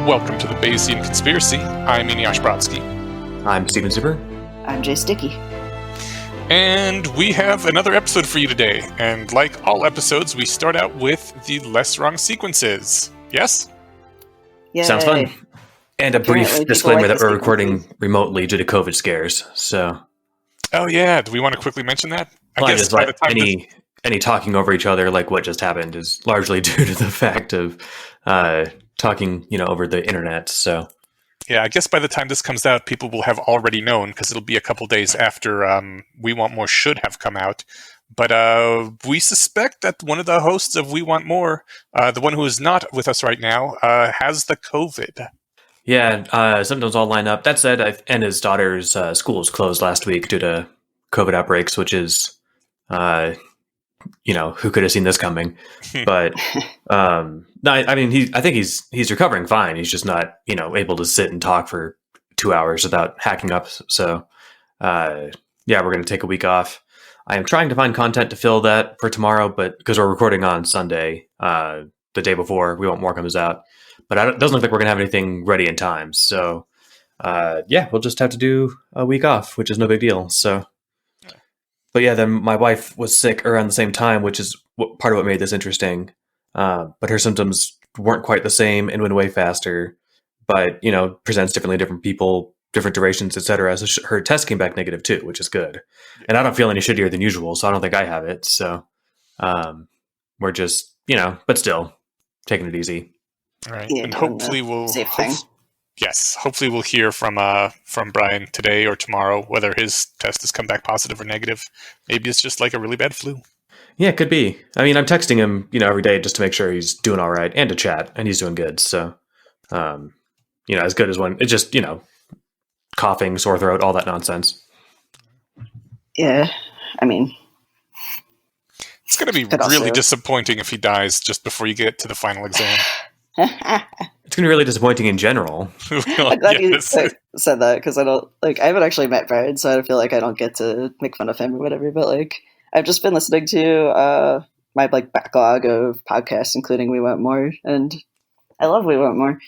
Welcome to the Bayesian Conspiracy. I'm Eneasz Brodsky. I'm Steven Zuber. I'm Jay Sticky. And we have another episode for you today. And like all episodes, we start out with the less wrong sequences. Yes? Yay. Sounds fun. And a Apparently brief people disclaimer like that the we're recording sequences. remotely due to COVID scares. So, Oh yeah, do we want to quickly mention that? I well, guess just by like the time any talking over each other, like what just happened, is largely due to the fact of talking, over the internet. So, I guess by the time this comes out, people will have already known because it'll be a couple days after We Want More should have come out. But we suspect that one of the hosts of We Want More, the one who is not with us right now, has the COVID. yeah, symptoms all line up. That said, and his daughter's school was closed last week due to COVID outbreaks, which is, who could have seen this coming? But no, I mean, I think he's recovering fine. He's just not, able to sit and talk for 2 hours without hacking up. So, we're going to take a week off. I am trying to find content to fill that for tomorrow, but because we're recording on Sunday, the day before We Want More comes out. But it doesn't look like we're going to have anything ready in time. So, we'll just have to do a week off, which is no big deal. So, but yeah, then my wife was sick around the same time, which is part of what made this interesting. But her symptoms weren't quite the same and went way faster, but, presents differently to different people, different durations, etc. So her test came back negative too, which is good. And I don't feel any shittier than usual, so I don't think I have it. So we're just, but still taking it easy. All right, Yeah, and hopefully we'll hopefully we'll hear from Brian today or tomorrow whether his test has come back positive or negative. Maybe it's just like a really bad flu. Yeah, it could be. I mean, I'm texting him, every day just to make sure he's doing all right and to chat, and he's doing good. So, as good as when it's just, coughing, sore throat, all that nonsense. Yeah, I mean, It's going to be really disappointing if he dies just before you get to the final exam. It's going to be really disappointing in general. I'm glad you said that because I haven't actually met Brian, so I don't feel like I don't get to make fun of him or whatever. But I've just been listening to my backlog of podcasts, including We Want More, and I love We Want More.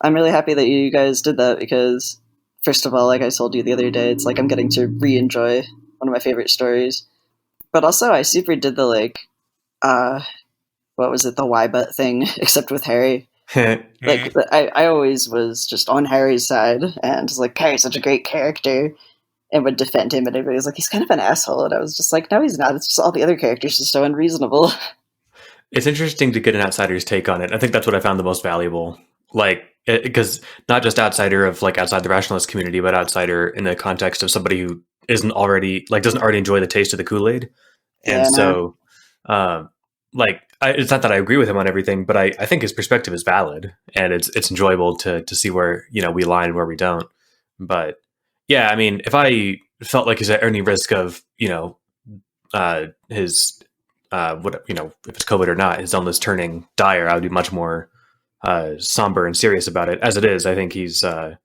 I'm really happy that you guys did that because, first of all, like I told you the other day, it's like I'm getting to re-enjoy one of my favorite stories. But also, I super did the what was it, the why but thing, except with Harry. I always was just on Harry's side and was like, Harry's such a great character and would defend him, and everybody was like, he's kind of an asshole, and I was just like, no, he's not. It's just all the other characters are so unreasonable. It's interesting to get an outsider's take on it. I think that's what I found the most valuable. Because not just outsider of outside the rationalist community, but outsider in the context of somebody who doesn't already enjoy the taste of the Kool-Aid. And so, it's not that I agree with him on everything, but I think his perspective is valid, and it's enjoyable to see where, we align and where we don't. But yeah, I mean, if I felt like he's at any risk of, his, if it's COVID or not, his illness turning dire, I would be much more somber and serious about it. As it is, I think he's, he's on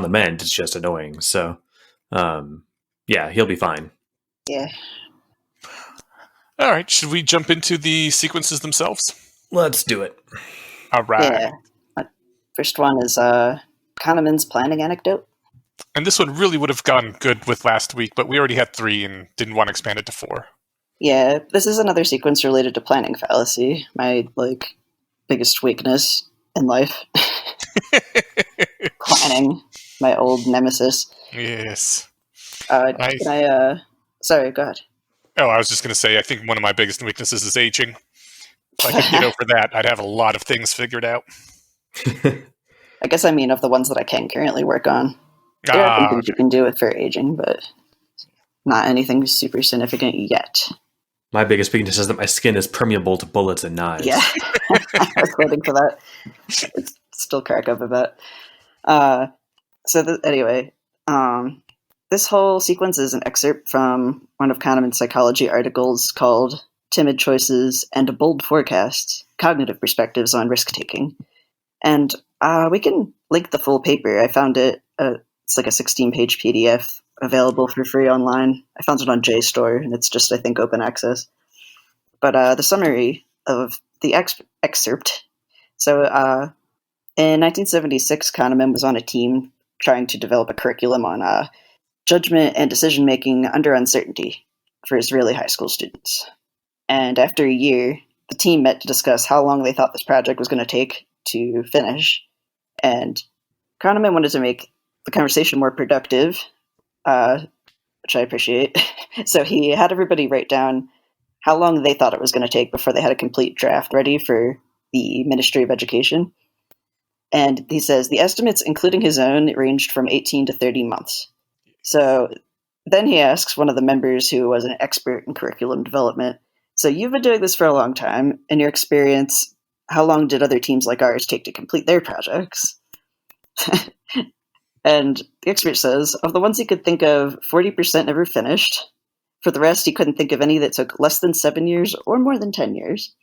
the mend. It's just annoying. So, he'll be fine. Yeah. All right, should we jump into the sequences themselves? Let's do it. All right. Yeah. First one is Kahneman's planning anecdote. And this one really would have gone good with last week, but we already had 3 and didn't want to expand it to 4. Yeah, this is another sequence related to planning fallacy, my biggest weakness in life. Planning, my old nemesis. Yes. Sorry, go ahead. Oh, I was just going to say, I think one of my biggest weaknesses is aging. If I could get over that, I'd have a lot of things figured out. I guess I mean of the ones that I can currently work on. There are things you can do it for aging, but not anything super significant yet. My biggest weakness is that my skin is permeable to bullets and knives. Yeah, I was waiting for that. It's still crack up a bit. Anyway, this whole sequence is an excerpt from one of Kahneman's psychology articles called Timid Choices and Bold Forecasts, Cognitive Perspectives on Risk-Taking. And we can link the full paper. I found it, it's like a 16-page PDF available for free online. I found it on JSTOR, and it's just, I think, open access. But the summary of the excerpt So in 1976, Kahneman was on a team trying to develop a curriculum on judgment and decision-making under uncertainty for Israeli high school students. And after a year, the team met to discuss how long they thought this project was going to take to finish. And Kahneman wanted to make the conversation more productive, which I appreciate. So he had everybody write down how long they thought it was going to take before they had a complete draft ready for the Ministry of Education. And he says the estimates, including his own, ranged from 18 to 30 months. So then he asks one of the members who was an expert in curriculum development, so you've been doing this for a long time. In your experience, how long did other teams like ours take to complete their projects? And the expert says, of the ones he could think of, 40% never finished. For the rest, he couldn't think of any that took less than 7 years or more than 10 years.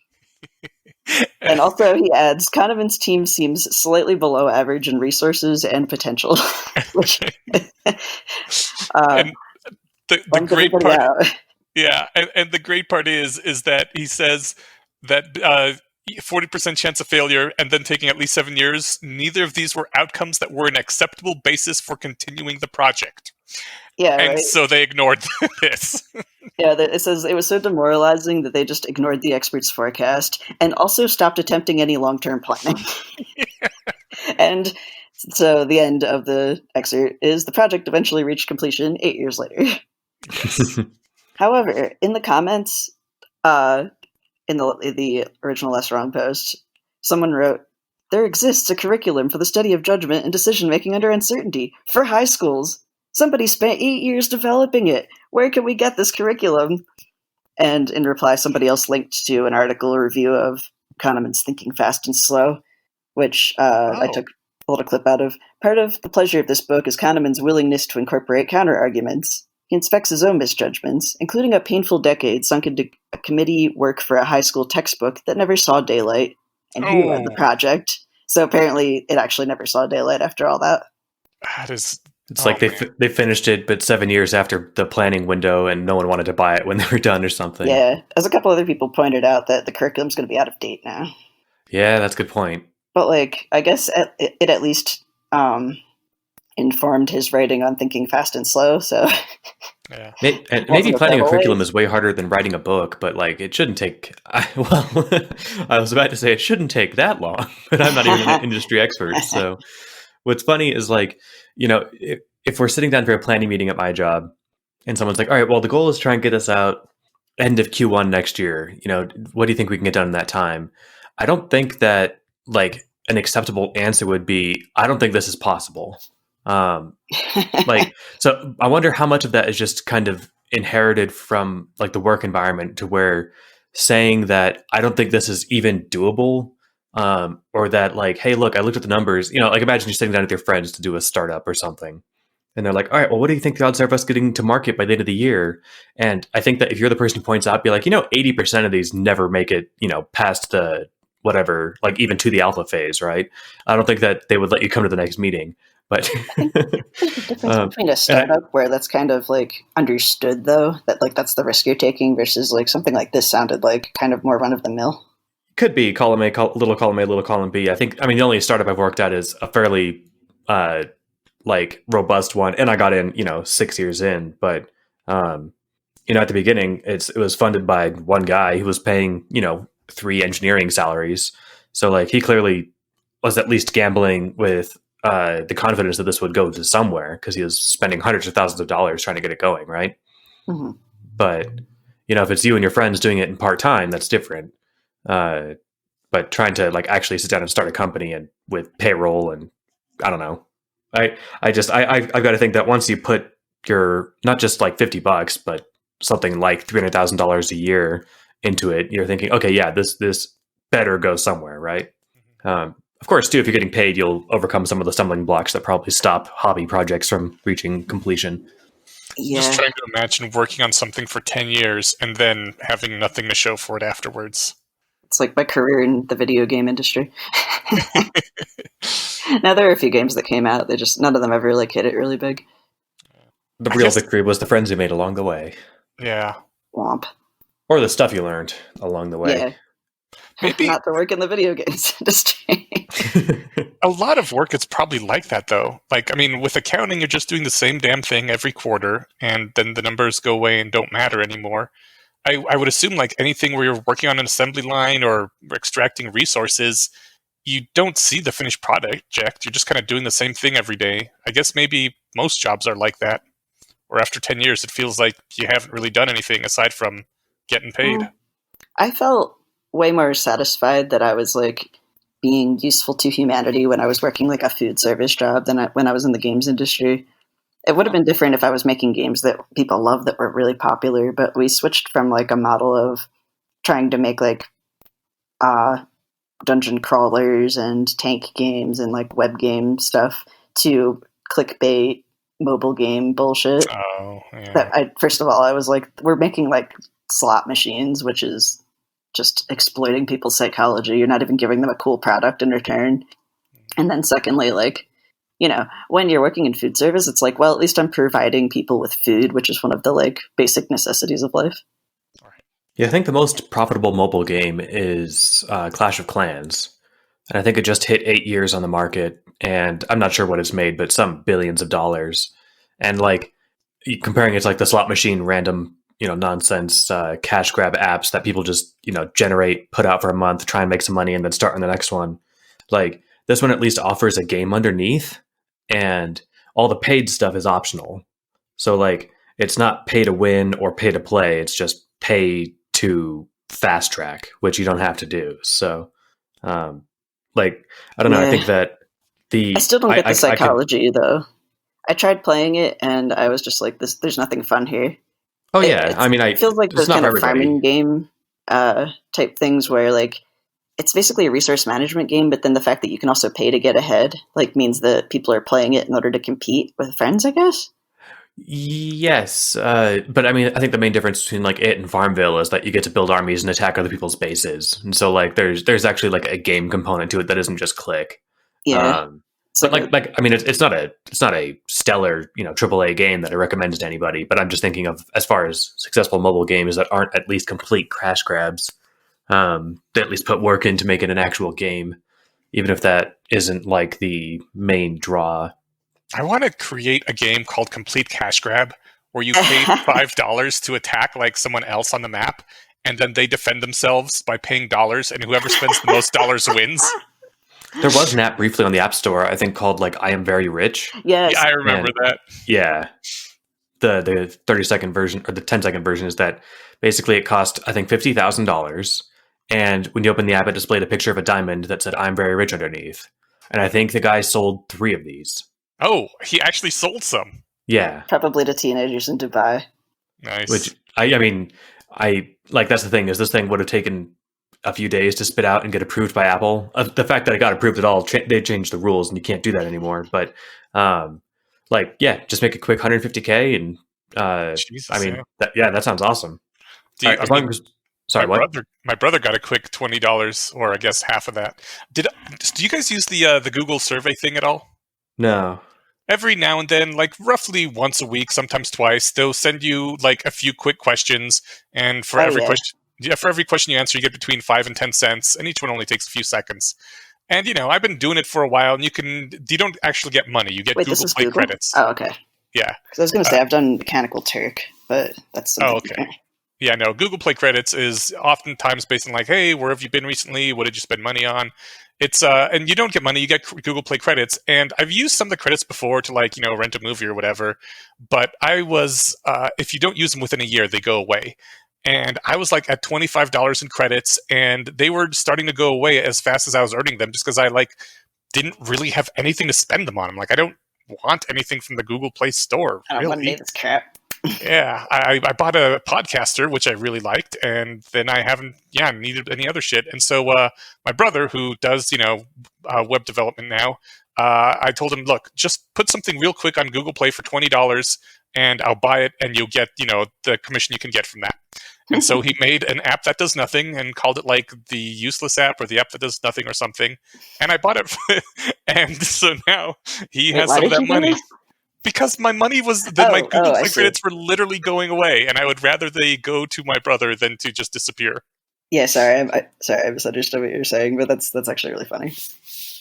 And also, he adds, Kahneman's team seems slightly below average in resources and potential. Which, and the great part, yeah, and the great part is that he says that 40% chance of failure and then taking at least 7 years. Neither of these were outcomes that were an acceptable basis for continuing the project. Yeah, and right? So they ignored this. Yeah, it says it was so demoralizing that they just ignored the expert's forecast and also stopped attempting any long-term planning. Yeah. And so the end of the excerpt is the project eventually reached completion 8 years later. Yes. However, in the comments, in the original Less Wrong post, someone wrote, there exists a curriculum for the study of judgment and decision-making under uncertainty for high schools. Somebody spent 8 years developing it. Where can we get this curriculum? And in reply, somebody else linked to an article review of Kahneman's Thinking Fast and Slow, which I took a little clip out of. Part of the pleasure of this book is Kahneman's willingness to incorporate counter-arguments. He inspects his own misjudgments, including a painful decade sunk into a committee work for a high school textbook that never saw daylight, and he led the project. So apparently it actually never saw daylight after all that. That is... It's like they finished it, but 7 years after the planning window, and no one wanted to buy it when they were done or something. Yeah, as a couple other people pointed out, that the curriculum's going to be out of date now. Yeah, that's a good point. But I guess it at least informed his writing on Thinking Fast and Slow. So yeah, maybe planning a curriculum is way harder than writing a book, but it shouldn't take. I was about to say it shouldn't take that long, but I'm not even an industry expert. So what's funny is if we're sitting down for a planning meeting at my job and someone's like, all right, well, the goal is to try and get this out end of Q1 next year. What do you think we can get done in that time? I don't think that an acceptable answer would be, I don't think this is possible. So I wonder how much of that is just kind of inherited from the work environment, to where saying that I don't think this is even doable, or that hey, look, I looked at the numbers, imagine you're sitting down with your friends to do a startup or something. And they're like, all right, well, what do you think the odds are of us getting to market by the end of the year? And I think that if you're the person who points out, be like, 80% of these never make it, past the whatever, even to the alpha phase, right? I don't think that they would let you come to the next meeting. But I think there's a difference between a startup where that's kind of understood, though, that that's the risk you're taking, versus something like this sounded kind of more run of the mill. Could be column A, little column A, little column B. The only startup I've worked at is a fairly robust one, and I got in 6 years in. But at the beginning, it was funded by one guy who was paying 3 engineering salaries. So he clearly was at least gambling with the confidence that this would go to somewhere, because he was spending hundreds of thousands of dollars trying to get it going, right? Mm-hmm. But if it's you and your friends doing it in part-time, that's different. But trying to actually sit down and start a company and with payroll, and I don't know, I've got to think that once you put your, not just $50, but something like $300,000 a year into it, you're thinking, okay, yeah, this better go somewhere, right? Of course, too, if you're getting paid, you'll overcome some of the stumbling blocks that probably stop hobby projects from reaching completion. Yeah. Just trying to imagine working on something for 10 years and then having nothing to show for it afterwards. It's like my career in the video game industry. Now, there are a few games that came out, none of them ever hit it really big. The real victory was the friends you made along the way. Yeah. Womp. Or the stuff you learned along the way. Yeah. Maybe Not to work in the video games industry. a lot of work is probably like that, though. Like, I mean, with accounting, you're just doing the same damn thing every quarter, and then the numbers go away and don't matter anymore. I would assume, like anything where you're working on an assembly line or extracting resources, you don't see the finished project. You're just kind of doing the same thing every day. I guess maybe most jobs are like that. Or after 10 years, it feels like you haven't really done anything aside from getting paid. I felt way more satisfied that I was like being useful to humanity when I was working like a food service job than when I was in the games industry. It would have been different if I was making games that people love that were really popular, but we switched from like a model of trying to make like dungeon crawlers and tank games and like web game stuff to clickbait mobile game bullshit. Oh, yeah. That first of all, I was like, we're making like slot machines, which is just exploiting people's psychology. You're not even giving them a cool product in return. And then secondly, like, you know, when you're working in food service, it's like, well, at least I'm providing people with food, which is one of the like basic necessities of life. Yeah, I think the most profitable mobile game is Clash of Clans. And I think it just hit 8 years on the market. And I'm not sure what it's made, but some billions of dollars. And like comparing it to like the slot machine random, nonsense cash grab apps that people just, generate, put out for a month, try and make some money and then start on the next one. Like this one at least offers a game underneath and all the paid stuff is optional. So like it's not pay to win or pay to play. It's just pay to fast track, which you don't have to do. So, like, I don't know. I think that I still don't get the psychology though. I tried playing it and I was just like, there's nothing fun here. Oh yeah. I mean, it feels like those kind of farming game type things where like, it's basically a resource management game, but then the fact that you can also pay to get ahead like means that people are playing it in order to compete with friends, I guess. Yes, but I mean, I think the main difference between like it and Farmville is that you get to build armies and attack other people's bases, and so like there's actually like a game component to it that isn't just click. Yeah, but like I mean, it's not a stellar AAA game that I recommend to anybody. But I'm just thinking of as far as successful mobile games that aren't at least complete crash grabs. They at least put work in to make it an actual game, even if that isn't like the main draw. I want to create a game called Complete Cash Grab, where you pay $5 to attack like someone else on the map, and then they defend themselves by paying dollars, and whoever spends the most dollars wins. There was an app briefly on the App Store, I think, called like I Am Very Rich. Yes. Yeah, I remember that. Yeah. The 30-second version or the 10-second version is that basically it cost, I think, $50,000. And when you open the app, it displayed a picture of a diamond that said I'm very rich underneath. And I think the guy sold 3 of these. Oh, he actually sold some. Yeah. Probably to teenagers in Dubai. Nice. Which, I mean, that's the thing, is this thing would have taken a few days to spit out and get approved by Apple. The fact that it got approved at all, they changed the rules and you can't do that anymore. But, just make a quick 150K and, Jesus, I mean, that sounds awesome. My brother got a quick $20, or I guess half of that. Do you guys use the Google survey thing at all? No. Every now and then, like roughly once a week, sometimes twice, they'll send you like a few quick questions, and for every question you answer, you get between 5 and 10 cents, and each one only takes a few seconds. And I've been doing it for a while, and you don't actually get money; you get Google Play credits. Oh, okay. Yeah, because I was going to say I've done Mechanical Turk, but that's okay. Different. Yeah, no. Google Play credits is oftentimes based on like, hey, where have you been recently? What did you spend money on? It's and you don't get money; you get Google Play credits. And I've used some of the credits before to like rent a movie or whatever. But I was if you don't use them within a year, they go away. And I was like at $25 in credits, and they were starting to go away as fast as I was earning them, just because I like didn't really have anything to spend them on. I'm like, I don't want anything from the Google Play store. I don't want to this crap. Yeah, I bought a podcaster, which I really liked, and then I haven't needed any other shit. And so my brother, who does web development now, I told him, look, just put something real quick on Google Play for $20, and I'll buy it, and you'll get the commission you can get from that. And so he made an app that does nothing and called it like the useless app or the app that does nothing or something. And I bought it, and so now he has some of that money. Because my money was my Google Play credits were literally going away, and I would rather they go to my brother than to just disappear. Yeah, sorry, I misunderstood what you were saying, but that's actually really funny.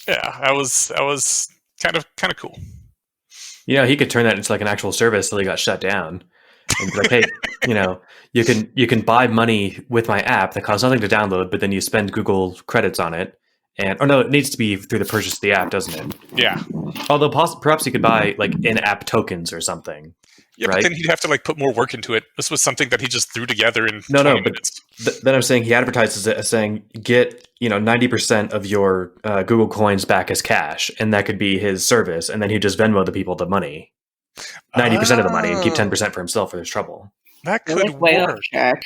Yeah, that was kind of cool. He could turn that into like an actual service till he got shut down, and be like, hey, you can buy money with my app that costs nothing to download, but then you spend Google credits on it. And no, it needs to be through the purchase of the app, doesn't it? Yeah. Although perhaps you could buy like in-app tokens or something. Yeah, right? but then he'd have to like put more work into it. This was something that he just threw together in No, 20 but minutes. then I'm saying he advertises it as saying get 90% of your Google coins back as cash, and that could be his service, and then he'd just Venmo the people the money, 90% of the money, and keep 10% for himself for his trouble. That We're could like way off work. track,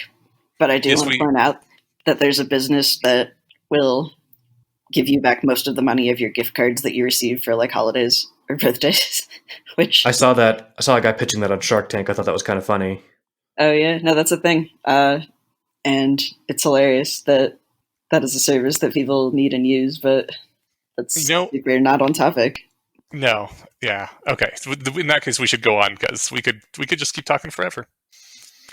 but I do want to point out that there's a business that will give you back most of the money of your gift cards that you receive for like holidays or birthdays. Which I saw a guy pitching that on Shark Tank. I thought that was kind of funny. Oh yeah, no, that's a thing, and it's hilarious that is a service that people need and use, but that's super not on topic. No, yeah, okay. In that case, we should go on because we could just keep talking forever.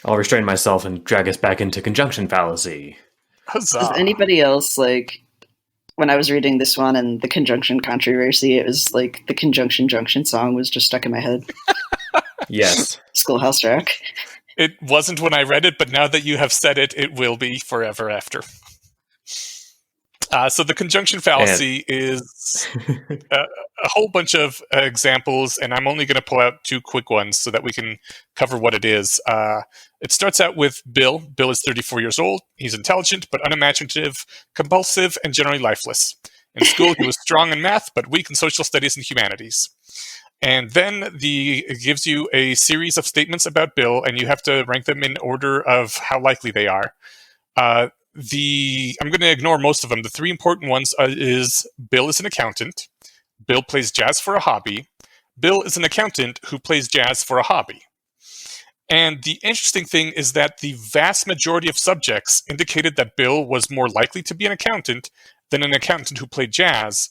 I'll restrain myself and drag us back into conjunction fallacy. Huzzah. Does anybody else like? When I was reading this one and the conjunction controversy, it was like the conjunction junction song was just stuck in my head. Yes. Schoolhouse Rock. It wasn't when I read it, but now that you have said it, it will be forever after. So the conjunction fallacy is a whole bunch of examples, and I'm only going to pull out two quick ones so that we can cover what it is. It starts out with Bill. Bill is 34 years old. He's intelligent, but unimaginative, compulsive, and generally lifeless. In school, he was strong in math, but weak in social studies and humanities. And then it gives you a series of statements about Bill, and you have to rank them in order of how likely they are. I'm going to ignore most of them. The three important ones is Bill is an accountant, Bill plays jazz for a hobby, Bill is an accountant who plays jazz for a hobby. And the interesting thing is that the vast majority of subjects indicated that Bill was more likely to be an accountant than an accountant who played jazz,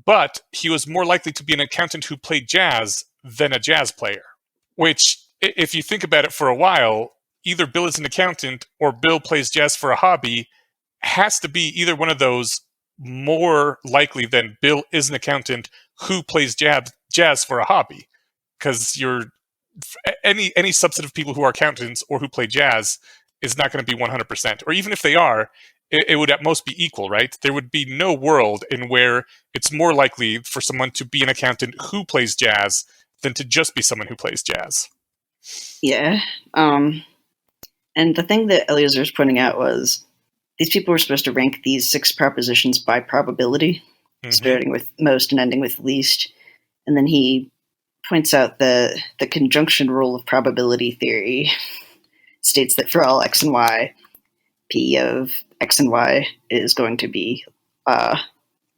but he was more likely to be an accountant who played jazz than a jazz player. Which, if you think about it for a while, either Bill is an accountant or Bill plays jazz for a hobby has to be either one of those more likely than Bill is an accountant who plays jazz for a hobby. Because any subset of people who are accountants or who play jazz is not going to be 100%. Or even if they are, it would at most be equal, right? There would be no world in where it's more likely for someone to be an accountant who plays jazz than to just be someone who plays jazz. Yeah. And the thing that Eliezer was pointing out was these people were supposed to rank these 6 propositions by probability, starting with most and ending with least. And then he points out that the conjunction rule of probability theory states that for all x and y, p of x and y is going to be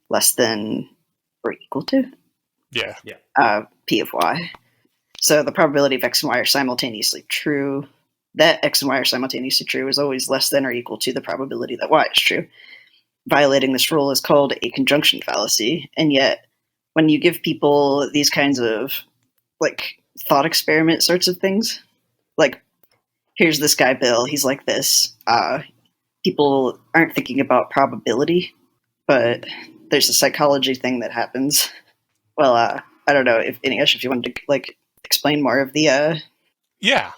less than or equal to p of y. So the probability of x and y are simultaneously true. That x and y are simultaneously true is always less than or equal to the probability that y is true. Violating this rule is called a conjunction fallacy, and yet when you give people these kinds of like thought experiment sorts of things, like here's this guy Bill, he's like this, people aren't thinking about probability, but there's a psychology thing that happens. Well, I don't know if Inish, if you wanted to like explain more of the Yeah,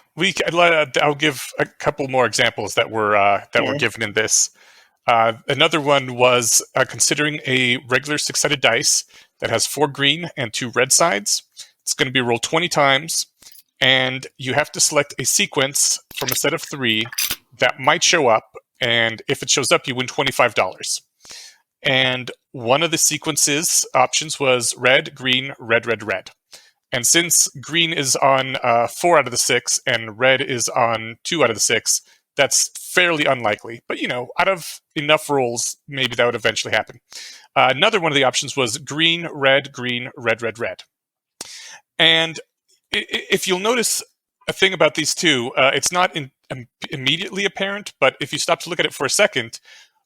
I'll give a couple more examples that were given in this. Another one was considering a regular 6-sided dice that has 4 green and 2 red sides. It's going to be rolled 20 times, and you have to select a sequence from a set of 3 that might show up, and if it shows up, you win $25. And one of the sequences options was red, green, red, red, red. And since green is on 4 out of the 6 and red is on 2 out of the 6, that's fairly unlikely. But, out of enough rolls, maybe that would eventually happen. Another one of the options was green, red, red, red. And if you'll notice a thing about these two, it's not immediately apparent, but if you stop to look at it for a second,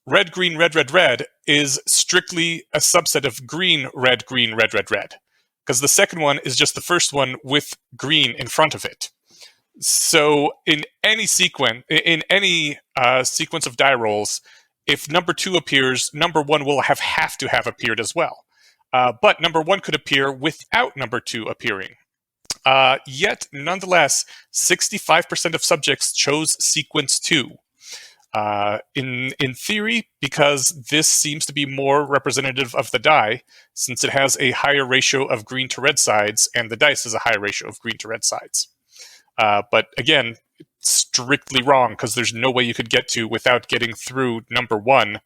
red, red is strictly a subset of green, red, red. Because the second one is just the first one with green in front of it. So in any sequence of die rolls, if number 2 appears, number 1 will have to have appeared as well. But number 1 could appear without number 2 appearing. Yet, nonetheless, 65% of subjects chose sequence 2. In theory, because this seems to be more representative of the die, since it has a higher ratio of green to red sides, and the dice has a higher ratio of green to red sides. But again, strictly wrong, because there's no way you could get to without getting through number 1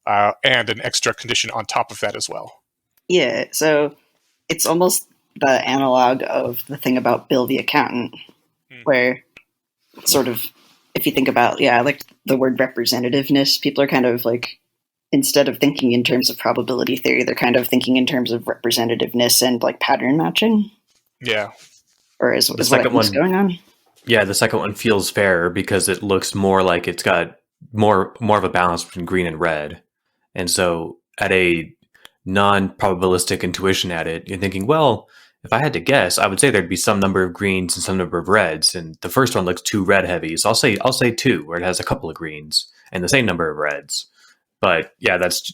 and an extra condition on top of that as well. Yeah, so it's almost the analog of the thing about Bill the accountant, where sort of, if you think about, like the word representativeness, people are kind of like, instead of thinking in terms of probability theory, they're kind of thinking in terms of representativeness and like pattern matching. Yeah. Or is what I think's going on? Yeah, the second one feels fairer because it looks more like it's got more of a balance between green and red. And so at a non-probabilistic intuition at it, you're thinking, well, if I had to guess, I would say there'd be some number of greens and some number of reds. And the first one looks too red heavy. So I'll say 2, where it has a couple of greens and the same number of reds. But yeah, that's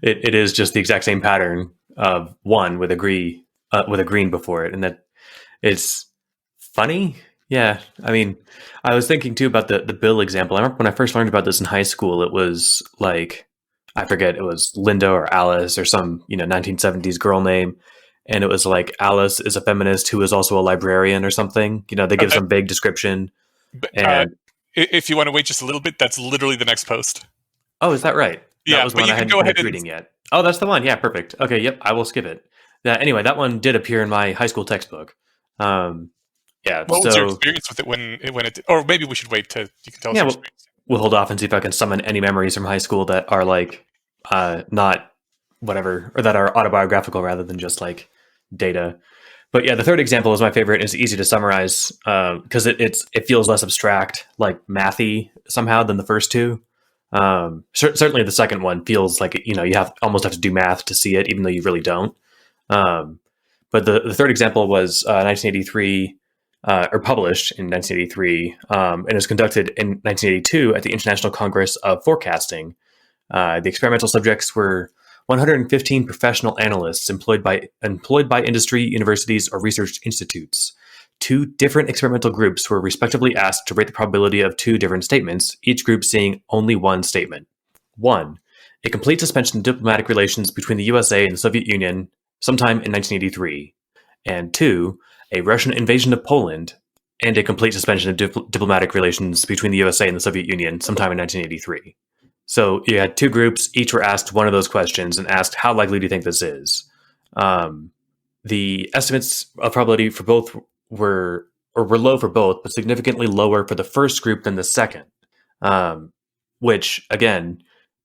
it is just the exact same pattern of 1 with a green before it. And that it's funny. Yeah. I mean, I was thinking too about the Bill example. I remember when I first learned about this in high school, it was like, I forget, it was Linda or Alice or some, 1970s girl name. And it was like, Alice is a feminist who is also a librarian or something. They give some vague description. But, if you want to wait just a little bit, that's literally the next post. Oh, is that right? Yeah, that was one I hadn't finished reading yet. Oh, that's the one. Yeah, perfect. Okay, yep, I will skip it. Anyway, that one did appear in my high school textbook. Yeah. What was your experience with it when it did? Or maybe we should wait to you can tell us your experience. We'll hold off and see if I can summon any memories from high school that are like not whatever, or that are autobiographical rather than just like data. But yeah, the third example is my favorite. It's easy to summarize because it feels less abstract, like mathy somehow than the first two. Certainly the second one feels like you almost have to do math to see it, even though you really don't. But the third example was 1983. Or published in 1983, and was conducted in 1982 at the International Congress of Forecasting. The experimental subjects were 115 professional analysts employed by industry, universities, or research institutes. 2 different experimental groups were respectively asked to rate the probability of 2 different statements, each group seeing only one statement. 1. A complete suspension of diplomatic relations between the USA and the Soviet Union sometime in 1983. And 2. A Russian invasion of Poland, and a complete suspension of diplomatic relations between the USA and the Soviet Union sometime in 1983. So you had 2 groups, each were asked one of those questions and asked, how likely do you think this is? The estimates of probability for both were low for both, but significantly lower for the first group than the second. Which, again,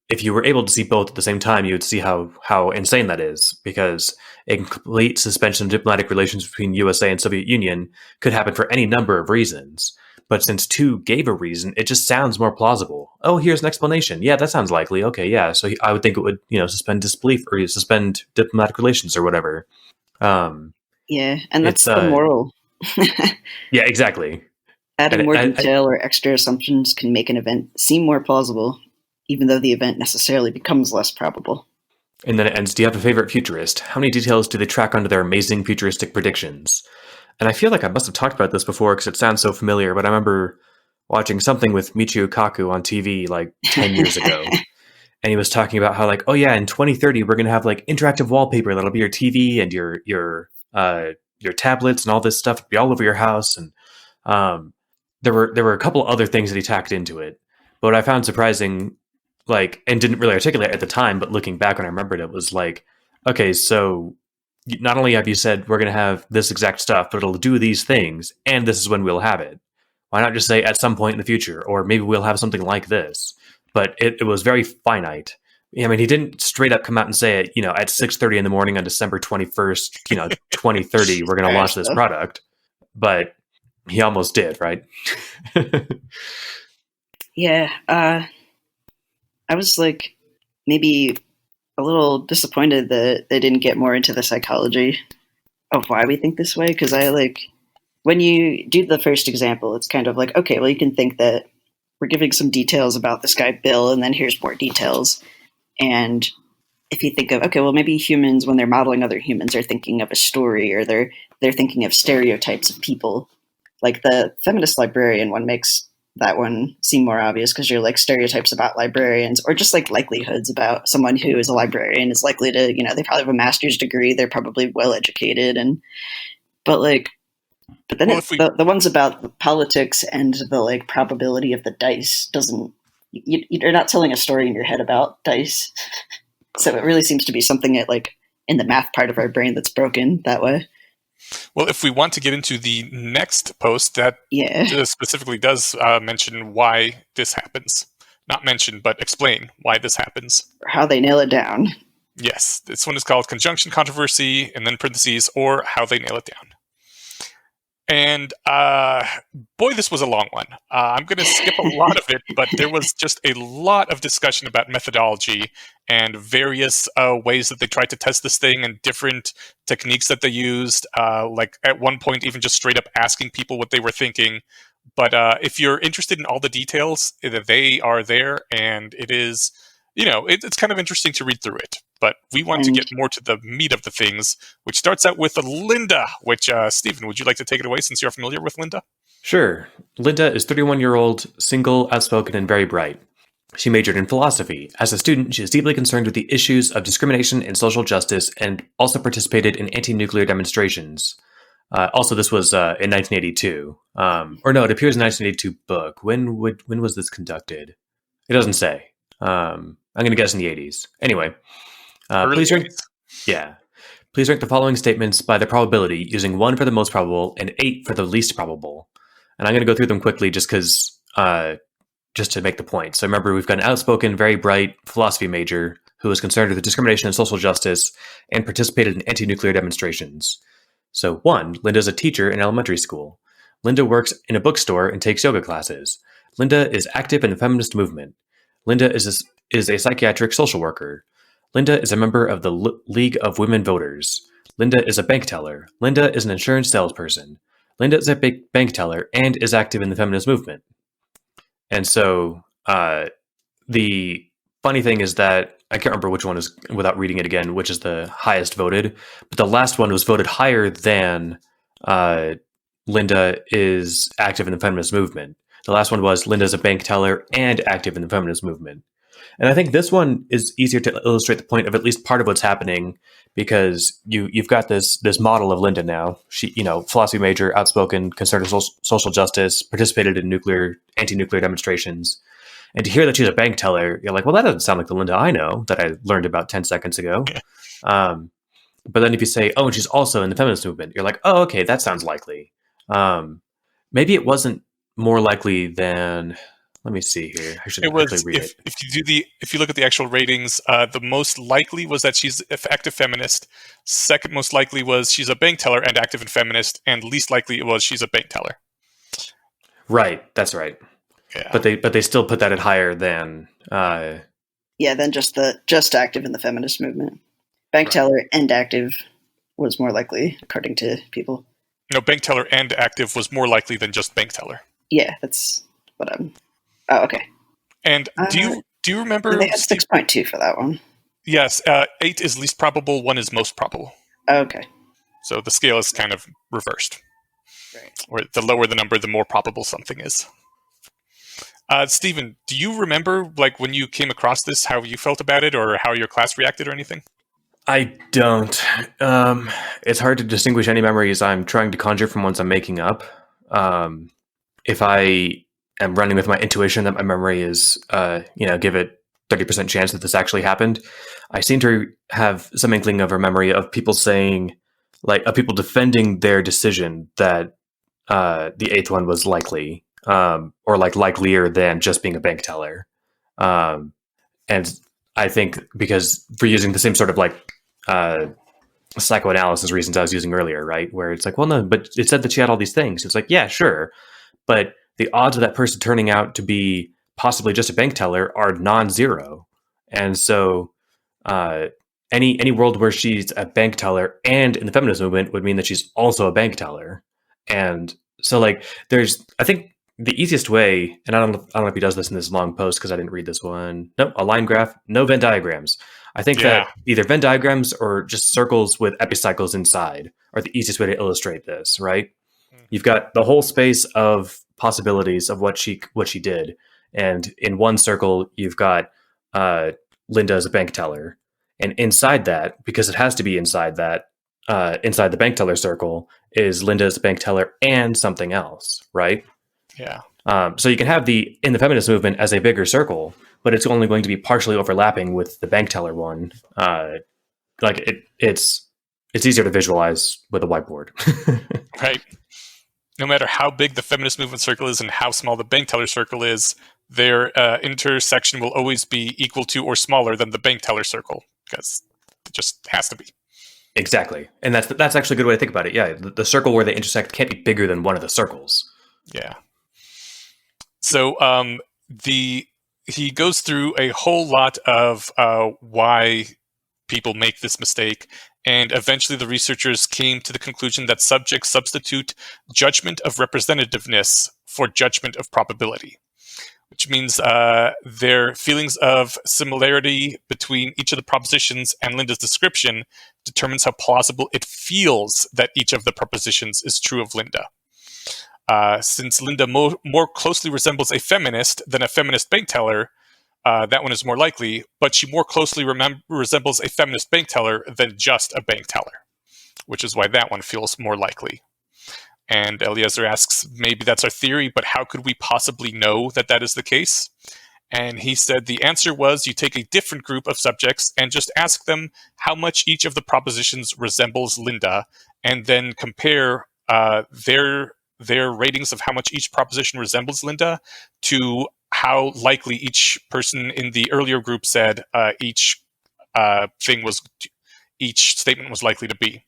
if you were able to see both at the same time, you would see how insane that is, because a complete suspension of diplomatic relations between USA and Soviet Union could happen for any number of reasons. But since 2 gave a reason, it just sounds more plausible. Oh, here's an explanation. Yeah, that sounds likely. Okay, yeah. So I would think it would, suspend disbelief or suspend diplomatic relations or whatever. Yeah, and that's the moral. Yeah, exactly. Adding more detail or extra assumptions can make an event seem more plausible, even though the event necessarily becomes less probable. And then it ends, do you have a favorite futurist? How many details do they track onto their amazing futuristic predictions? And I feel like I must have talked about this before because it sounds so familiar, but I remember watching something with Michio Kaku on TV like 10 years ago. And he was talking about how like, oh yeah, in 2030, we're going to have like interactive wallpaper that'll be your TV and your tablets and all this stuff will be all over your house. And there were a couple other things that he tacked into it. But what I found surprising, like, and didn't really articulate at the time, but looking back when I remembered it, was like, okay, so not only have you said we're going to have this exact stuff, but it'll do these things, and this is when we'll have it. Why not just say at some point in the future, or maybe we'll have something like this? But it was very finite. I mean, he didn't straight up come out and say it, at 6:30 in the morning on December 21st, 2030, we're going to launch this product. But he almost did, right? Yeah. I was like maybe a little disappointed that they didn't get more into the psychology of why we think this way, because I when you do the first example, it's kind of like, okay, well, you can think that we're giving some details about this guy Bill, and then here's more details. And if you think of, okay, well, maybe humans, when they're modeling other humans, are thinking of a story, or they're thinking of stereotypes of people. Like the feminist librarian one makes that one seem more obvious, because you're like, stereotypes about librarians, or just like likelihoods about someone who is a librarian is likely to, they probably have a master's degree, they're probably well educated, but then Well, the ones about politics and the like probability of the dice doesn't. You're not telling a story in your head about dice, so it really seems to be something that, like, in the math part of our brain that's broken that way. Well, if we want to get into the next post, that specifically does mention why this happens. Not mention, but explain why this happens. Or how they nail it down. Yes, this one is called Conjunction Controversy, and then parentheses, or how they nail it down. And boy, this was a long one. I'm going to skip a lot of it, but there was just a lot of discussion about methodology and various ways that they tried to test this thing, and different techniques that they used. Like at one point, even just straight up asking people what they were thinking. But if you're interested in all the details, they are there, and it is, it's kind of interesting to read through it. But we want to get more to the meat of the things, which starts out with Linda, which, Stephen, would you like to take it away since you're familiar with Linda? Sure. Linda is 31-year-old, single, outspoken, and very bright. She majored in philosophy. As a student, she is deeply concerned with the issues of discrimination and social justice, and also participated in anti-nuclear demonstrations. Also, this was in 1982. Or no, it appears in 1982 book. When was this conducted? It doesn't say. I'm going to guess in the 80s. Anyway. Please rank the following statements by the probability, using 1 for the most probable and 8 for the least probable. And I'm going to go through them quickly just to make the point. So remember, we've got an outspoken, very bright philosophy major who is concerned with discrimination and social justice and participated in anti-nuclear demonstrations. So 1, Linda is a teacher in elementary school. Linda works in a bookstore and takes yoga classes. Linda is active in the feminist movement. Linda is a psychiatric social worker. Linda is a member of the League of Women Voters. Linda is a bank teller. Linda is an insurance salesperson. Linda is a bank teller and is active in the feminist movement. And so the funny thing is that I can't remember which one is, without reading it again, which is the highest voted, but the last one was voted higher than Linda is active in the feminist movement. The last one was Linda is a bank teller and active in the feminist movement. And I think this one is easier to illustrate the point of at least part of what's happening, because you've got this model of Linda now. She, philosophy major, outspoken, concerned with social justice, participated in anti-nuclear demonstrations. And to hear that she's a bank teller, you're like, well, that doesn't sound like the Linda I know that I learned about 10 seconds ago. Yeah. But then if you say, oh, and she's also in the feminist movement, you're like, oh, okay, that sounds likely. Maybe it wasn't more likely than... Let me see here. I should quickly read it. If you look at the actual ratings, the most likely was that she's an active feminist. Second most likely was she's a bank teller and active and feminist, and least likely it was she's a bank teller. Right, that's right. Yeah. But they still put that at higher than than just active in the feminist movement. Bank teller and active was more likely, according to people. No, bank teller and active was more likely than just bank teller. Yeah, that's what I'm. Oh, okay. And do you remember? They had 6.2 for that one. Yes, 8 is least probable, 1 is most probable. Okay. So the scale is kind of reversed. Right. Where the lower the number, the more probable something is. Stephen, do you remember, like, when you came across this, how you felt about it, or how your class reacted, or anything? I don't. It's hard to distinguish any memories I'm trying to conjure from ones I'm making up. If I am running with my intuition that my memory is, give it 30% chance that this actually happened, I seem to have some inkling of a memory of people saying, of people defending their decision that the 8th one was likely, or likelier than just being a bank teller. And I think because we're using the same sort of psychoanalysis reasons I was using earlier, right? Where it's like, well, no, but it said that she had all these things. It's like, yeah, sure. But the odds of that person turning out to be possibly just a bank teller are non-zero. And so any world where she's a bank teller and in the feminist movement would mean that she's also a bank teller. And so like there's, I think the easiest way, and I don't know if he does this in this long post because I didn't read this one. Nope, a line graph, no Venn diagrams. I think Yeah. that either Venn diagrams or just circles with epicycles inside are the easiest way to illustrate this, right? You've got the whole space of possibilities of what she did, and in one circle you've got Linda as a bank teller, and inside that, because it has to be inside that, inside the bank teller circle is Linda as a bank teller and something else, right? Yeah. So you can have in the feminist movement as a bigger circle, but it's only going to be partially overlapping with the bank teller one. It's easier to visualize with a whiteboard. Right. No matter how big the feminist movement circle is and how small the bank teller circle is, their intersection will always be equal to or smaller than the bank teller circle, because it just has to be. Exactly. And that's actually a good way to think about it. Yeah, the circle where they intersect can't be bigger than one of the circles. Yeah. So he goes through a whole lot of why people make this mistake, and eventually the researchers came to the conclusion that subjects substitute judgment of representativeness for judgment of probability, which means their feelings of similarity between each of the propositions and Linda's description determines how plausible it feels that each of the propositions is true of Linda. Since Linda more closely resembles a feminist than a feminist bank teller, that one is more likely, but she more closely resembles a feminist bank teller than just a bank teller, which is why that one feels more likely. And Eliezer asks, maybe that's our theory, but how could we possibly know that that is the case? And he said the answer was you take a different group of subjects and just ask them how much each of the propositions resembles Linda, and then compare their ratings of how much each proposition resembles Linda to how likely each person in the earlier group said each statement was likely to be.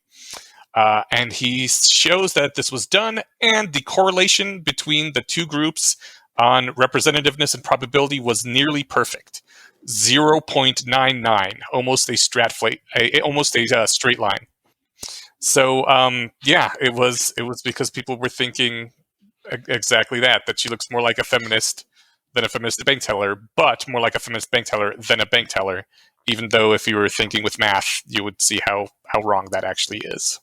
And he shows that this was done, and the correlation between the two groups on representativeness and probability was nearly perfect. 0.99, almost a straight line. So it was because people were thinking exactly that she looks more like a feminist than a feminist bank teller, but more like a feminist bank teller than a bank teller, even though if you were thinking with math, you would see how wrong that actually is.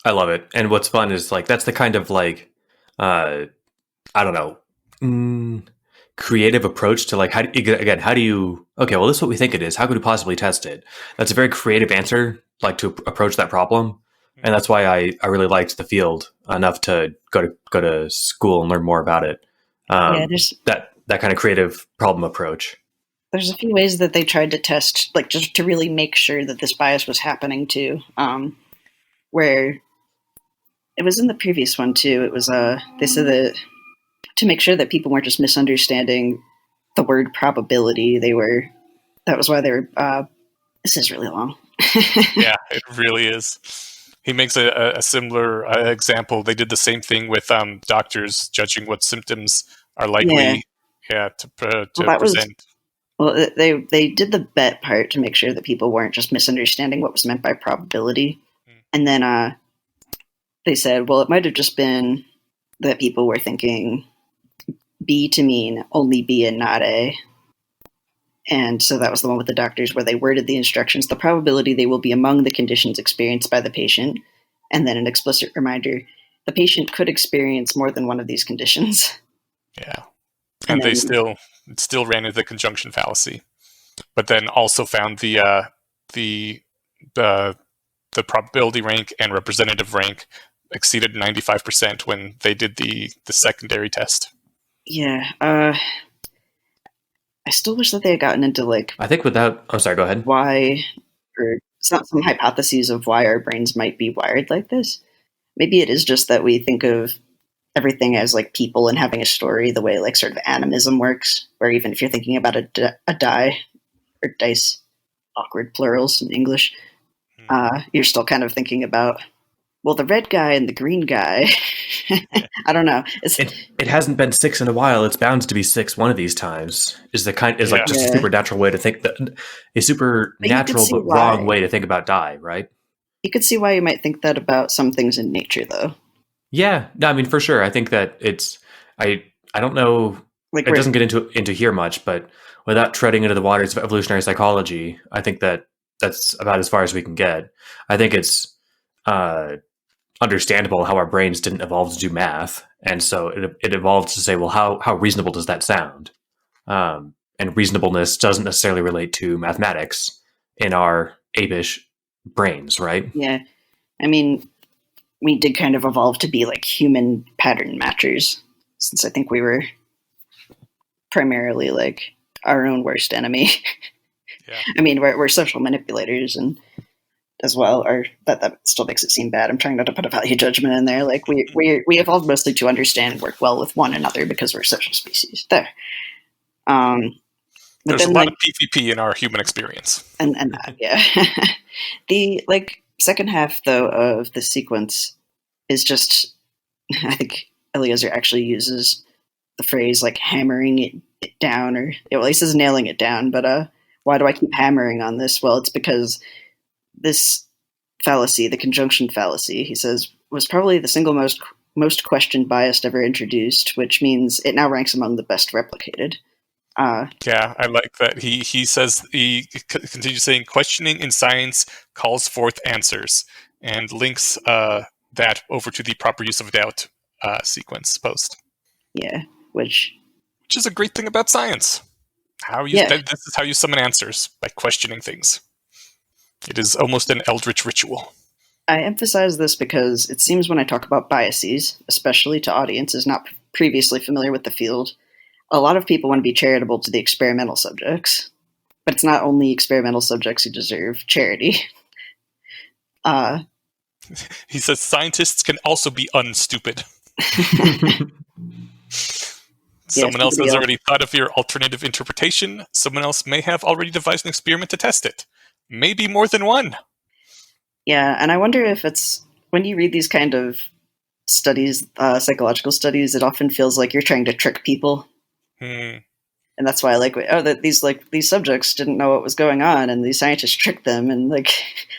I love it. And what's fun is like that's the kind of like I don't know, creative approach to like how do you okay, well this is what we think it is. How could we possibly test it? That's a very creative answer, like to approach that problem. And that's why I really liked the field enough to go to school and learn more about it. That kind of creative problem approach. There's a few ways that they tried to test, like just to really make sure that this bias was happening too. Where it was in the previous one too. It was they said that to make sure that people weren't just misunderstanding the word probability. That was why they were. This is really long. Yeah, it really is. He makes a similar example. They did the same thing with doctors judging what symptoms are likely to present. They did the bet part to make sure that people weren't just misunderstanding what was meant by probability. And then they said, well, it might have just been that people were thinking B to mean only B and not A. And so that was the one with the doctors where they worded the instructions, the probability they will be among the conditions experienced by the patient, and then an explicit reminder, the patient could experience more than one of these conditions. Yeah. And they still ran into the conjunction fallacy, but then also found the probability rank and representative rank exceeded 95% when they did the secondary test. Yeah. I still wish that they had gotten into I think without. I'm sorry. Go ahead. Why, or some hypotheses of why our brains might be wired like this. Maybe it is just that we think of everything as like people and having a story, the way like sort of animism works, where even if you're thinking about a die or dice, awkward plurals in English, you're still kind of thinking about, well, the red guy and the green guy. I don't know. It hasn't been 6 in a while. It's bound to be 6 one of these times. Like just a supernatural way to think. A supernatural but wrong way to think about die, right? You could see why you might think that about some things in nature, though. Yeah, no, I mean, for sure. I think that I don't know. Like, It doesn't get into here much, but without treading into the waters of evolutionary psychology, I think that that's about as far as we can get. I think it's uh, understandable how our brains didn't evolve to do math, and so it evolved to say, well, how reasonable does that sound? And reasonableness doesn't necessarily relate to mathematics in our apish brains, right? yeah, I mean, we did kind of evolve to be like human pattern matchers, since I think we were primarily like our own worst enemy. Yeah. I mean, we're social manipulators, and as well, or that still makes it seem bad. I'm trying not to put a value judgment in there. Like we evolved mostly to understand and work well with one another because we're social species. There. But There's then, a lot like, of PvP in our human experience. and that, yeah. The like second half though of the sequence is just, I think Eliezer actually uses the phrase like hammering it down, or well, he says nailing it down. But why do I keep hammering on this? Well, it's because this fallacy, the conjunction fallacy, he says, was probably the single most questioned bias ever introduced, which means it now ranks among the best replicated. Yeah, I like that. He says he continues saying questioning in science calls forth answers, and links that over to the proper use of doubt sequence post. Yeah, which is a great thing about science. This is how you summon answers, by questioning things. It is almost an eldritch ritual. I emphasize this because it seems when I talk about biases, especially to audiences not previously familiar with the field, a lot of people want to be charitable to the experimental subjects. But it's not only experimental subjects who deserve charity. He says scientists can also be unstupid. Someone else has already thought of your alternative interpretation. Someone else may have already devised an experiment to test it. Maybe more than one. Yeah, and I wonder if it's, when you read these kind of studies, psychological studies, it often feels like you're trying to trick people. And that's why, like, these subjects didn't know what was going on, and these scientists tricked them, and like,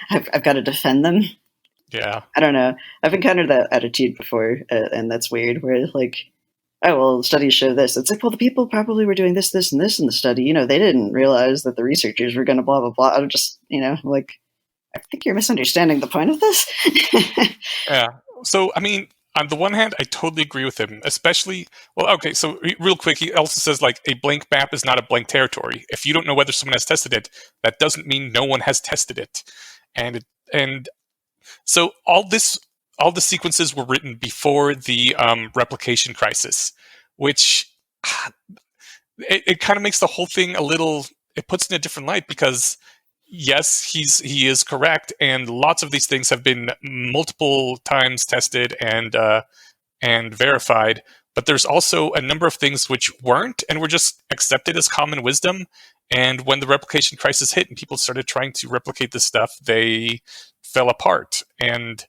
I've got to defend them. Yeah, I don't know. I've encountered that attitude before, and that's weird. Where like, oh well, studies show this. It's like, well, the people probably were doing this, this, and this in the study. You know, they didn't realize that the researchers were going to blah blah blah. I'm just, like, I think you're misunderstanding the point of this. Yeah. So, I mean, on the one hand, I totally agree with him, especially, well, okay, so real quick, he also says, like, a blank map is not a blank territory. If you don't know whether someone has tested it, that doesn't mean no one has tested it. And so all the sequences were written before the replication crisis, which it kind of makes the whole thing it puts it in a different light, because yes, he is correct, and lots of these things have been multiple times tested and verified. But there's also a number of things which weren't, and were just accepted as common wisdom. And when the replication crisis hit and people started trying to replicate this stuff, they fell apart. And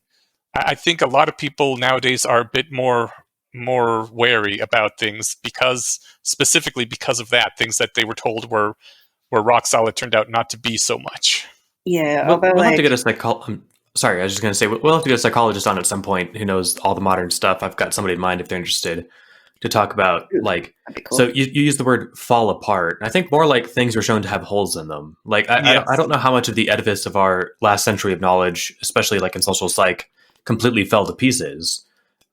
I think a lot of people nowadays are a bit more wary about things, specifically because of that. Things that they were told were rock solid turned out not to be so much. Yeah, we'll have to get a sorry, I was just going to say, we'll have to get a psychologist on at some point who knows all the modern stuff. I've got somebody in mind if they're interested to talk about, like, cool. So you use the word fall apart. I think more like things were shown to have holes in them. Like, I don't know how much of the edifice of our last century of knowledge, especially like in social psych, completely fell to pieces.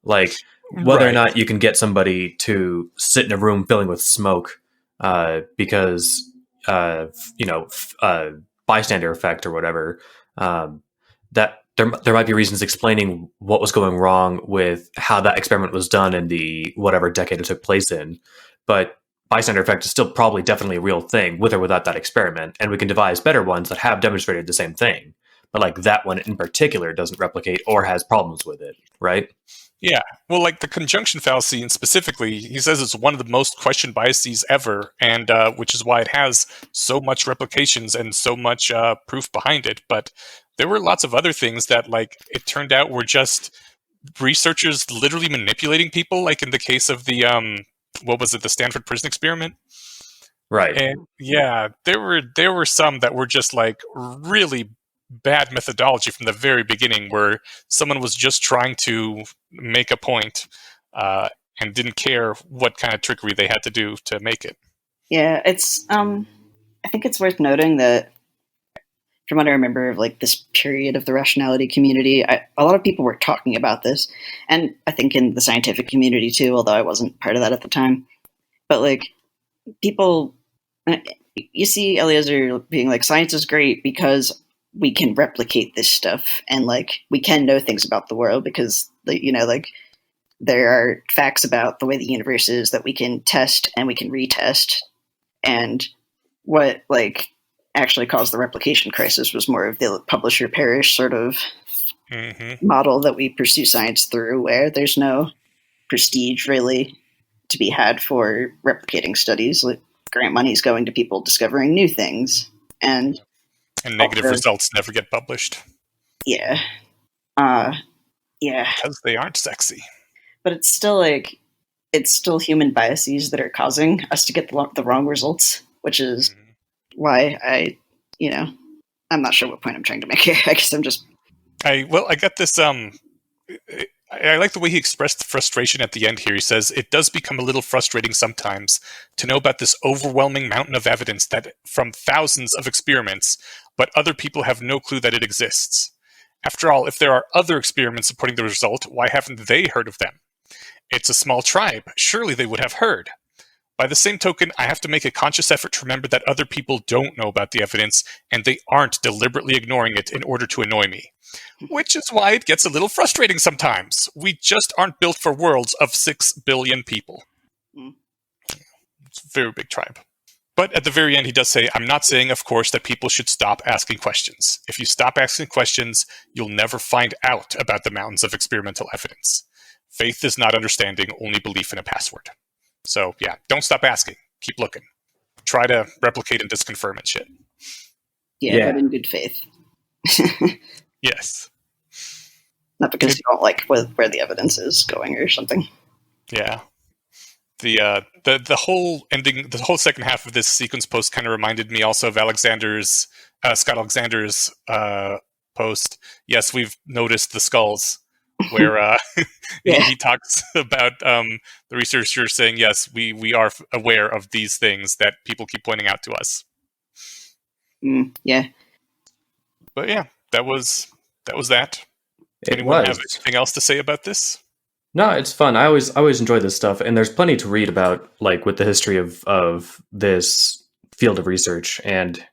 Like, whether or not you can get somebody to sit in a room filling with smoke because, bystander effect or whatever, that there might be reasons explaining what was going wrong with how that experiment was done in the whatever decade it took place in. But bystander effect is still probably definitely a real thing with or without that experiment. And we can devise better ones that have demonstrated the same thing. But like that one in particular doesn't replicate or has problems with it, right? Yeah. Well, like the conjunction fallacy, and specifically, he says it's one of the most questioned biases ever, and which is why it has so much replications and so much proof behind it. But there were lots of other things that, like, it turned out were just researchers literally manipulating people, like in the case of the, the Stanford prison experiment? Right. And yeah, there were some that were just like really bad methodology from the very beginning, where someone was just trying to make a point and didn't care what kind of trickery they had to do to make it. Yeah, it's I think it's worth noting that from what I remember of like this period of the rationality community, a lot of people were talking about this, and I think in the scientific community too, although I wasn't part of that at the time. But like people, you see Eliezer being like, science is great because we can replicate this stuff, and like we can know things about the world because like there are facts about the way the universe is that we can test and we can retest. And what like actually caused the replication crisis was more of the publisher perish sort of model that we pursue science through, where there's no prestige really to be had for replicating studies. Like grant money is going to people discovering new things, and negative results never get published. Yeah. Because they aren't sexy. But it's still human biases that are causing us to get the wrong results, which is why I'm not sure what point I'm trying to make here. I guess I got this, I like the way he expressed the frustration at the end here. He says, it does become a little frustrating sometimes to know about this overwhelming mountain of evidence that from thousands of experiments, but other people have no clue that it exists. After all, if there are other experiments supporting the result, why haven't they heard of them? It's a small tribe. Surely they would have heard. By the same token, I have to make a conscious effort to remember that other people don't know about the evidence, and they aren't deliberately ignoring it in order to annoy me. Which is why it gets a little frustrating sometimes. We just aren't built for worlds of 6 billion people. It's a very big tribe. But at the very end, he does say, I'm not saying, of course, that people should stop asking questions. If you stop asking questions, you'll never find out about the mountains of experimental evidence. Faith is not understanding, only belief in a password. So, yeah, don't stop asking. Keep looking. Try to replicate and disconfirm and shit. Yeah, but in good faith. Yes. Not because you don't like where the evidence is going or something. Yeah. The whole ending, the whole second half of this sequence post kind of reminded me also of Scott Alexander's post. Yes, we've noticed the skulls, where he talks about the researchers saying, yes, we are aware of these things that people keep pointing out to us. Yeah. But yeah, that was that. Anyone have anything else to say about this? No, it's fun. I always enjoy this stuff, and there's plenty to read about, like with the history of this field of research. And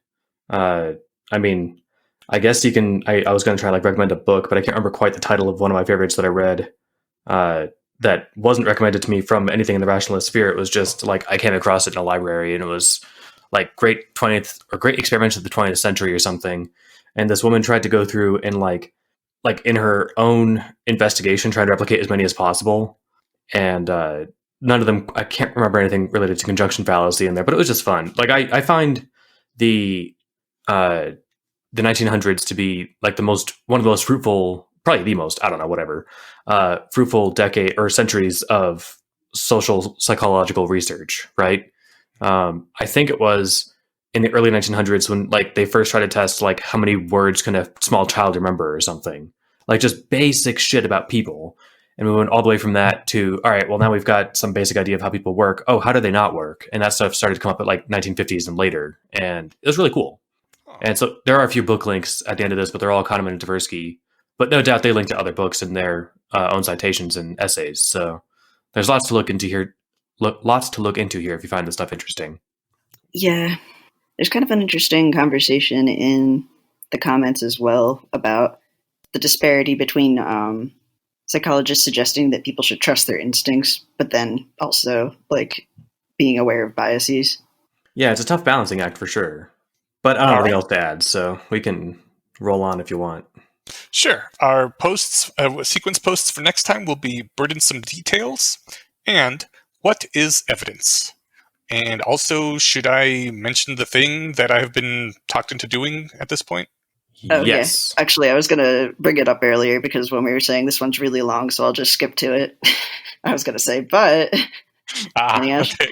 I mean, I guess you can. I was going to try like recommend a book, but I can't remember quite the title of one of my favorites that I read. That wasn't recommended to me from anything in the rationalist sphere. It was just like I came across it in a library, and it was like great experiments of the 20th century or something. And this woman tried to go through and like in her own investigation, try to replicate as many as possible. And none of them, I can't remember anything related to conjunction fallacy in there, but it was just fun. Like I find the 1900s to be like one of the most fruitful, probably the most, I don't know, whatever, fruitful decade or centuries of social psychological research, right? I think it was in the early 1900s when like they first tried to test like how many words can a small child remember or something, like just basic shit about people. And we went all the way from that to, all right, well, now we've got some basic idea of how people work. Oh, how do they not work? And that stuff started to come up at like 1950s and later. And it was really cool. And so there are a few book links at the end of this, but they're all Kahneman and Tversky. But no doubt they link to other books in their own citations and essays. So there's lots to look into here. Lots to look into here if you find this stuff interesting. Yeah. There's kind of an interesting conversation in the comments as well about the disparity between psychologists suggesting that people should trust their instincts, but then also like being aware of biases. Yeah, it's a tough balancing act for sure. But I don't have anything else to add, so we can roll on if you want. Sure. Our posts, sequence posts for next time will be burdensome details and what is evidence. And also, should I mention the thing that I've been talked into doing at this point? Oh, yes. Yeah. Actually, I was going to bring it up earlier because when we were saying this one's really long, so I'll just skip to it. I was going to say, but... Okay.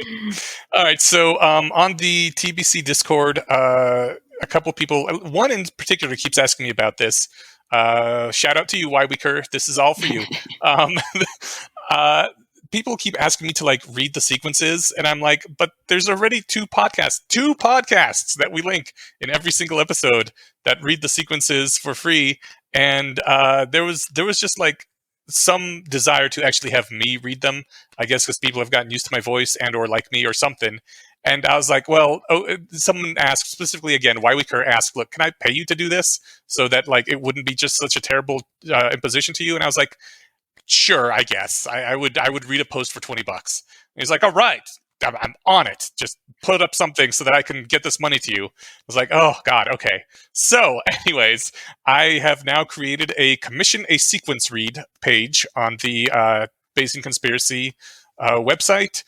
All right, so on the TBC Discord, a couple people, one in particular keeps asking me about this. Shout out to you, Wyweaker. This is all for you. Um, people keep asking me to like read the sequences, and I'm like, but there's already two podcasts that we link in every single episode that read the sequences for free. And there was just like some desire to actually have me read them, I guess because people have gotten used to my voice and or like me or something. And I was like, well, someone asked specifically again, Wyweaker asked, look, can I pay you to do this so that like it wouldn't be just such a terrible imposition to you? And I was like, sure, I guess I would read a post for $20. And he's like, all right, I'm on it. Just put up something so that I can get this money to you. I was like, oh God, okay. So anyways, I have now created a commission a sequence read page on the Bayesian Conspiracy website.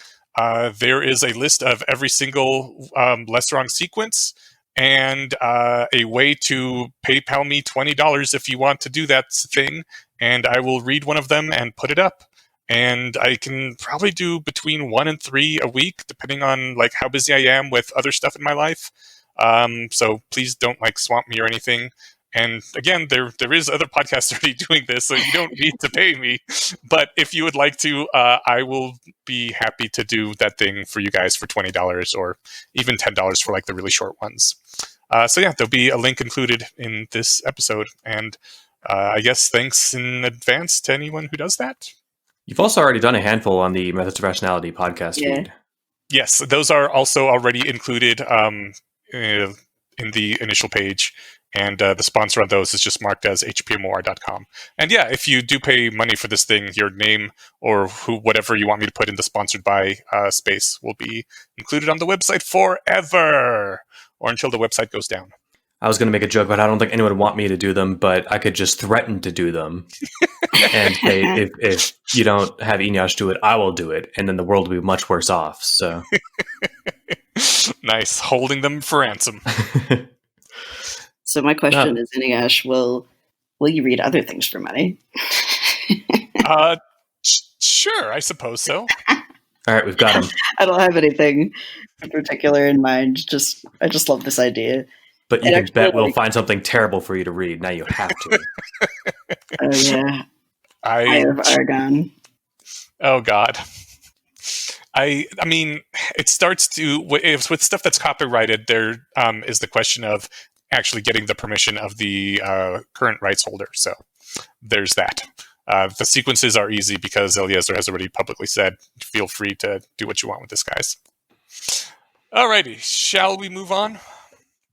There is a list of every single less wrong sequence and a way to PayPal me $20 if you want to do that thing. And I will read one of them and put it up. And I can probably do between 1 and 3 a week, depending on like how busy I am with other stuff in my life. So please don't like swamp me or anything. And again, there is other podcasts already doing this, so you don't need to pay me. But if you would like to, I will be happy to do that thing for you guys for $20 or even $10 for like the really short ones. So yeah, there'll be a link included in this episode. And I guess thanks in advance to anyone who does that. You've also already done a handful on the Methods of Rationality podcast feed. Yes, those are also already included in the initial page. And the sponsor on those is just marked as hpmor.com. And yeah, if you do pay money for this thing, your name or whatever you want me to put in the sponsored by space will be included on the website forever, or until the website goes down. I was going to make a joke, but I don't think anyone would want me to do them, but I could just threaten to do them. And say, if you don't have Eneasz do it, I will do it. And then the world will be much worse off. So nice. Holding them for ransom. So my question is, Eneasz, will you read other things for money? Sure, I suppose so. All right, we've got him. I don't have anything in particular in mind. I just love this idea. But you can bet we'll find something terrible for you to read. Now you have to. Oh yeah, I have Argon. Oh God. I mean, it starts to with stuff that's copyrighted. There is the question of actually getting the permission of the current rights holder. So there's that. The sequences are easy because Eliezer has already publicly said, feel free to do what you want with this, guys. Alrighty, shall we move on?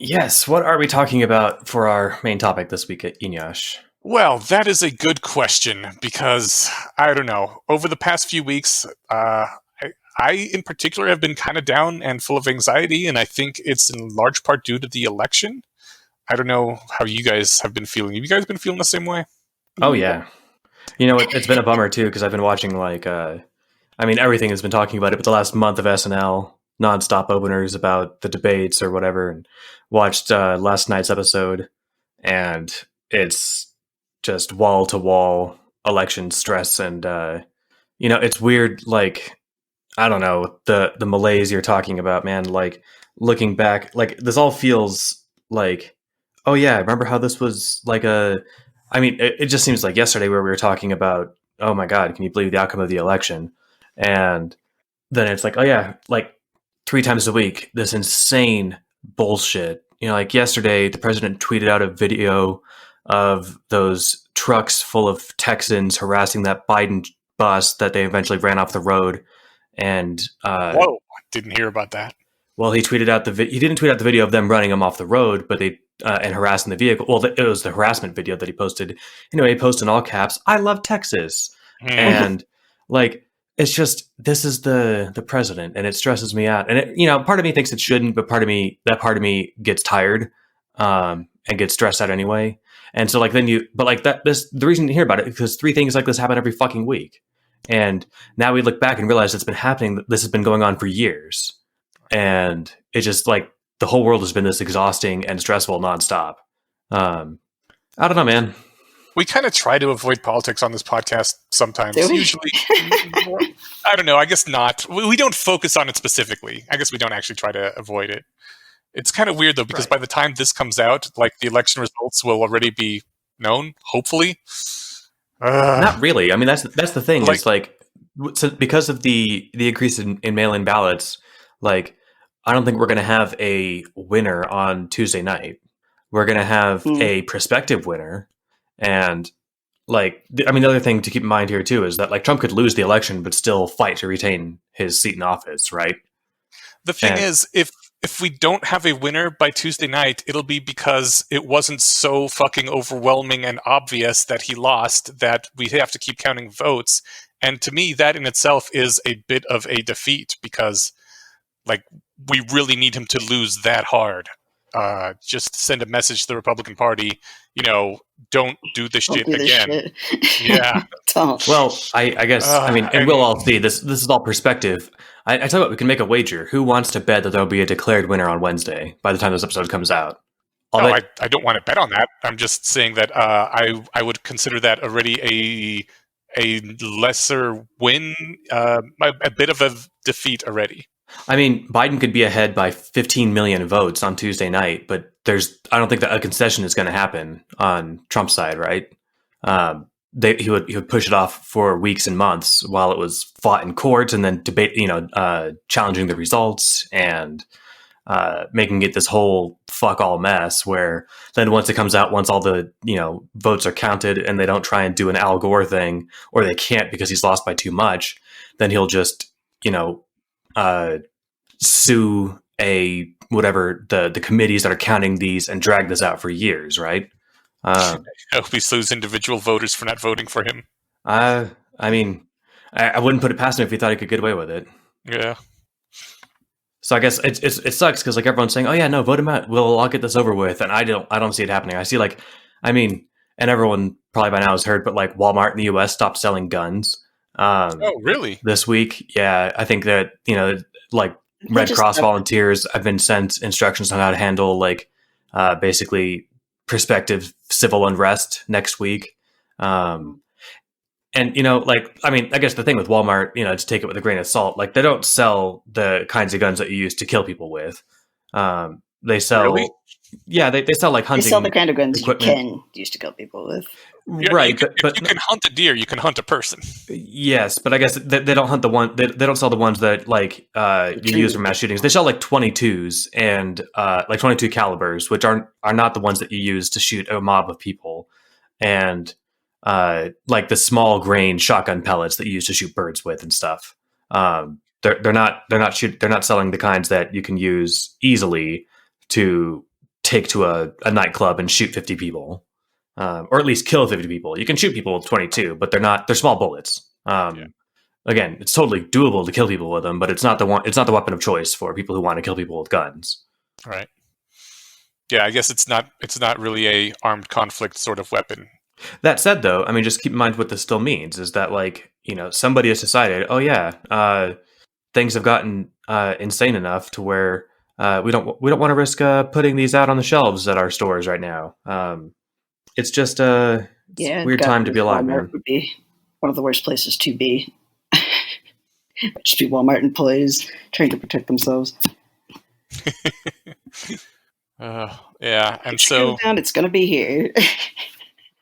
Yes, what are we talking about for our main topic this week at Eneasz? Well, that is a good question because, I don't know, over the past few weeks, I in particular have been kind of down and full of anxiety, and I think it's in large part due to the election. I don't know how you guys have been feeling. Have you guys been feeling the same way? Oh, yeah. You know, it's been a bummer, too, because I've been watching, like, everything has been talking about it, but the last month of SNL, nonstop openers about the debates or whatever, and watched last night's episode, and it's just wall-to-wall election stress, and, it's weird, like, I don't know, the malaise you're talking about, man, like, looking back, like, this all feels like, oh yeah, remember how this was like it just seems like yesterday where we were talking about, oh my God, can you believe the outcome of the election? And then it's like, oh yeah, like 3 times a week, this insane bullshit. You know, like yesterday, the president tweeted out a video of those trucks full of Texans harassing that Biden bus that they eventually ran off the road. And whoa, didn't hear about that. Well, he tweeted out he didn't tweet out the video of them running him off the road, but they and harassing the vehicle. Well, it was the harassment video that he posted. Anyway, he posted in all caps, "I love Texas," and like it's just this is the president, and it stresses me out. And it, part of me thinks it shouldn't, but part of me gets tired and gets stressed out anyway. And so like the reason to hear about it is because 3 things like this happen every fucking week. And now we look back and realize it's been happening. This has been going on for years. And it's just like the whole world has been this exhausting and stressful nonstop. I don't know, man. We kind of try to avoid politics on this podcast sometimes. Usually, I don't know. I guess not. We don't focus on it specifically. I guess we don't actually try to avoid it. It's kind of weird though, because by the time this comes out, like the election results will already be known. Hopefully, Not really. I mean, that's the thing. Like- Is like so because of the increase in mail-in ballots. Like, I don't think we're going to have a winner on Tuesday night. We're going to have a prospective winner, and like, I mean, the other thing to keep in mind here too is that like Trump could lose the election but still fight to retain his seat in office, right? the thing And- is, if we don't have a winner by Tuesday night, it'll be because it wasn't so fucking overwhelming and obvious that he lost that we have to keep counting votes. And to me, that in itself is a bit of a defeat because, like, we really need him to lose that hard. Just send a message to the Republican Party, don't do this Don't shit do this again. shit. Yeah. Don't. Well, I guess I mean, and and- we'll all see this. This is all perspective. I tell you what, we can make a wager. Who wants to bet that there'll be a declared winner on Wednesday by the time this episode comes out? I'll No, bet- I don't want to bet on that. I'm just saying that I would consider that already a lesser win, a bit of a defeat already. I mean, Biden could be ahead by 15 million votes on Tuesday night, but I don't think that a concession is going to happen on Trump's side, right? He would push it off for weeks and months while it was fought in court and then debate, challenging the results and making it this whole fuck all mess where then once it comes out, once all the, votes are counted and they don't try and do an Al Gore thing, or they can't because he's lost by too much, then he'll just, sue the committees that are counting these and drag this out for years, right? I hope he sues individual voters for not voting for him. I mean, I wouldn't put it past him if he thought he could get away with it. Yeah. So I guess it sucks because like everyone's saying, oh yeah, no, vote him out. We'll all get this over with, and I don't see it happening. I see and everyone probably by now has heard, but like Walmart in the U.S. stopped selling guns. Oh, really? This week, yeah, I think that like Red Cross volunteers have been sent instructions on how to handle basically prospective civil unrest next week. And I guess the thing with Walmart, to take it with a grain of salt, like they don't sell the kinds of guns that you use to kill people with. They sell, Really? Yeah, they sell like hunting. They sell the kind of guns equipment. you can use to kill people with. Yeah, Right, if you can hunt a deer, you can hunt a person. yes, but I guess they don't hunt the one. They don't sell the ones that you use for mass shootings. They sell like 22s and like 22 calibers, which are not the ones that you use to shoot a mob of people, and like the small grain shotgun pellets that you use to shoot birds with and stuff. They're not selling the kinds that you can use easily to take to a nightclub and shoot 50 people. Or at least kill 50 people. You can shoot people with 22, but they're small bullets. Again, it's totally doable to kill people with them, but it's not the weapon of choice for people who want to kill people with guns. Right. Yeah, I guess it's not really a armed conflict sort of weapon. That said, though, I mean, just keep in mind what this still means is that somebody has decided, oh yeah, things have gotten insane enough to where we don't want to risk putting these out on the shelves at our stores right now. It's just a weird time to be alive, man. Walmart would be one of the worst places to be. Just be Walmart employees trying to protect themselves. Yeah, and It so goes down, it's going to be here.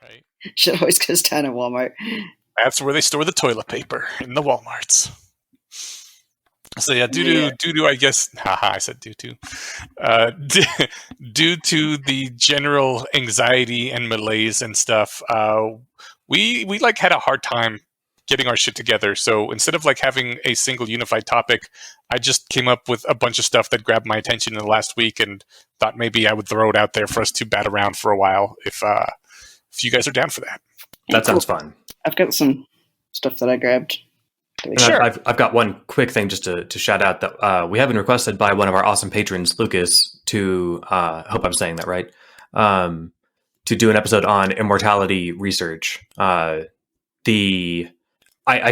right, Shit always goes down at Walmart. that's where they store the toilet paper in the Walmarts. So yeah, due to I guess, I said due to the general anxiety and malaise and stuff, we like had a hard time getting our shit together. So instead of like having a single unified topic, I just came up with a bunch of stuff that grabbed my attention in the last week and thought maybe I would throw it out there for us to bat around for a while if you guys are down for that. That sounds fun. I've got some stuff that I grabbed. Sure. I've got one quick thing just to shout out that we have been requested by one of our awesome patrons, Lucas, to I hope I'm saying that right, to do an episode on immortality research. I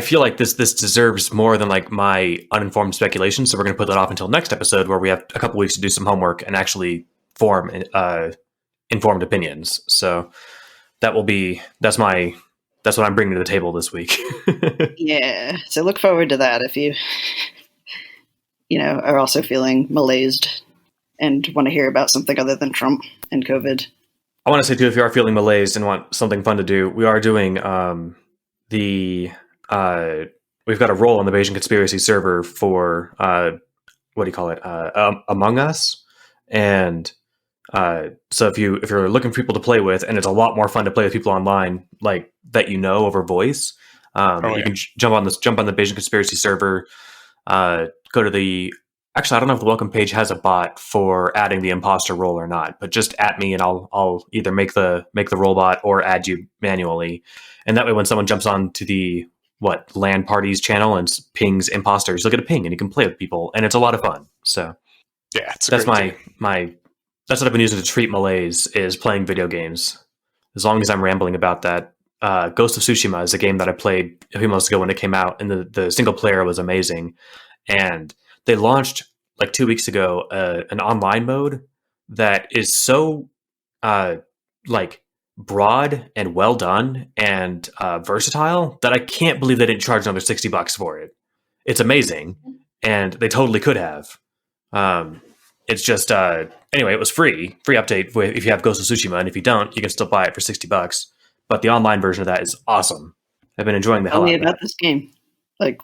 feel like this deserves more than like my uninformed speculation, so we're going to put that off until next episode, where we have a couple weeks to do some homework and actually form informed opinions. So that's what I'm bringing to the table this week. Yeah, so look forward to that if you, are also feeling malaised and want to hear about something other than Trump and COVID. I want to say too, if you are feeling malaise and want something fun to do, we are doing we've got a role on the Bayesian conspiracy server for what do you call it? Among Us, and so if you're looking for people to play with, and it's a lot more fun to play with people online, like that over voice. You can jump on the Bayesian conspiracy server. Go to the Actually, I don't know if the welcome page has a bot for adding the imposter role or not, but just at me and I'll either make the role bot or add you manually. And that way when someone jumps on to the LAN parties channel and pings imposters, you'll get a ping and you can play with people, and it's a lot of fun. So yeah, that's my that's what I've been using to treat malaise, is playing video games. As long as I'm rambling about that. Ghost of Tsushima is a game that I played a few months ago when it came out, and the single player was amazing. And they launched like 2 weeks ago an online mode that is so broad and well done and versatile that I can't believe they didn't charge another $60 for it. It's amazing, and they totally could have. It's just anyway, it was free update if you have Ghost of Tsushima, and if you don't, you can still buy it for $60. But the online version of that is awesome. I've been enjoying the hell out of it. Tell me about this game. Like,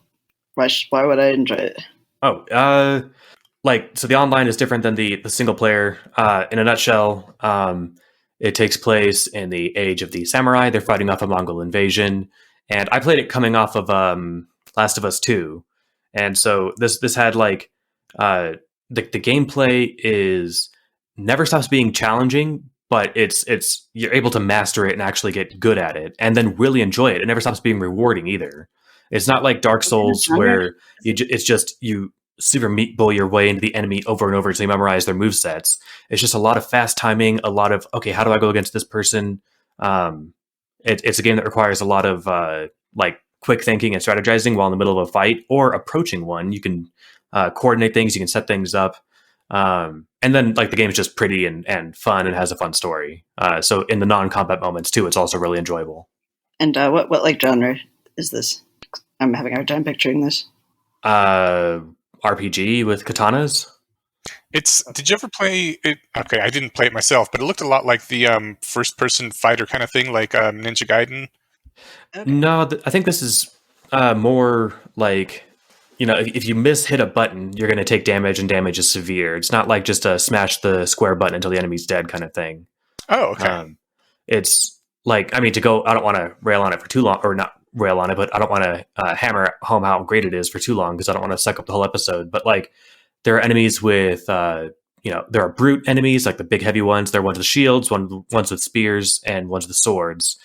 why would I enjoy it? So the online is different than the single player. In a nutshell, it takes place in the age of the samurai. They're fighting off a Mongol invasion, and I played it coming off of Last of Us 2, and so this had the gameplay is never stops being challenging, but it's you're able to master it and actually get good at it, and then really enjoy it. It never stops being rewarding either. It's not like Dark Souls where it's just you super meat bull your way into the enemy over and over until you memorize their movesets. It's just a lot of fast timing, a lot of, okay, how do I go against this person? It's a game that requires a lot of quick thinking and strategizing while in the middle of a fight or approaching one. You can coordinate things, you can set things up. And then the game is just pretty and fun and has a fun story. So in the non-combat moments too, it's also really enjoyable. And what genre is this? I'm having a hard time picturing this. RPG with katanas. Did you ever play it? Okay, I didn't play it myself, but it looked a lot like the first-person fighter kind of thing, like Ninja Gaiden. Okay. No, I think this is more like, if you hit a button, you're going to take damage, and damage is severe. It's not like just a smash the square button until the enemy's dead kind of thing. Oh, okay. It's I don't want to rail on it for too long, or not rail on it, but I don't want to hammer home how great it is for too long, because I don't want to suck up the whole episode. But there are enemies with, there are brute enemies, like the big heavy ones. There are ones with shields, ones with spears, and ones with swords.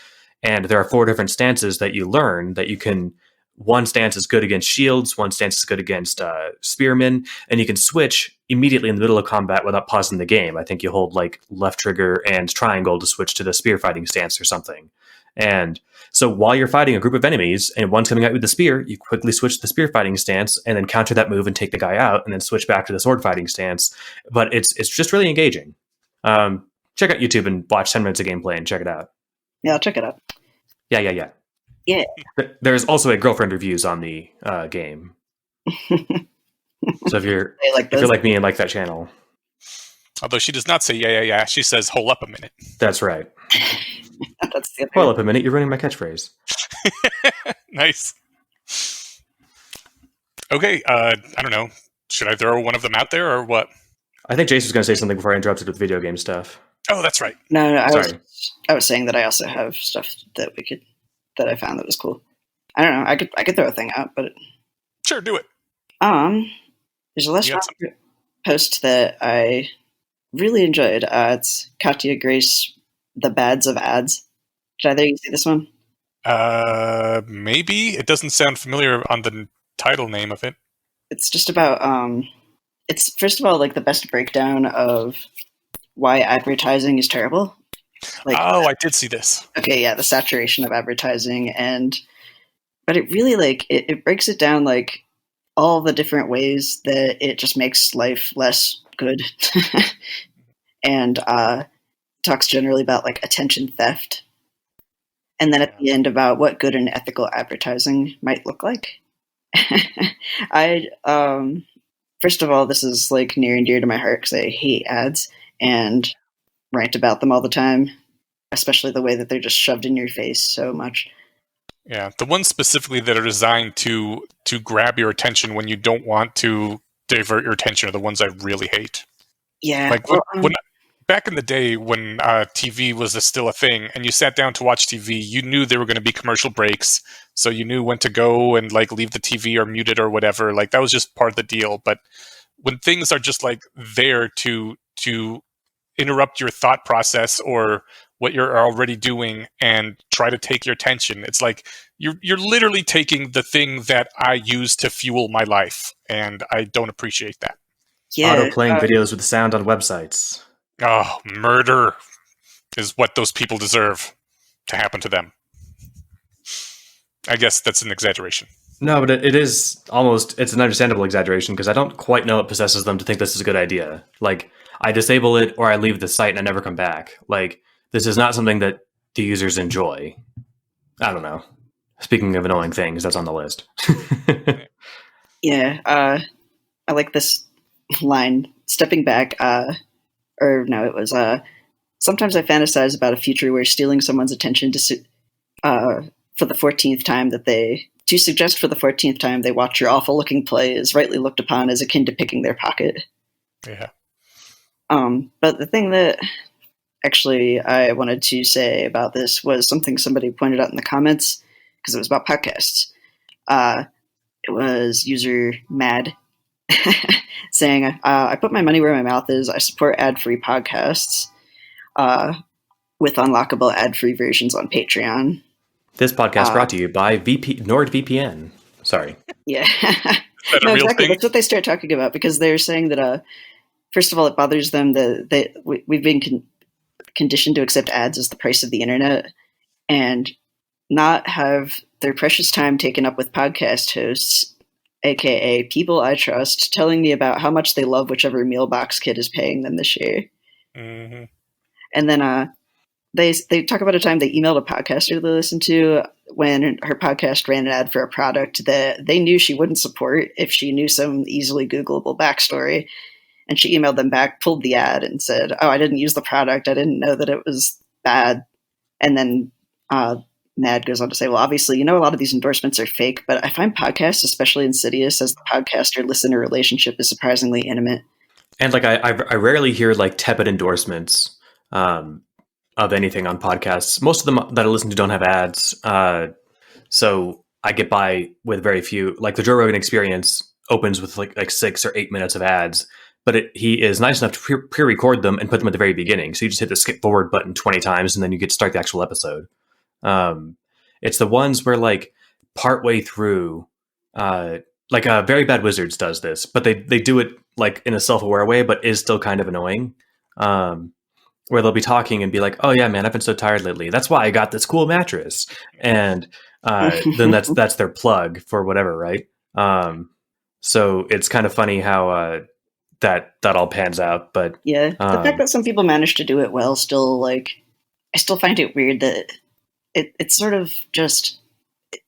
And there are 4 different stances that you learn that you can. One stance is good against shields, one stance is good against spearmen, and you can switch immediately in the middle of combat without pausing the game. I think you hold left trigger and triangle to switch to the spear fighting stance or something. And so while you're fighting a group of enemies and one's coming out with the spear, you quickly switch to the spear fighting stance and then counter that move and take the guy out, and then switch back to the sword fighting stance. But it's just really engaging. Check out YouTube and watch 10 minutes of gameplay and check it out. Yeah, I'll check it out. Yeah. Yeah. There's also a girlfriend reviews on the game. So if you're like me and like that channel. Although she does not say yeah. She says, hold up a minute. That's right. That's the other Hold up a minute. You're ruining my catchphrase. Nice. Okay. I don't know. Should I throw one of them out there or what? I think Jason's going to say something before I interrupted with video game stuff. Oh, that's right. No, Sorry. I was saying that I also have stuff that I found that was cool. I don't know. I could throw a thing out, but Sure, do it. there's a last post that I really enjoyed. It's Katya Grace, The Bads of Ads. Did either of you see this one? Maybe. It doesn't sound familiar on the title name of it. It's just about it's first of all the best breakdown of why advertising is terrible. I did see this. Okay, yeah, the saturation of advertising, but it really it breaks it down all the different ways that it just makes life less good, and talks generally about attention theft, and then at the end about what good and ethical advertising might look like. first of all, this is like near and dear to my heart because I hate ads and rant about them all the time, especially the way that they're just shoved in your face so much. Yeah, the ones specifically that are designed to grab your attention when you don't want to divert your attention are the ones I really hate. Yeah. Like when back in the day when TV was still a thing and you sat down to watch TV, you knew there were going to be commercial breaks, so you knew when to go and like leave the TV or mute it or whatever. Like that was just part of the deal. But when things are just like there to interrupt your thought process or what you're already doing and try to take your attention, it's like you're literally taking the thing that I use to fuel my life, and I don't appreciate that. Yeah, Auto playing videos with sound on websites. Oh, murder is what those people deserve to happen to them. I guess that's an exaggeration. No, but it's an understandable exaggeration because I don't quite know what possesses them to think this is a good idea. Like, I disable it or I leave the site and I never come back. Like, this is not something that the users enjoy. I don't know. Speaking of annoying things, that's on the list. Yeah, I like this line. Stepping back, sometimes I fantasize about a future where stealing someone's attention for the 14th time to suggest for the 14th time they watch your awful-looking play is rightly looked upon as akin to picking their pocket. Yeah. But the thing that actually I wanted to say about this was something somebody pointed out in the comments, because it was about podcasts. It was user Mad saying, I put my money where my mouth is. I support ad-free podcasts with unlockable ad-free versions on Patreon. This podcast brought to you by NordVPN. Sorry. Yeah. No, exactly. That's what they start talking about, because they're saying that, first of all, it bothers them that we've been conditioned to accept ads as the price of the internet and not have their precious time taken up with podcast hosts, aka people I trust, telling me about how much they love whichever Mealbox kid is paying them this year. Mm-hmm. And then they talk about a time they emailed a podcaster they listened to when her podcast ran an ad for a product that they knew she wouldn't support if she knew some easily Googleable backstory. And she emailed them back, pulled the ad, and said, "Oh, I didn't use the product. I didn't know that it was bad." And then Mad goes on to say, "Well, obviously, a lot of these endorsements are fake, but I find podcasts especially insidious as the podcaster-listener relationship is surprisingly intimate." And like I rarely hear like tepid endorsements of anything on podcasts. Most of them that I listen to don't have ads, so I get by with very few. Like the Joe Rogan Experience opens with like 6 or 8 minutes of ads, but he is nice enough to pre-record them and put them at the very beginning. So you just hit the skip forward button 20 times and then you get to start the actual episode. It's the ones where like partway through, like Very Bad Wizards does this, but they do it like in a self-aware way, but is still kind of annoying. Where they'll be talking and be like, "Oh yeah, man, I've been so tired lately. That's why I got this cool mattress." And then that's their plug for whatever, right? So it's kind of funny how that all pans out. But yeah, the fact that some people manage to do it well, still I still find it weird that it's sort of just,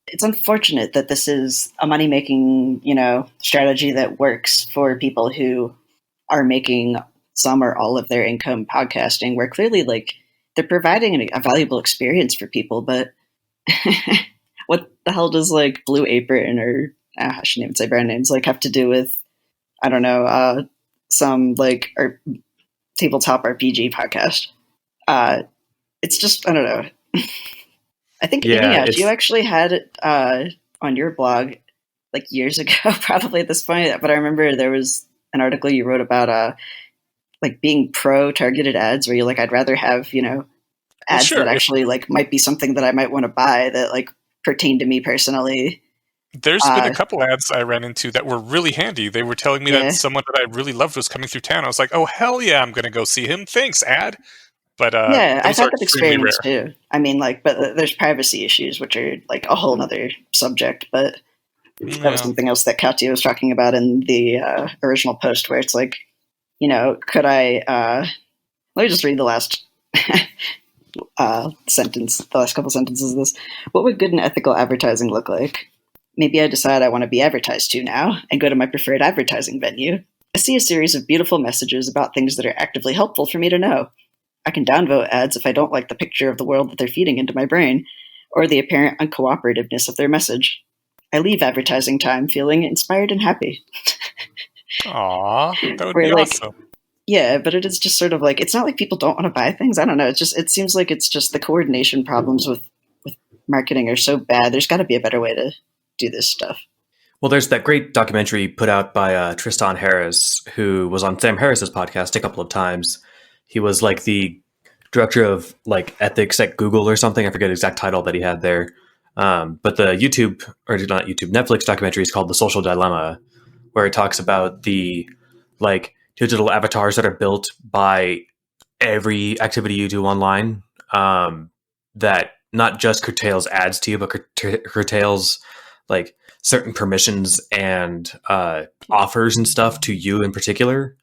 it's unfortunate that this is a money making strategy that works for people who are making some or all of their income podcasting, where clearly they're providing a valuable experience for people. But what the hell does Blue Apron or I shouldn't even say brand names have to do with, I don't know, some or tabletop RPG podcast? It's just, I don't know. I think you actually had it on your blog years ago, probably at this point. But I remember there was an article you wrote about being pro targeted ads, where you're I'd rather have ads that actually might be something that I might want to buy that pertain to me personally. There's been a couple ads I ran into that were really handy. They were telling me that someone that I really loved was coming through town. I was like, "Oh hell yeah, I'm going to go see him. Thanks, ad." But I've had that experience too. I mean, but there's privacy issues, which are a whole other subject. But that was something else that Katya was talking about in the original post, where it's could I? Let me just read the last sentence, the last couple sentences of this. What would good and ethical advertising look like? Maybe I decide I want to be advertised to now and go to my preferred advertising venue. I see a series of beautiful messages about things that are actively helpful for me to know. I can downvote ads if I don't like the picture of the world that they're feeding into my brain, or the apparent uncooperativeness of their message. I leave advertising time feeling inspired and happy. Aw, that would Where, be like, awesome. Yeah, but it is just sort of like, it's not like people don't want to buy things. I don't know. It seems like it's just the coordination problems with marketing are so bad. There's got to be a better way to do this stuff. Well, there's that great documentary put out by Tristan Harris, who was on Sam Harris's podcast a couple of times. He was like the director of like ethics at Google or something. I forget the exact title that he had there. But the Netflix documentary is called The Social Dilemma, where it talks about the like digital avatars that are built by every activity you do online, that not just curtails ads to you, but curtails like certain permissions and offers and stuff to you in particular.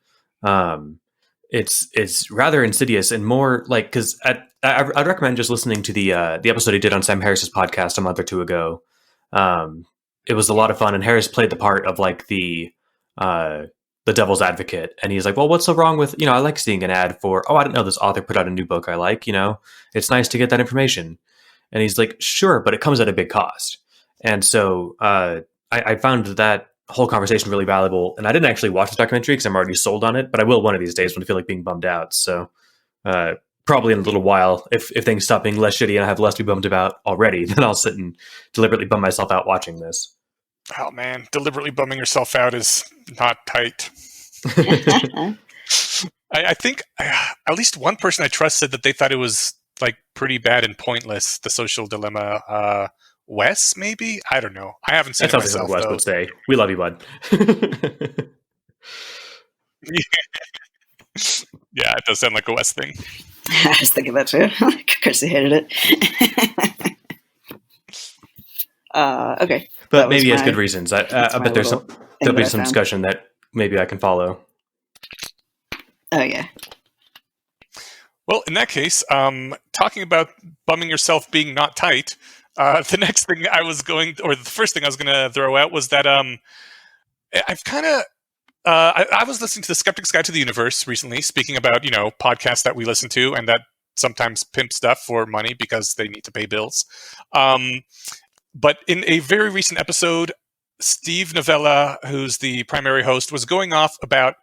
It's rather insidious and more like, because I'd recommend just listening to the episode he did on Sam Harris's podcast a month or two ago. It was a lot of fun, and Harris played the part of like the devil's advocate, and he's like, well, what's so wrong with, I like seeing an ad for, I didn't know this author put out a new book I like, it's nice to get that information. And he's like, sure, but it comes at a big cost. And so I found that whole conversation really valuable. And I didn't actually watch the documentary because I'm already sold on it, but I will one of these days when I feel like being bummed out. So probably in a little while, if things stop being less shitty and I have less to be bummed about already, then I'll sit and deliberately bum myself out watching this. Oh man, deliberately bumming yourself out is not tight. I think at least one person I trust said that they thought it was like pretty bad and pointless, The Social Dilemma. Wes, maybe? I don't know. I haven't seen it myself, Wes would say. We love you, bud. Yeah, it does sound like a Wes thing. I was thinking that too. Chrissy hated it. Okay. But maybe he has good reasons. I bet there'll be some discussion that maybe I can follow. Oh, yeah. Well, in that case, talking about bumming yourself being not tight, the next thing the first thing I was going to throw out was that I've kind of, I was listening to The Skeptic's Guide to the Universe recently, speaking about, podcasts that we listen to and that sometimes pimp stuff for money because they need to pay bills. But in a very recent episode, Steve Novella, who's the primary host, was going off about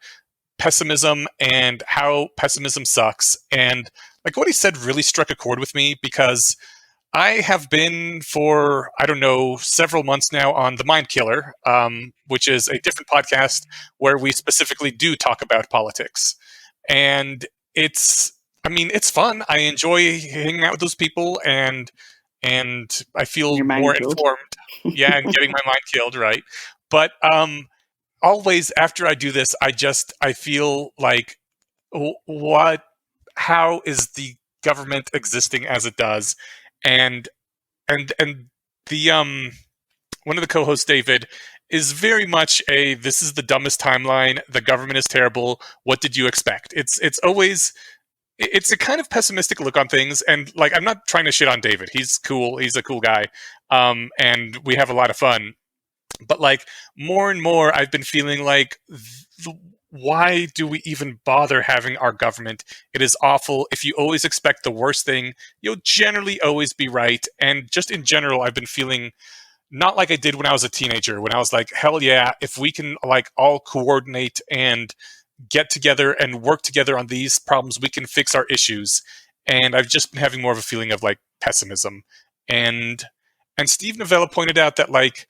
pessimism and how pessimism sucks. And like what he said really struck a chord with me, because I have been for, several months now on The Mind Killer, which is a different podcast where we specifically do talk about politics. And it's fun. I enjoy hanging out with those people, and I feel more informed. Yeah, and getting my mind killed, right? But always after I do this, I feel like, how is the government existing as it does? And the one of the co-hosts, David, is very much this is the dumbest timeline. The government is terrible. What did you expect? It's always, it's a kind of pessimistic look on things. And like, I'm not trying to shit on David. He's cool. He's a cool guy. And we have a lot of fun. But like more and more, I've been feeling like, why do we even bother having our government? It is awful. If you always expect the worst thing, you'll generally always be right. And just in general, I've been feeling not like I did when I was a teenager, when I was like, hell yeah, if we can like all coordinate and get together and work together on these problems, we can fix our issues. And I've just been having more of a feeling of like pessimism. And Steve Novella pointed out that like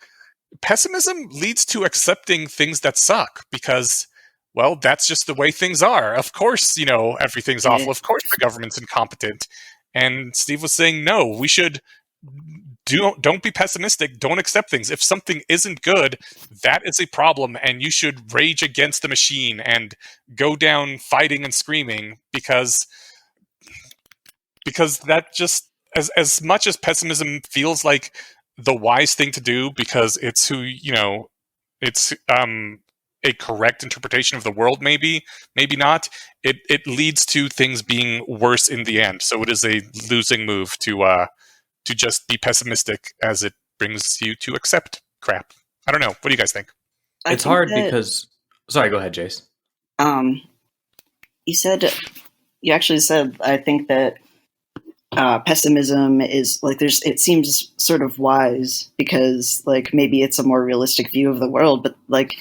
pessimism leads to accepting things that suck because, well, that's just the way things are. Of course, everything's awful. Of course, the government's incompetent. And Steve was saying, no, we should don't be pessimistic. Don't accept things. If something isn't good, that is a problem, and you should rage against the machine and go down fighting and screaming because that just, as much as pessimism feels like the wise thing to do because it's it's a correct interpretation of the world, maybe not, it leads to things being worse in the end. So it is a losing move to just be pessimistic, as it brings you to accept crap. I don't know. What do you guys think? It's hard because... Sorry, go ahead, Jace. You actually said, I think that pessimism is like it seems sort of wise because like maybe it's a more realistic view of the world, but like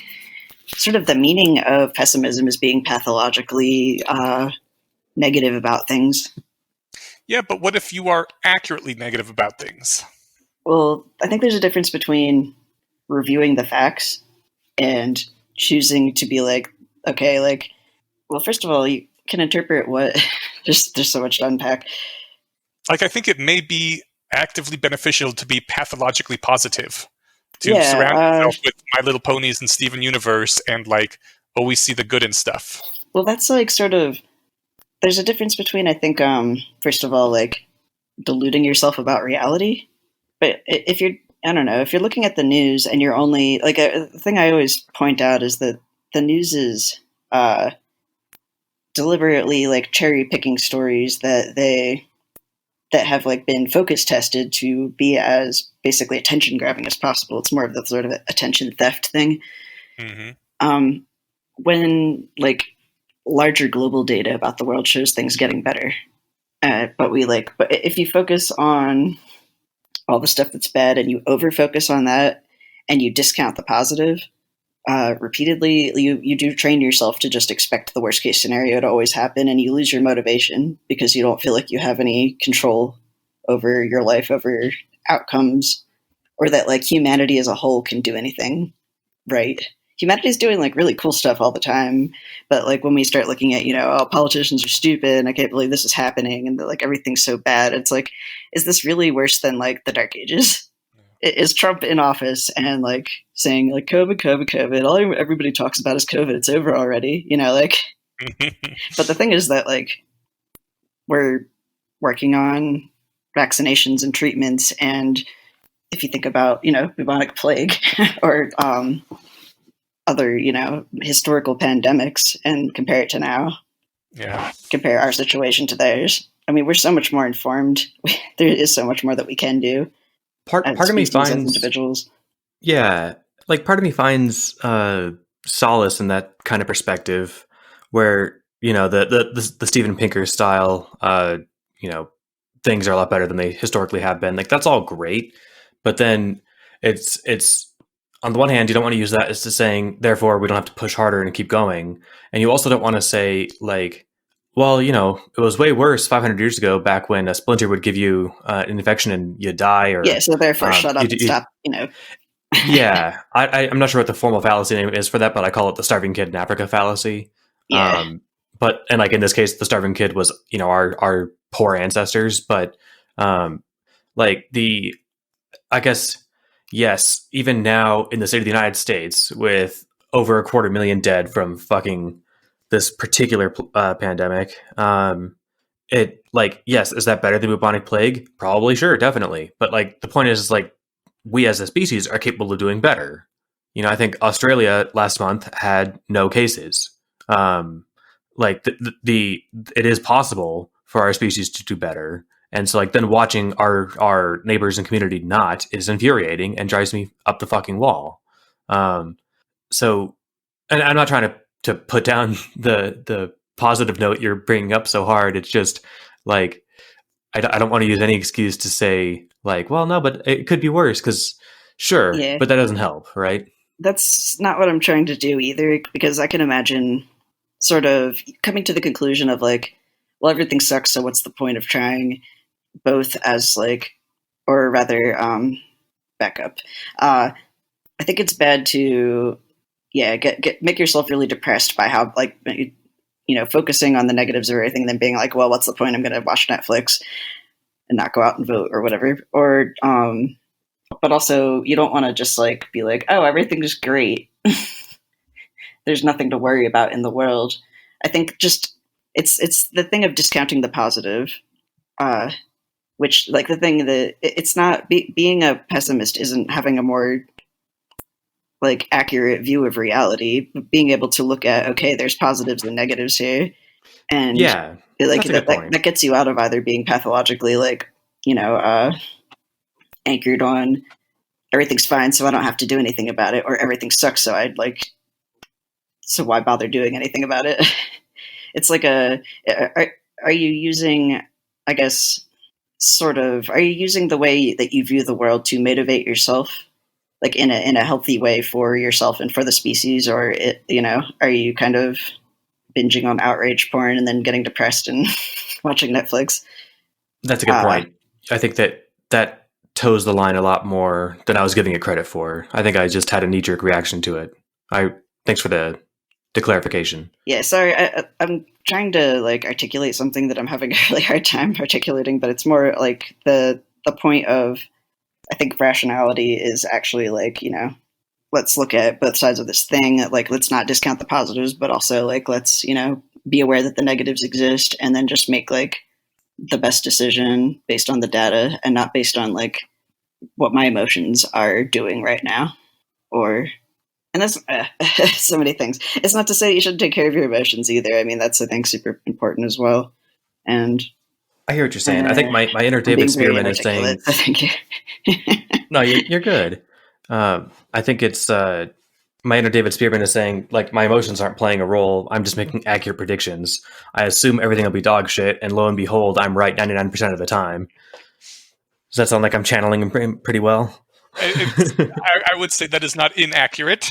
sort of the meaning of pessimism is being pathologically negative about things. Yeah, but what if you are accurately negative about things? Well, I think there's a difference between reviewing the facts and choosing to be like, okay, like, well, first of all, you can interpret what there's so much to unpack. Like, I think it may be actively beneficial to be pathologically positive, to surround yourself with My Little Ponies and Steven Universe and like always see the good in stuff. Well, that's like sort of, there's a difference between, I think, first of all, like deluding yourself about reality. But if you're, I don't know, if you're looking at the news and you're only, like, the thing I always point out is that the news is deliberately like cherry picking stories that have like been focus tested to be as basically attention grabbing as possible. It's more of the sort of attention theft thing. Mm-hmm. When like larger global data about the world shows things getting better, but if you focus on all the stuff that's bad and you over focus on that and you discount the positive repeatedly, you do train yourself to just expect the worst case scenario to always happen, and you lose your motivation because you don't feel like you have any control over your life, over outcomes, or that like humanity as a whole can do anything right. Humanity's doing like really cool stuff all the time, but like when we start looking at, politicians are stupid and I can't believe this is happening and like everything's so bad, it's like, is this really worse than like the Dark Ages? Is Trump in office and like saying like COVID, all everybody talks about is COVID, it's over already, like. But the thing is that like we're working on vaccinations and treatments, and if you think about bubonic plague or other historical pandemics and compare it to now, compare our situation to theirs, I mean, we're so much more informed. There is so much more that we can do. Part of me finds individuals. Yeah, like part of me finds solace in that kind of perspective, where the Steven Pinker style, things are a lot better than they historically have been. Like that's all great, but then it's on the one hand, you don't want to use that as to saying therefore we don't have to push harder and keep going, and you also don't want to say like, well, it was way worse 500 years ago, back when a splinter would give you an infection and you die. Or so therefore, shut up and stop. Yeah, I'm not sure what the formal fallacy name is for that, but I call it the starving kid in Africa fallacy. Yeah. But like in this case, the starving kid was our poor ancestors. But I guess yes, even now in the state of the United States, with over 250,000 dead from fucking this particular pandemic, it like, yes, is that better than bubonic plague? Probably, sure, definitely. But like the point is like we as a species are capable of doing better. I think Australia last month had no cases. Like it is possible for our species to do better. And so like then watching our neighbors and community not is infuriating and drives me up the fucking wall. So, and I'm not trying to put down the positive note you're bringing up so hard. It's just like, I don't want to use any excuse to say like, well, no, but it could be worse, because sure, but that doesn't help, right? That's not what I'm trying to do either, because I can imagine sort of coming to the conclusion of like, well, everything sucks, so what's the point of trying, both as like, or rather, back up. I think it's bad to, make yourself really depressed by how like, focusing on the negatives of everything, and then being like, well, what's the point? I'm going to watch Netflix and not go out and vote or whatever. Or, but also you don't want to just like be like, oh, everything's great. There's nothing to worry about in the world. I think just it's the thing of discounting the positive, which like the thing that it's not being a pessimist isn't having a more like accurate view of reality, being able to look at, okay, there's positives and negatives here. And like that gets you out of either being pathologically like, anchored on everything's fine, so I don't have to do anything about it, or everything sucks, so why bother doing anything about it? It's like are you using, I guess, are you using the way that you view the world to motivate yourself, like in a healthy way for yourself and for the species, or are you kind of binging on outrage porn and then getting depressed and watching Netflix? That's a good point. I think that toes the line a lot more than I was giving it credit for. I think I just had a knee-jerk reaction to it. Thanks for the clarification. Yeah, sorry. I'm trying to articulate something that I'm having a really hard time articulating, but it's more like the point of, I think, rationality is actually let's look at both sides of this thing. Let's not discount the positives, but also let's be aware that the negatives exist, and then just make the best decision based on the data and not based on what my emotions are doing right now. And that's so many things. It's not to say you shouldn't take care of your emotions either. I mean, that's, I think, super important as well. And I hear what you're saying. I think my inner David Spearman is saying, thank you. No, you're good. I think it's my inner David Spearman is saying, my emotions aren't playing a role. I'm just making accurate predictions. I assume everything will be dog shit, and lo and behold, I'm right 99% of the time. Does that sound like I'm channeling him pretty well? I would say that is not inaccurate.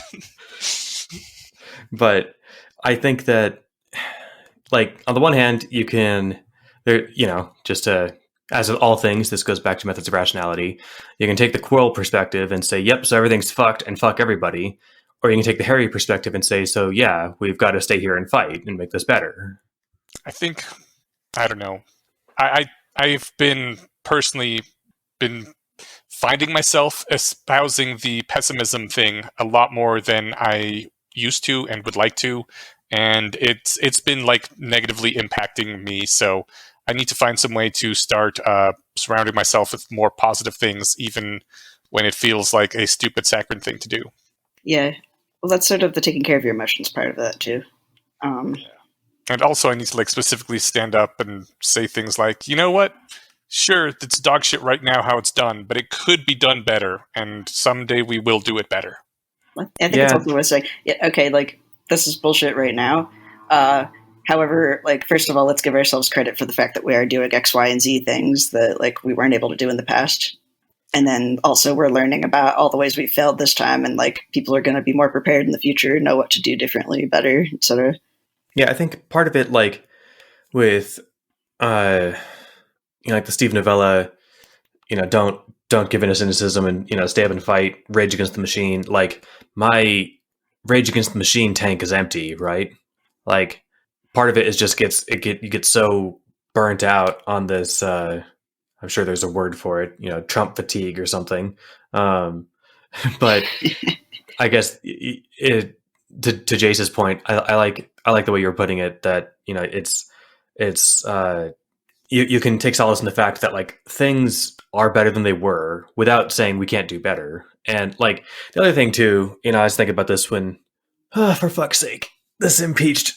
But I think that, on the one hand, you can, as with all things, this goes back to methods of rationality. You can take the Quirrell perspective and say, yep, so everything's fucked and fuck everybody. Or you can take the Harry perspective and say, so yeah, we've got to stay here and fight and make this better. I don't know. I've personally been finding myself espousing the pessimism thing a lot more than I used to and would like to. And it's been negatively impacting me. So I need to find some way to start surrounding myself with more positive things, even when it feels like a stupid, saccharine thing to do. Yeah. Well, that's sort of the taking care of your emotions part of that, too. And also, I need to specifically stand up and say things like, you know what? Sure, it's dog shit right now how it's done, but it could be done better, and someday we will do it better. I think it's also worth saying, okay, this is bullshit right now. However, first of all, let's give ourselves credit for the fact that we are doing X, Y, and Z things that we weren't able to do in the past. And then also we're learning about all the ways we failed this time, and people are going to be more prepared in the future, know what to do differently, better, etc. Yeah, I think part of it, with, the Steve Novella, don't give in to cynicism and, stay up and fight, rage against the machine. My rage against the machine tank is empty, right? Part of it is just you get so burnt out on this, I'm sure there's a word for it, Trump fatigue or something. But I guess to Jace's point, I like the way you're putting it, that, it's you can take solace in the fact that things are better than they were without saying we can't do better. And the other thing too, I was thinking about this when, for fuck's sake, this impeached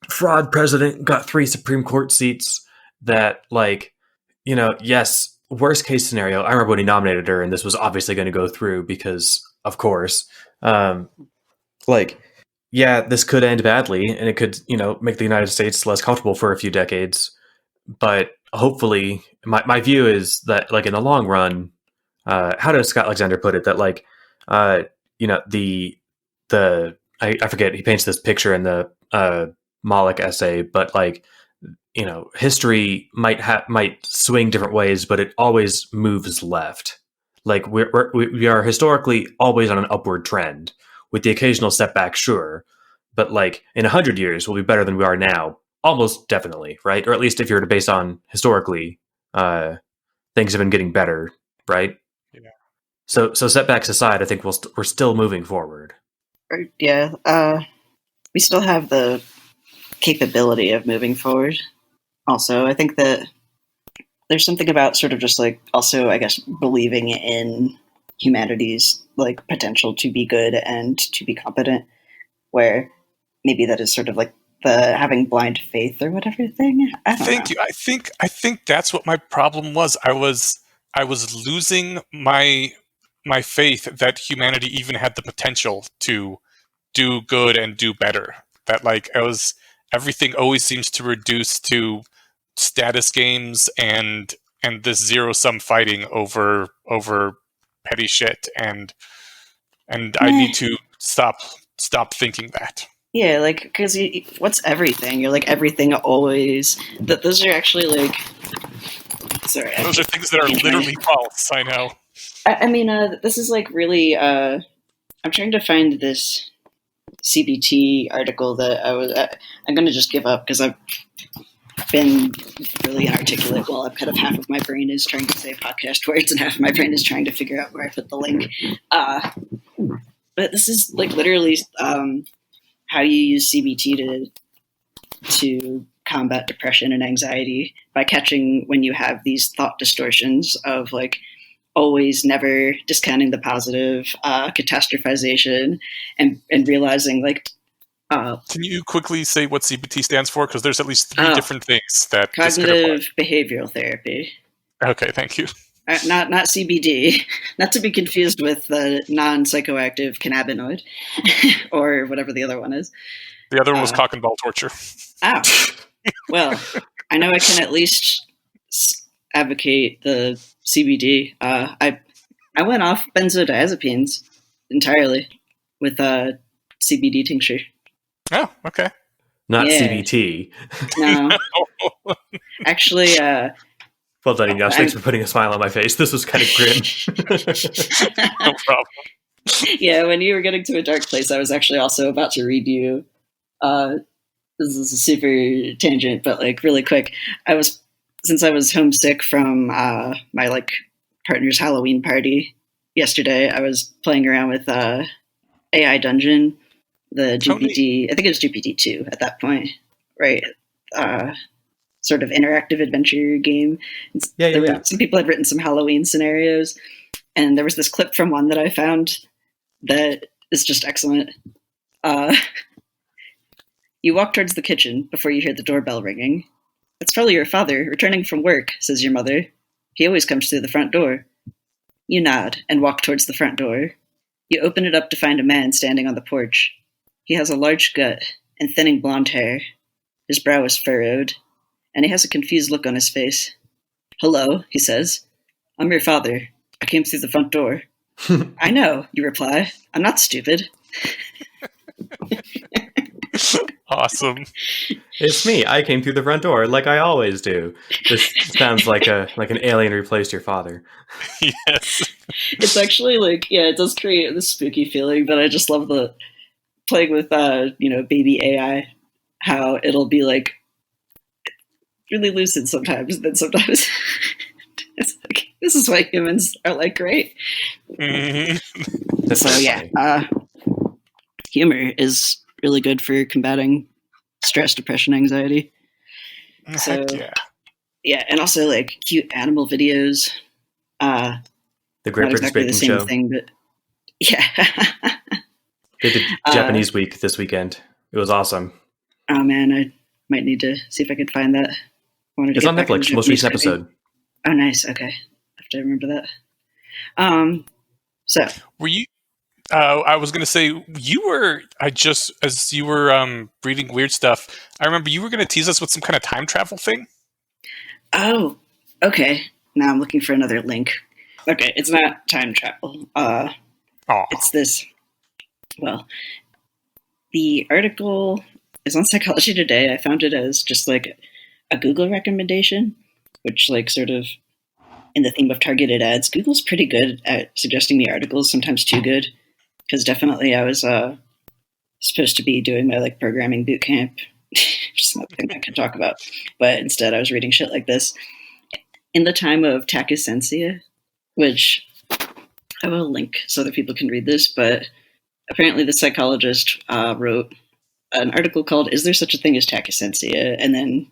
fraud president got 3 Supreme Court seats that yes, worst case scenario, I remember when he nominated her and this was obviously going to go through because of course, yeah, this could end badly and it could, make the United States less comfortable for a few decades. But hopefully, my view is that, in the long run, how does Scott Alexander put it? That, I forget, he paints this picture in the Moloch essay, but history might swing different ways, but it always moves left. We are historically always on an upward trend, with the occasional setback, sure, but in 100 years we'll be better than we are now. Almost definitely, right? Or at least if you were to base on historically, things have been getting better, right? Yeah. So setbacks aside, I think we're still moving forward. Yeah. We still have the capability of moving forward. Also, I think that there's something about sort of just also, I guess, believing in humanity's potential to be good and to be competent, where maybe that is sort of the having blind faith or whatever thing. Thank you. I think that's what my problem was. I was losing my my faith that humanity even had the potential to do good and do better. That everything always seems to reduce to status games and this zero sum fighting over petty shit, and I need to stop thinking that. Yeah, like, because what's everything? You're like, everything always. Those are actually like. Sorry. Those are things that are literally false, I know. I mean, this is like really. I'm trying to find this CBT article that I'm going to just give up because I've been really inarticulate. Well, I've kind of half of my brain is trying to say podcast words and half of my brain is trying to figure out where I put the link. But this is like literally how you use CBT to combat depression and anxiety by catching when you have these thought distortions of like always never discounting the positive, catastrophization, and realizing like. Can you quickly say what CBT stands for? Because there's at least 3 different things that cognitive behavioral therapy. Okay, thank you. Not CBD, not to be confused with the non-psychoactive cannabinoid or whatever the other one is. The other one was cock and ball torture. Oh, well, I know I can at least advocate the CBD. I went off benzodiazepines entirely with CBD tincture. Oh, okay. Not CBT. No, actually. Well done, Ignash. Thanks for putting a smile on my face. This was kind of grim. No problem. Yeah, when you were getting to a dark place, I was actually also about to read you. This is a super tangent, but like really quick. Since I was homesick from my like partner's Halloween party yesterday, I was playing around with AI Dungeon, the GPT. I think it was GPT-2 at that point, right? Sort of interactive adventure game. Yeah. Some people had written some Halloween scenarios, and there was this clip from one that I found that is just excellent. You walk towards the kitchen before you hear the doorbell ringing. It's probably your father returning from work, says your mother. He always comes through the front door. You nod and walk towards the front door. You open it up to find a man standing on the porch. He has a large gut and thinning blonde hair. His brow is furrowed, and he has a confused look on his face. Hello, he says. I'm your father. I came through the front door. I know, you reply. I'm not stupid. Awesome. It's me. I came through the front door like I always do. This sounds like an alien replaced your father. Yes. It's actually like, yeah, it does create this spooky feeling, but I just love the playing with baby AI, how it'll be like really lucid sometimes, and then sometimes it's like, this is why humans are like great. Mm-hmm. So yeah, humor is really good for combating stress, depression, anxiety. So yeah, and also like cute animal videos. The Great not British exactly Baking the same Show thing, but yeah. They did Japanese week this weekend. It was awesome. Oh man, I might need to see if I could find that. It's on Netflix, most recent episode. Oh, nice. Okay. I have to remember that. So. Were you... I was going to say, as you were reading weird stuff, I remember you were going to tease us with some kind of time travel thing? Oh, okay. Now I'm looking for another link. Okay, it's not time travel. It's this... Well, the article is on Psychology Today. I found it as just like a Google recommendation, which like sort of in the theme of targeted ads. Google's pretty good at suggesting me articles, sometimes too good, because definitely I was supposed to be doing my like programming boot camp, which is not a thing I can talk about, but instead I was reading shit like this. In the time of tachysensia, which I will link so that people can read this, but apparently the psychologist wrote an article called "Is There Such a Thing as Tachysensia?" and then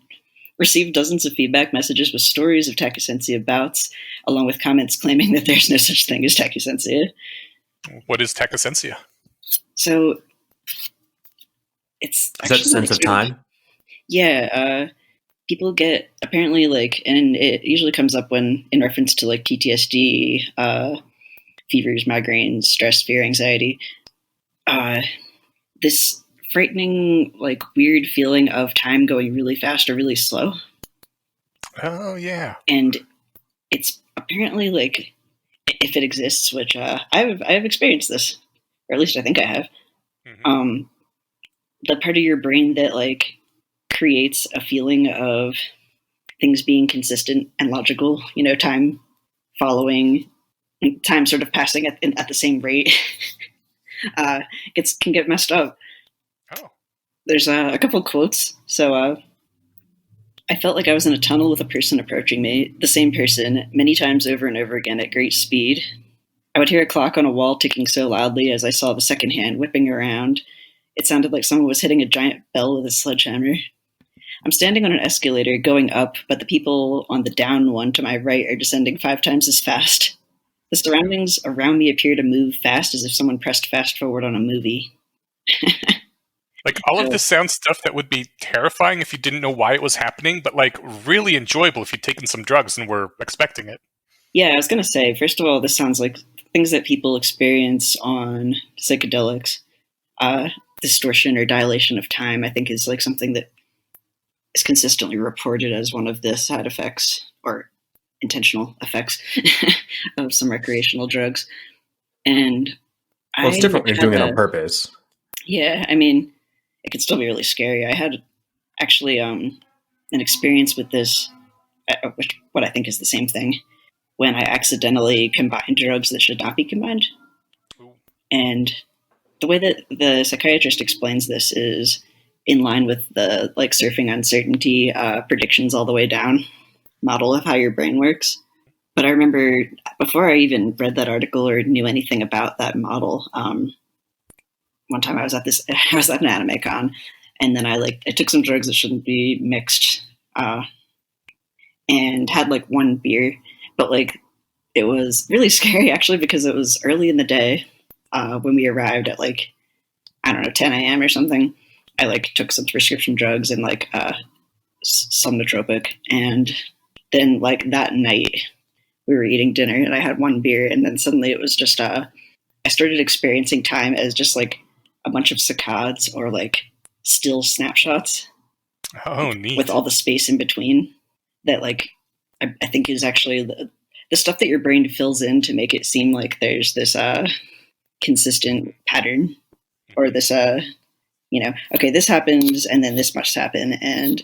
received dozens of feedback messages with stories of tachysensia bouts, along with comments claiming that there's no such thing as tachysensia. What is tachysensia? So it's... Is that sense of time? Yeah. People get, apparently, like, and it usually comes up when, in reference to, like, PTSD, fevers, migraines, stress, fear, anxiety. This frightening, like weird feeling of time going really fast or really slow. Oh yeah. And it's apparently like, if it exists, which I've experienced this, or at least I think I have. Mm-hmm. The part of your brain that like creates a feeling of things being consistent and logical, you know, time following, time sort of passing at the same rate, can get messed up. Oh. There's a couple quotes. So I felt like I was in a tunnel with a person approaching me, the same person, many times over and over again at great speed. I would hear a clock on a wall ticking so loudly as I saw the second hand whipping around. It sounded like someone was hitting a giant bell with a sledgehammer. I'm standing on an escalator going up, but the people on the down one to my right are descending 5 times as fast. The surroundings around me appear to move fast as if someone pressed fast forward on a movie. Like, all of this sounds stuff that would be terrifying if you didn't know why it was happening, but like really enjoyable if you'd taken some drugs and were expecting it. Yeah, I was going to say, first of all, this sounds like things that people experience on psychedelics. Distortion or dilation of time, I think, is like something that is consistently reported as one of the side effects or intentional effects of some recreational drugs. And it's different when you're doing it on purpose. Yeah, I mean, it could still be really scary. I had actually an experience with this, what I think is the same thing, when I accidentally combined drugs that should not be combined. Ooh. And the way that the psychiatrist explains this is in line with the like surfing uncertainty, predictions all the way down model of how your brain works. But I remember before I even read that article or knew anything about that model, one time I was at an anime con, and then I took some drugs that shouldn't be mixed, and had like one beer, but like it was really scary actually because it was early in the day. When we arrived at like, I don't know, 10 a.m. or something, I like took some prescription drugs and like some nootropic. And then like that night we were eating dinner and I had one beer, and then suddenly it was just, I started experiencing time as just like a bunch of saccades or like still snapshots. Oh, neat. With all the space in between that like, I think is actually the stuff that your brain fills in to make it seem like there's this, consistent pattern, or this okay, this happens and then this must happen, and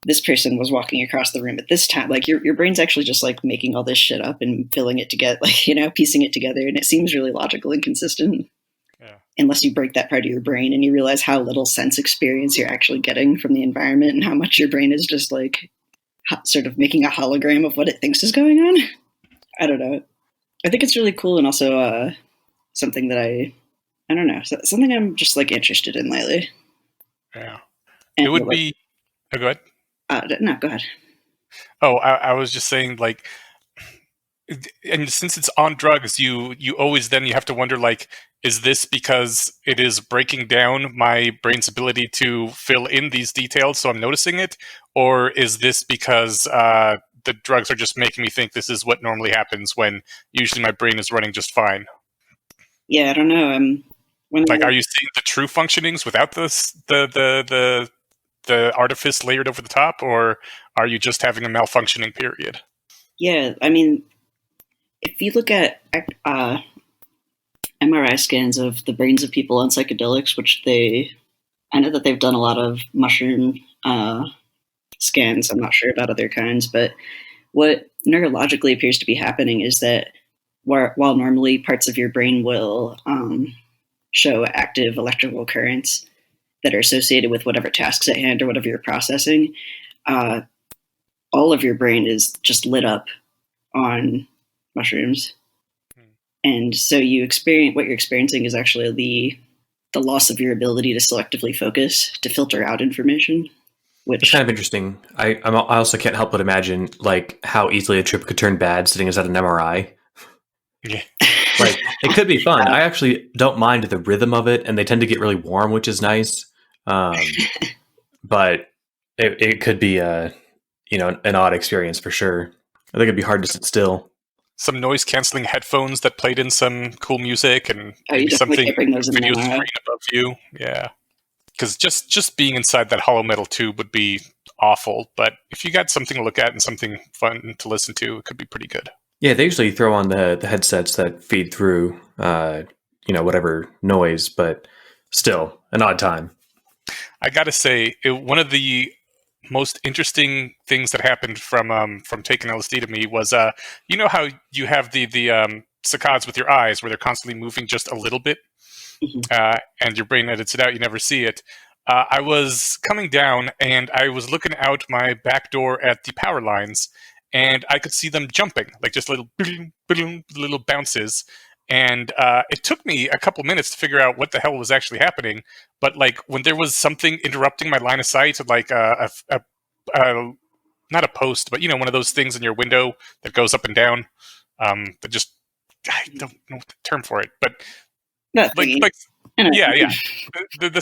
this person was walking across the room at this time. Like your brain's actually just like making all this shit up and filling it together, like, you know, piecing it together, and it seems really logical and consistent. Yeah. Unless you break that part of your brain and you realize how little sense experience you're actually getting from the environment and how much your brain is just like sort of making a hologram of what it thinks is going on. I don't know. I think it's really cool, and also something that I don't know, something I'm just like interested in lately. Yeah. And it would be. Oh, go ahead. No, go ahead. Oh, I was just saying, like, and since it's on drugs, you always then you have to wonder, like, is this because it is breaking down my brain's ability to fill in these details so I'm noticing it? Or is this because the drugs are just making me think this is what normally happens when usually my brain is running just fine? Yeah, I don't know. Are you seeing the true functionings without the artifice layered over the top, or are you just having a malfunctioning period? Yeah, I mean, if you look at MRI scans of the brains of people on psychedelics, which I know that they've done a lot of mushroom scans. I'm not sure about other kinds, but what neurologically appears to be happening is that while normally parts of your brain will show active electrical currents that are associated with whatever tasks at hand or whatever you're processing, all of your brain is just lit up on mushrooms. And so what you're experiencing is actually the loss of your ability to selectively focus, to filter out information. Which it's kind of interesting. I also can't help but imagine like how easily a trip could turn bad sitting inside an MRI. Yeah. Like, it could be fun. I actually don't mind the rhythm of it, and they tend to get really warm, which is nice. But it could be an odd experience for sure. I think it'd be hard to sit still. some noise canceling headphones that played in some cool music, and maybe something video screen above you. Yeah, because just being inside that hollow metal tube would be awful. But if you got something to look at and something fun to listen to, it could be pretty good. Yeah, they usually throw on the headsets that feed through, whatever noise, but still an odd time. I gotta say, one of the most interesting things that happened from taking LSD to me was, you know how you have the saccades with your eyes where they're constantly moving just a little bit, and your brain edits it out. You never see it. I was coming down and I was looking out my back door at the power lines, and I could see them jumping, like just little bounces. And it took me a couple minutes to figure out what the hell was actually happening. But like when there was something interrupting my line of sight, like not a post, but one of those things in your window that goes up and down, that just, I don't know the term for it, but the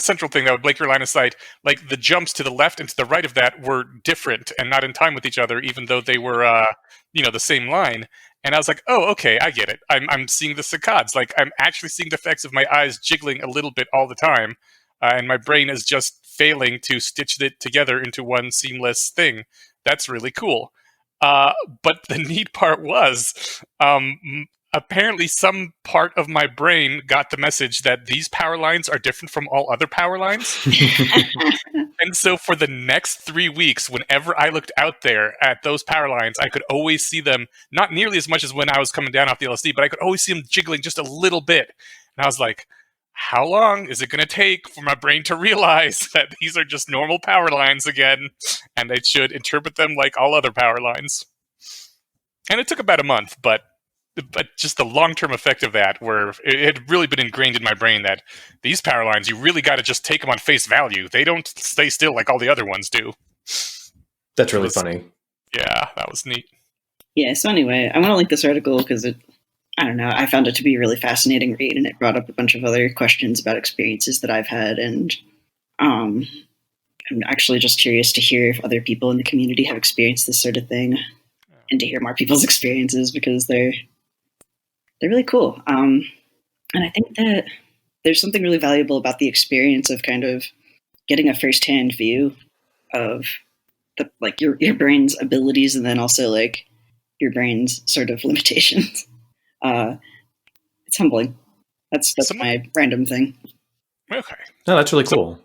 central thing that would break your line of sight, like the jumps to the left and to the right of that were different and not in time with each other, even though they were the same line. And I was like, oh, okay, I get it. I'm seeing the saccades. Like, I'm actually seeing the effects of my eyes jiggling a little bit all the time. And my brain is just failing to stitch it together into one seamless thing. That's really cool. But the neat part was, apparently some part of my brain got the message that these power lines are different from all other power lines. And so for the next 3 weeks, whenever I looked out there at those power lines, I could always see them, not nearly as much as when I was coming down off the LSD, but I could always see them jiggling just a little bit. And I was like, how long is it going to take for my brain to realize that these are just normal power lines again, and I should interpret them like all other power lines? And it took about a month, but just the long-term effect of that, where it had really been ingrained in my brain that these power lines, you really got to just take them on face value. They don't stay still like all the other ones do. That's really funny. Yeah, that was neat. Yeah, so anyway, I want to link this article because I don't know, I found it to be a really fascinating read, and it brought up a bunch of other questions about experiences that I've had, and I'm actually just curious to hear if other people in the community have experienced this sort of thing, and to hear more people's experiences, because they're really cool. And I think that there's something really valuable about the experience of kind of getting a firsthand view of your brain's abilities, and then also like your brain's sort of limitations. It's humbling. That's my random thing. Okay. No, that's really cool.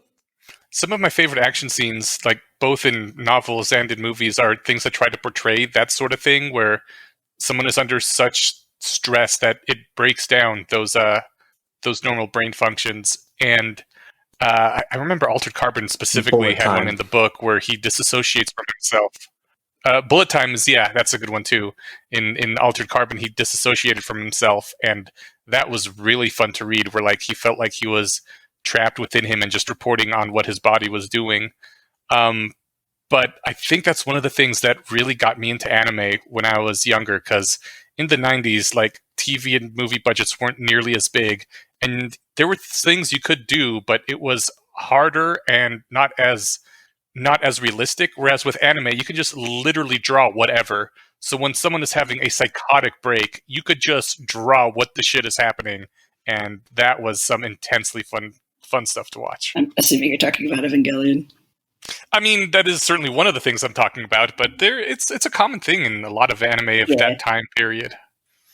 Some of my favorite action scenes, like both in novels and in movies, are things that try to portray that sort of thing, where someone is under such stress that it breaks down those normal brain functions. And I remember Altered Carbon specifically had one in the book where he disassociates from himself. Bullet Time is, that's a good one too. In Altered Carbon, he disassociated from himself, and that was really fun to read, where like he felt like he was trapped within him and just reporting on what his body was doing. But I think that's one of the things that really got me into anime when I was younger, because in the 90s, like TV and movie budgets weren't nearly as big, and there were things you could do, but it was harder and not as realistic. Whereas with anime, you can just literally draw whatever. So when someone is having a psychotic break, you could just draw what the shit is happening, and that was some intensely fun stuff to watch. I'm assuming you're talking about Evangelion. I mean, that is certainly one of the things I'm talking about, but it's a common thing in a lot of anime of that time period.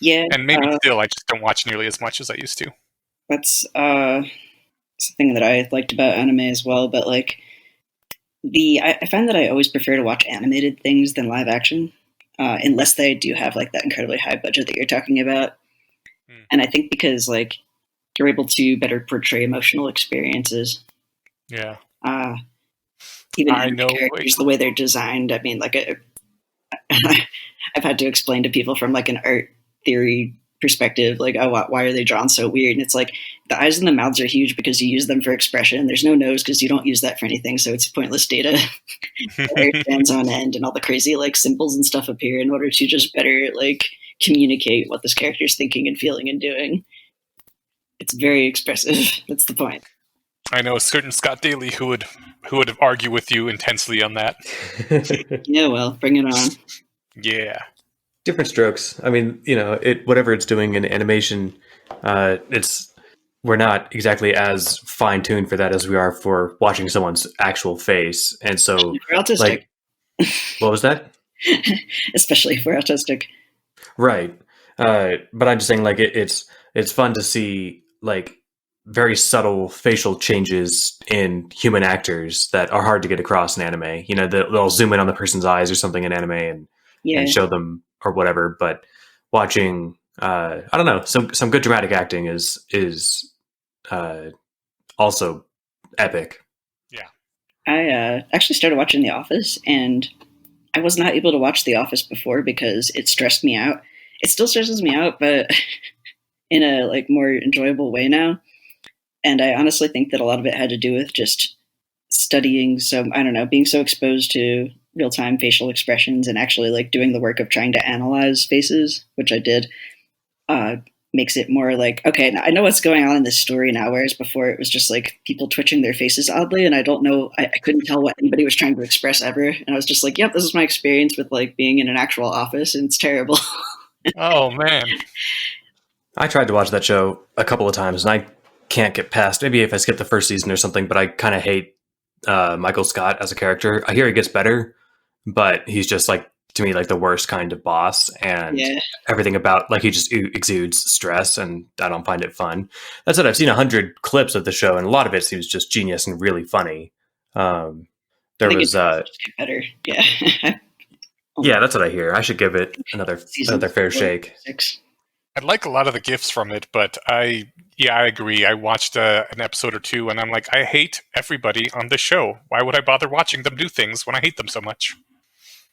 Yeah, and maybe still, I just don't watch nearly as much as I used to. That's something that I liked about anime as well. But like I find that I always prefer to watch animated things than live action, unless they do have like that incredibly high budget that you're talking about. And I think because like you're able to better portray emotional experiences. Yeah. Even characters, the way they're designed. I mean, like I've had to explain to people from like an art theory perspective, like, oh, why are they drawn so weird? And it's like the eyes and the mouths are huge because you use them for expression. There's no nose because you don't use that for anything, so it's pointless data. Hair stands on end, and all the crazy like symbols and stuff appear in order to just better like communicate what this character is thinking and feeling and doing. It's very expressive. That's the point. I know a certain Scott Daly who would argue with you intensely on that. Yeah, well, bring it on. Yeah. different strokes. I mean, whatever it's doing in animation, it's we're not exactly as fine tuned for that as we are for watching someone's actual face. And so, If we're autistic. like, what was that? Especially if we're autistic. Right. But I'm just saying, like, it's fun to see like very subtle facial changes in human actors that are hard to get across in anime. They'll zoom in on the person's eyes or something in anime and show them or whatever. But watching, I don't know, some good dramatic acting is also epic. Yeah. I actually started watching The Office, and I was not able to watch The Office before because it stressed me out. It still stresses me out, but in a like more enjoyable way now. And I honestly think that a lot of it had to do with just studying being so exposed to real-time facial expressions and actually like doing the work of trying to analyze faces, which I did, makes it more like, okay, I know what's going on in this story now, whereas before it was just like people twitching their faces oddly, and I don't know, I couldn't tell what anybody was trying to express ever. And I was just like, yep, this is my experience with like being in an actual office, and it's terrible. Oh, man. I tried to watch that show a couple of times, and I can't get past, maybe if I skip the first season or something, but I kind of hate Michael Scott as a character. I hear he gets better, but he's just like, to me, like the worst kind of boss, and everything about, like, he just exudes stress, and I don't find it fun. That said, I've seen 100 clips of the show, and a lot of it seems just genius and really funny. There was better. Yeah. Yeah, that's what I hear. I should give it another fair shake. 6. I like a lot of the gifs from it, but I agree. I watched an episode or two, and I'm like, I hate everybody on this show. Why would I bother watching them do things when I hate them so much?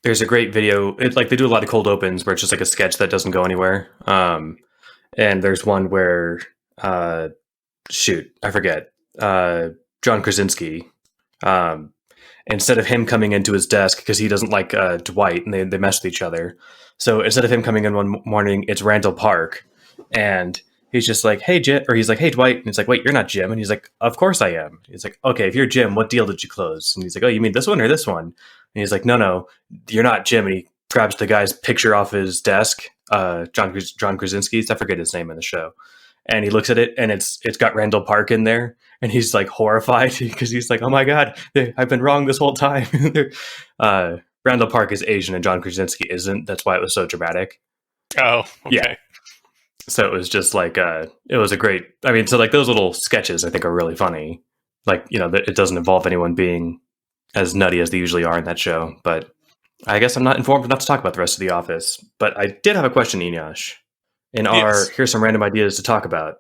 There's a great video. It's like they do a lot of cold opens where it's just like a sketch that doesn't go anywhere. And there's one where, I forget. John Krasinski. Instead of him coming into his desk, because he doesn't like Dwight, and they mess with each other. So instead of him coming in one morning, it's Randall Park, and he's just like, "Hey, Jim," or he's like, "Hey, Dwight," and he's like, "Wait, you're not Jim," and he's like, "Of course I am." He's like, "Okay, if you're Jim, what deal did you close?" And he's like, "Oh, you mean this one or this one?" And he's like, "No, you're not Jim." And he grabs the guy's picture off his desk, John Krasinski's. I forget his name in the show, and he looks at it, and it's got Randall Park in there. And he's like horrified because he's like, "Oh my God, I've been wrong this whole time." Randall Park is Asian and John Krasinski isn't. That's why it was so dramatic. Oh, okay. Yeah. So it was just like, it was a great, I mean, so like those little sketches I think are really funny. Like, it doesn't involve anyone being as nutty as they usually are in that show. But I guess I'm not informed enough to talk about the rest of The Office. But I did have a question, Eneash. Here's some random ideas to talk about.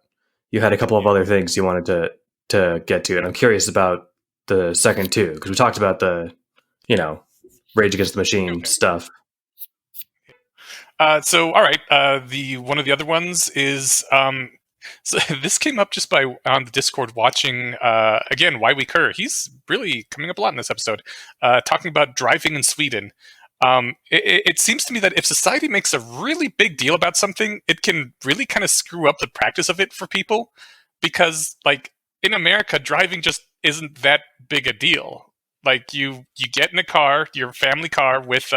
You had a couple of other things you wanted to get to, and I'm curious about the second two, because we talked about the, Rage Against the Machine stuff. So, all right, one of the other ones is, so this came up just by on the Discord watching, again, Why We Cur. He's really coming up a lot in this episode, talking about driving in Sweden. It seems to me that if society makes a really big deal about something, it can really kind of screw up the practice of it for people, because, like, in America, driving just isn't that big a deal. Like, you get in a car, your family car, with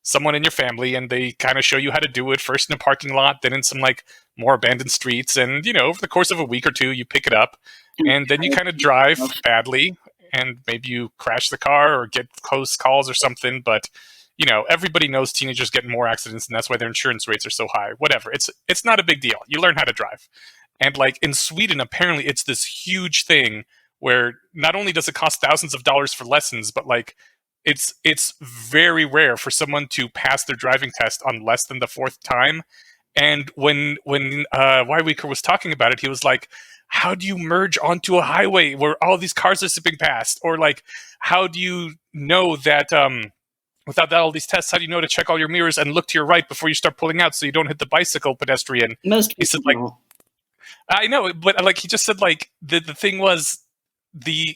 someone in your family, and they kind of show you how to do it, first in a parking lot, then in some like more abandoned streets, and over the course of a week or two, you pick it up, and then you kind of drive badly, and maybe you crash the car or get close calls or something, but everybody knows teenagers get in more accidents, and that's why their insurance rates are so high. Whatever, it's not a big deal. You learn how to drive. And like in Sweden, apparently it's this huge thing where not only does it cost thousands of dollars for lessons, but like it's very rare for someone to pass their driving test on less than the fourth time. And when Wyweaker was talking about it, he was like, how do you merge onto a highway where all these cars are zipping past? Or like, how do you know that without all these tests, how do you know to check all your mirrors and look to your right before you start pulling out so you don't hit the bicycle pedestrian? Most people he said, like, I know, but like he just said, like the thing was the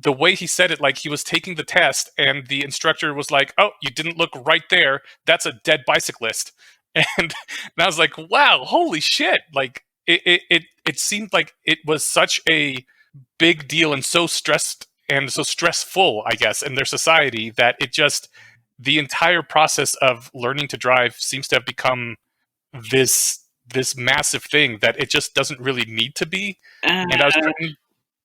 way he said it, like he was taking the test and the instructor was like, "Oh, you didn't look right there. That's a dead bicyclist." And I was like, "Wow, holy shit!" Like it seemed like it was such a big deal and so stressed and so stressful, I guess, in their society that it just the entire process of learning to drive seems to have become this massive thing that it just doesn't really need to be. And I was trying.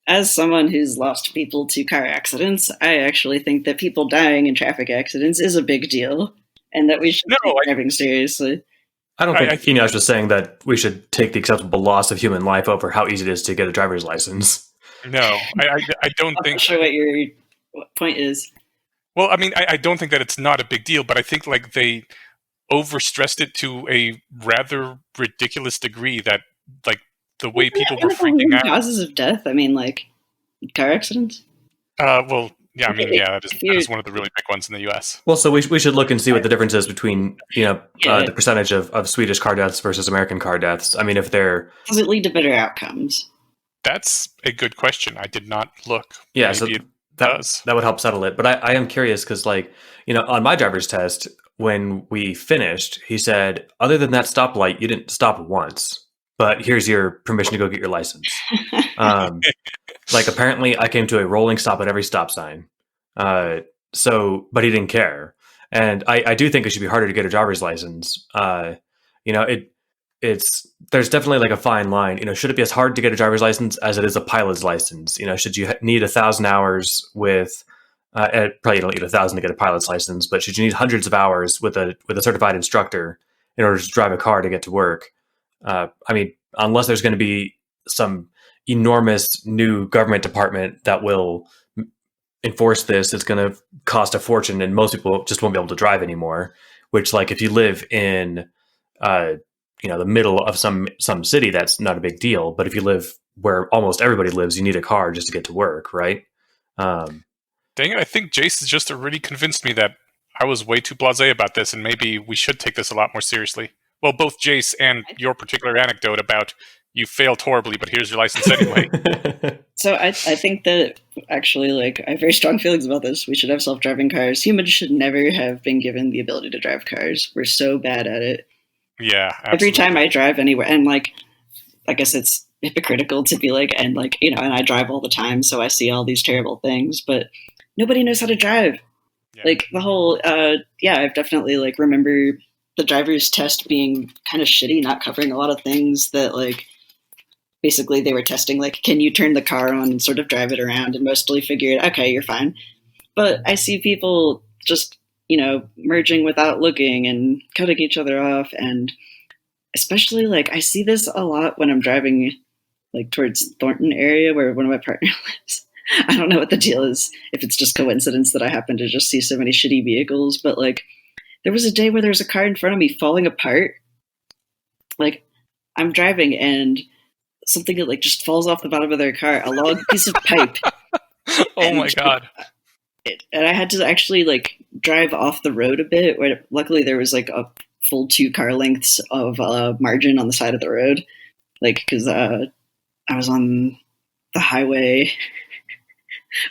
As someone who's lost people to car accidents, I actually think that people dying in traffic accidents is a big deal, and that we should take driving seriously. I don't think Enos was saying that we should take the acceptable loss of human life over how easy it is to get a driver's license. No, I don't think. I'm not sure what your point is. Well, I mean, I don't think that it's not a big deal, but I think like they overstressed it to a rather ridiculous degree that like the way people were freaking out. Causes of death? I mean, like car accidents? Well, yeah, I mean, yeah, that is one of the really big ones in the U.S. Well, so we should look and see what the difference is between, the percentage of Swedish car deaths versus American car deaths. I mean, if they're... Does it lead to better outcomes? That's a good question. I did not look. Yeah, Maybe so it does. That would help settle it. But I am curious because, like, on my driver's test, when we finished, he said, other than that stoplight, you didn't stop once. But here's your permission to go get your license. Like, apparently, I came to a rolling stop at every stop sign. But he didn't care. And I do think it should be harder to get a driver's license. There's definitely like a fine line. Should it be as hard to get a driver's license as it is a pilot's license? Should you need 1,000 hours with? Probably you don't need 1,000 to get a pilot's license, but should you need hundreds of hours with a certified instructor in order to drive a car to get to work? I mean, unless there's going to be some enormous new government department that will enforce this, it's going to cost a fortune, and most people just won't be able to drive anymore. Which, like, if you live in, the middle of some city, that's not a big deal. But if you live where almost everybody lives, you need a car just to get to work, right? Dang it, I think Jace has just already convinced me that I was way too blasé about this, and maybe we should take this a lot more seriously. Well, both Jace and your particular anecdote about you failed horribly, but here's your license anyway. So I think that actually, like, I have very strong feelings about this. We should have self-driving cars. Humans should never have been given the ability to drive cars. We're so bad at it. Yeah, absolutely. Every time I drive anywhere, and like, I guess it's hypocritical to be like, and like, and I drive all the time, so I see all these terrible things, but nobody knows how to drive. Yeah. Like the whole, I've definitely like remember the driver's test being kind of shitty, not covering a lot of things that like, basically they were testing like, can you turn the car on and sort of drive it around, and mostly figured, okay, you're fine. But I see people just, merging without looking and cutting each other off. And especially like, I see this a lot when I'm driving like towards Thornton area where one of my partners lives. I don't know what the deal is, if it's just coincidence that I happen to just see so many shitty vehicles, but like there was a day where there was a car in front of me falling apart. Like I'm driving and something that like just falls off the bottom of their car, a long piece of pipe. Oh my God. And I had to actually like drive off the road a bit, where luckily there was like a full 2 car lengths of margin on the side of the road. Like, cause I was on the highway,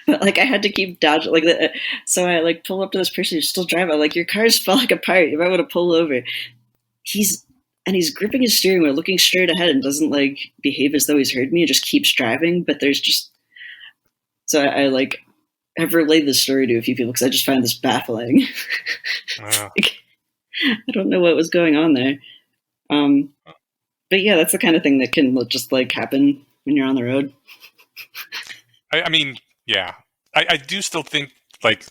but like I had to keep dodging like that. So I like pull up to this person who's still driving. I'm like, your car's falling apart. You might want to pull over. He's gripping his steering wheel, looking straight ahead, and doesn't like behave as though he's heard me and just keeps driving. But there's just, so I like have relayed this story to a few people because I just find this baffling. Like, I don't know what was going on there. But yeah, that's the kind of thing that can just like happen when you're on the road. I mean, yeah, I do still think like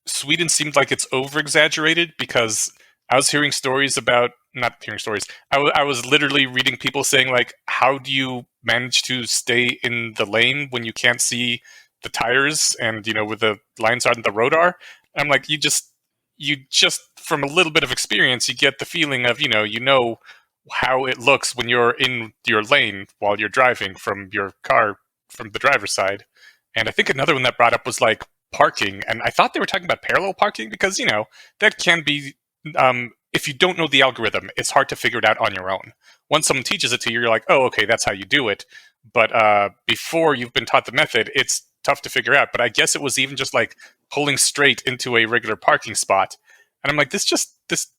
Sweden seemed like it's over exaggerated, because I was hearing stories about, not hearing stories, I was literally reading people saying like, how do you manage to stay in the lane when you can't see the tires and where the lines are and the road are? I'm like, you just from a little bit of experience, you get the feeling of, how it looks when you're in your lane while you're driving from your car, from the driver's side. And I think another one that brought up was like parking. And I thought they were talking about parallel parking because, that can be, if you don't know the algorithm, it's hard to figure it out on your own. Once someone teaches it to you, you're like, oh, okay, that's how you do it. But before you've been taught the method, it's tough to figure out. But I guess it was even just like pulling straight into a regular parking spot. And I'm like, this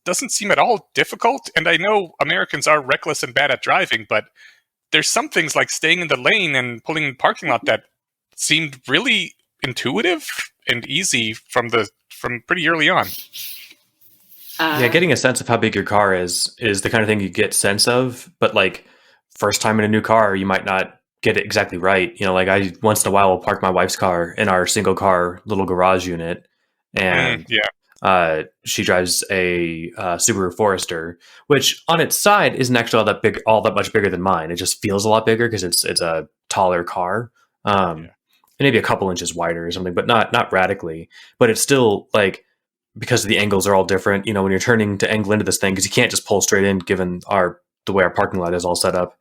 doesn't seem at all difficult. And I know Americans are reckless and bad at driving, but there's some things like staying in the lane and pulling in the parking lot that seemed really intuitive and easy from the from pretty early on. Yeah, getting a sense of how big your car is the kind of thing you get sense of, but like first time in a new car, you might not get it exactly right. You know, like I once in a while will park my wife's car in our single car little garage unit, and she drives a Subaru Forester, which on its side isn't actually all that much bigger than mine. It just feels a lot bigger because it's a taller car, maybe a couple inches wider or something, but not radically. But it's still like, because the angles are all different, you know, when you're turning to angle into this thing, because you can't just pull straight in given the way our parking lot is all set up.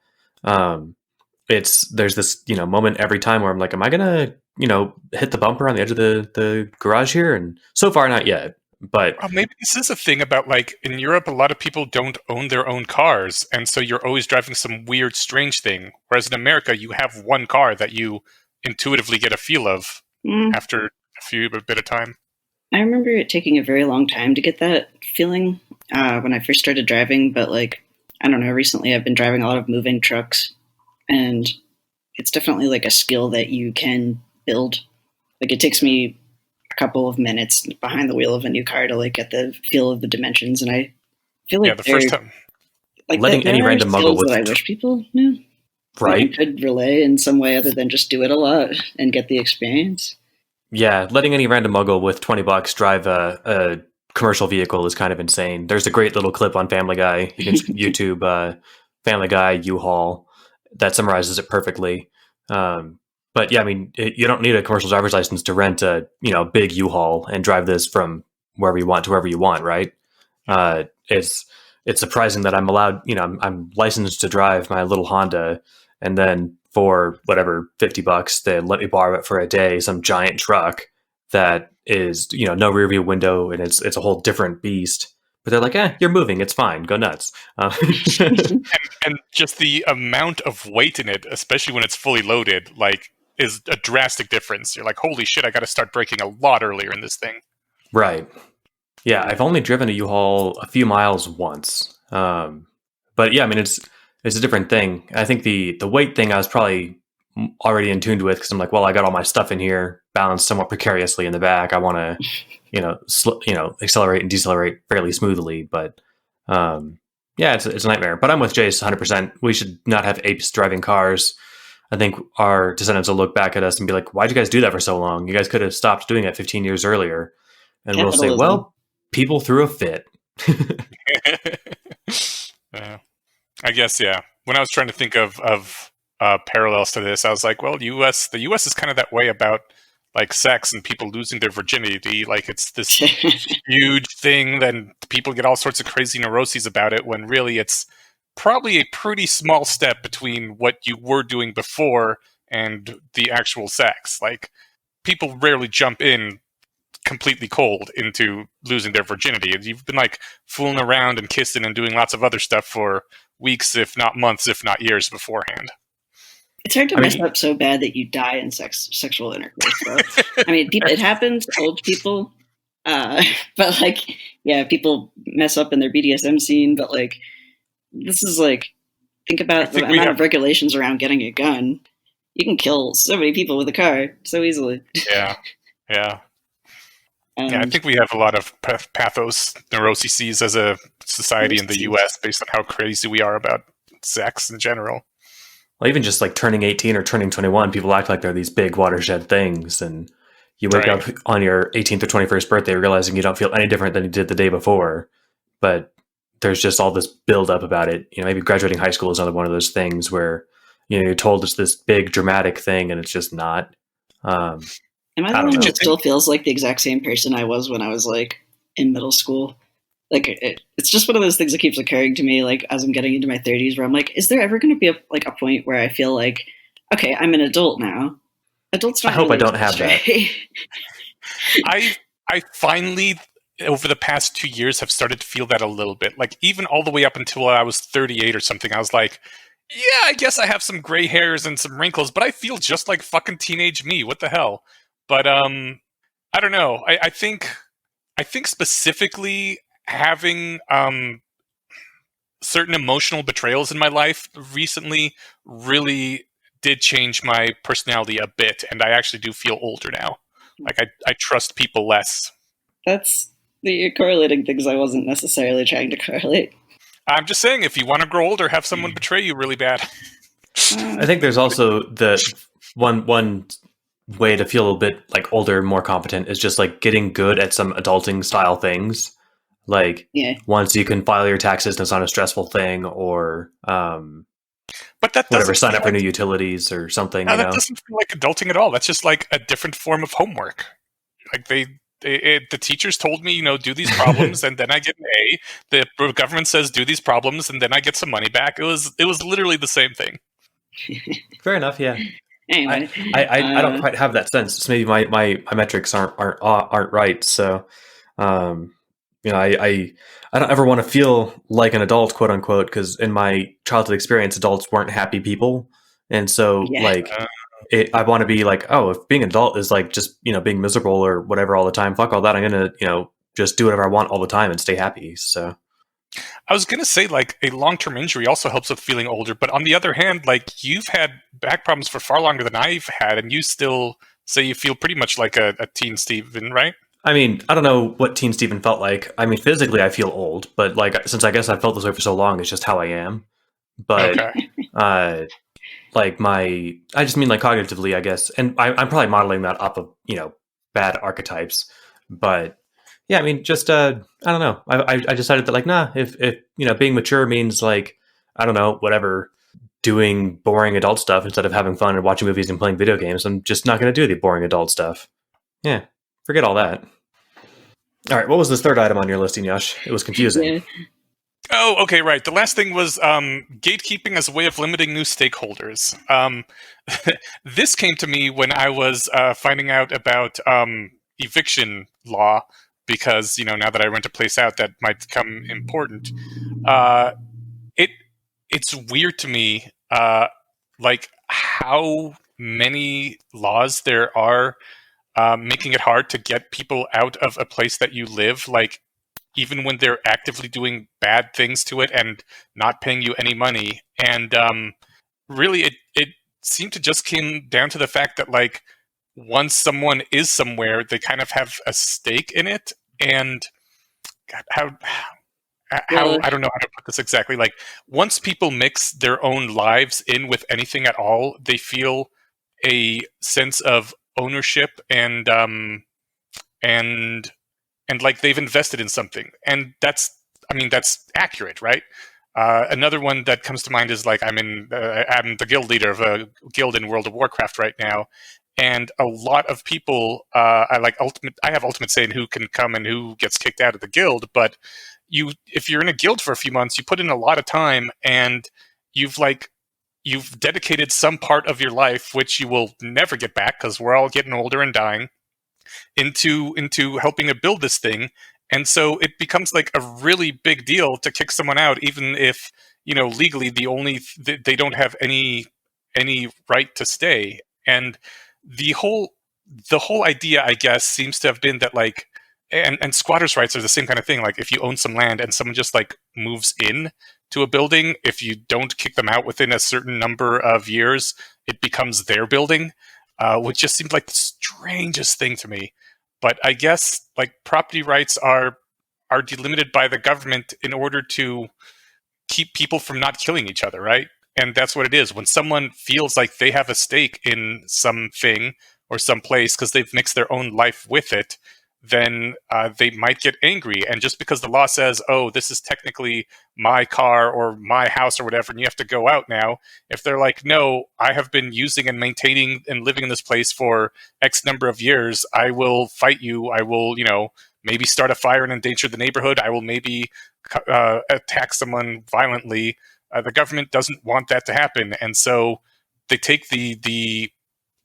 There's this, you know, moment every time where I'm like, am I gonna, you know, hit the bumper on the edge of the garage here? And so far not yet. But well, maybe this is a thing about, like, in Europe, a lot of people don't own their own cars, and so you're always driving some weird, strange thing. Whereas in America, you have one car that you intuitively get a feel of after a bit of time. I remember it taking a very long time to get that feeling when I first started driving, but like, I don't know, recently I've been driving a lot of moving trucks, and it's definitely like a skill that you can build. Like, it takes me a couple of minutes behind the wheel of a new car to like get the feel of the dimensions, and I feel like the first time, like letting any random muggle with that I wish people knew, right, could relay in some way other than just do it a lot and get the experience. Yeah, letting any random muggle with $20 drive a commercial vehicle is kind of insane. There's a great little clip on Family Guy. You can YouTube Family Guy U-Haul that summarizes it perfectly. But yeah, I mean, you don't need a commercial driver's license to rent a big U-Haul and drive this from wherever you want to wherever you want, right? It's surprising that I'm allowed. You know, I'm licensed to drive my little Honda, and then for whatever $50, they let me borrow it for a day. Some giant truck that is, you know, no rear view window, and it's a whole different beast. But they're like, you're moving, it's fine, go nuts. and just the amount of weight in it, especially when it's fully loaded, like, is a drastic difference. You're like, holy shit, I got to start braking a lot earlier in this thing. Right. Yeah, I've only driven a U-Haul a few miles once. But yeah, I mean, it's a different thing. I think the weight thing I was probably already in tune with, because I'm like, well, I got all my stuff in here, balanced somewhat precariously in the back. I want to, accelerate and decelerate fairly smoothly. But yeah, it's a nightmare. But I'm with Jace 100%. We should not have apes driving cars. I think our descendants will look back at us and be like, why'd you guys do that for so long? You guys could have stopped doing it 15 years earlier. And we'll say, well, people threw a fit. I guess, yeah. When I was trying to think of parallels to this, I was like, well, the U.S. is kind of that way about, like, sex and people losing their virginity. Like, it's this huge thing, then people get all sorts of crazy neuroses about it, when really it's probably a pretty small step between what you were doing before and the actual sex. Like, people rarely jump in completely cold into losing their virginity. You've been, like, fooling around and kissing and doing lots of other stuff for weeks, if not months, if not years beforehand. It's hard to mess up so bad that you die in sexual intercourse, though. I mean, it happens to old people, but, like, yeah, people mess up in their BDSM scene, but, like, this is, like, think about the amount of regulations around getting a gun. You can kill so many people with a car so easily. Yeah. I think we have a lot of pathos neuroses as a society in the U.S. based on how crazy we are about sex in general. Well, even just like turning 18 or turning 21, people act like they're these big watershed things. And you wake up on your 18th or 21st birthday realizing you don't feel any different than you did the day before. But there's just all this buildup about it. You know, maybe graduating high school is another one of those things where, you know, you're told it's this big dramatic thing and it's just not. Am I the one that still feels like the exact same person I was when I was, like, in middle school? Like, it's just one of those things that keeps occurring to me, like, as I'm getting into my 30s, where I'm like, is there ever going to be a point where I feel like, okay, I'm an adult now? Adults don't. I hope I don't have that. I finally, over the past 2 years, have started to feel that a little bit. Like, even all the way up until I was 38 or something, I was like, yeah, I guess I have some gray hairs and some wrinkles, but I feel just like fucking teenage me. What the hell? But I don't know. I think specifically having certain emotional betrayals in my life recently really did change my personality a bit, and I actually do feel older now. Like, I trust people less. you're correlating things I wasn't necessarily trying to correlate. I'm just saying, if you want to grow older, have someone betray you really bad. I think there's also the one way to feel a bit like older, more competent is just like getting good at some adulting style things. Like once you can file your taxes and it's not a stressful thing, or but that whatever, sign up for new utilities or something. No, that doesn't feel like adulting at all. That's just like a different form of homework. Like the teachers told me, do these problems, and then I get an A. The government says do these problems, and then I get some money back. It was literally the same thing. Fair enough. Yeah. Anyway, I don't quite have that sense. It's maybe my metrics aren't right. So, I don't ever want to feel like an adult, quote unquote, because in my childhood experience, adults weren't happy people, and so I want to be like, oh, if being an adult is like just being miserable or whatever all the time, fuck all that. I'm gonna just do whatever I want all the time and stay happy. So. I was going to say, like, a long-term injury also helps with feeling older. But on the other hand, like, you've had back problems for far longer than I've had, and you still say you feel pretty much like a teen Steven, right? I mean, I don't know what teen Steven felt like. I mean, physically, I feel old. But, like, since I guess I've felt this way for so long, it's just how I am. But, I just mean, like, cognitively, I guess. And I'm probably modeling that off of, bad archetypes. But... yeah, I mean, just I don't know. I decided that, like, nah, if being mature means, like, I don't know, whatever, doing boring adult stuff instead of having fun and watching movies and playing video games, I'm just not going to do the boring adult stuff. Yeah, forget all that. All right, what was this third item on your listing, Yash? It was confusing. Yeah. Oh, okay, right. The last thing was gatekeeping as a way of limiting new stakeholders. This came to me when I was finding out about eviction law. Because now that I rent a place out, that might become important. It's weird to me, like how many laws there are making it hard to get people out of a place that you live. Like even when they're actively doing bad things to it and not paying you any money. And really, it seemed to just came down to the fact that like once someone is somewhere, they kind of have a stake in it. And God, how I don't know how to put this exactly. Like once people mix their own lives in with anything at all, they feel a sense of ownership and like they've invested in something. And that's accurate, right? Another one that comes to mind is like I'm the guild leader of a guild in World of Warcraft right now. And a lot of people, I have ultimate say in who can come and who gets kicked out of the guild. But if you're in a guild for a few months, you put in a lot of time, and you've dedicated some part of your life, which you will never get back because we're all getting older and dying, into helping to build this thing. And so it becomes like a really big deal to kick someone out, even if legally they don't have any right to stay. And the whole idea, I guess, seems to have been that like, and squatters' rights are the same kind of thing. Like if you own some land and someone just like moves in to a building, if you don't kick them out within a certain number of years, it becomes their building, which just seemed like the strangest thing to me. But I guess like property rights are delimited by the government in order to keep people from not killing each other, right? And that's what it is. When someone feels like they have a stake in something or some place because they've mixed their own life with it, then they might get angry. And just because the law says, oh, this is technically my car or my house or whatever, and you have to go out now, if they're like, no, I have been using and maintaining and living in this place for X number of years, I will fight you. I will, maybe start a fire and endanger the neighborhood. I will maybe attack someone violently. The government doesn't want that to happen. And so they take the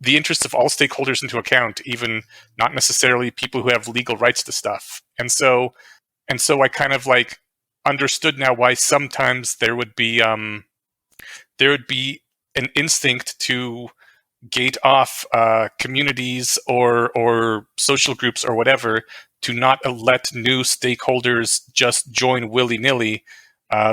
interests of all stakeholders into account, even not necessarily people who have legal rights to stuff. And so I kind of like understood now why sometimes there would be an instinct to gate off communities or social groups or whatever to not let new stakeholders just join willy-nilly,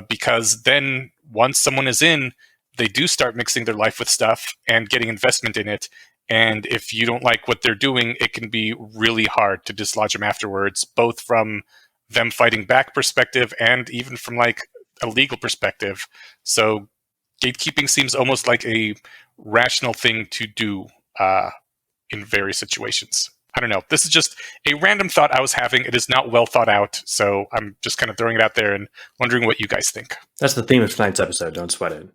because then once someone is in, they do start mixing their life with stuff and getting investment in it. And if you don't like what they're doing, it can be really hard to dislodge them afterwards, both from them fighting back perspective and even from like a legal perspective. So gatekeeping seems almost like a rational thing to do in various situations. I don't know. This is just a random thought I was having. It is not well thought out, so I'm just kind of throwing it out there and wondering what you guys think. That's the theme of tonight's episode. Don't sweat it.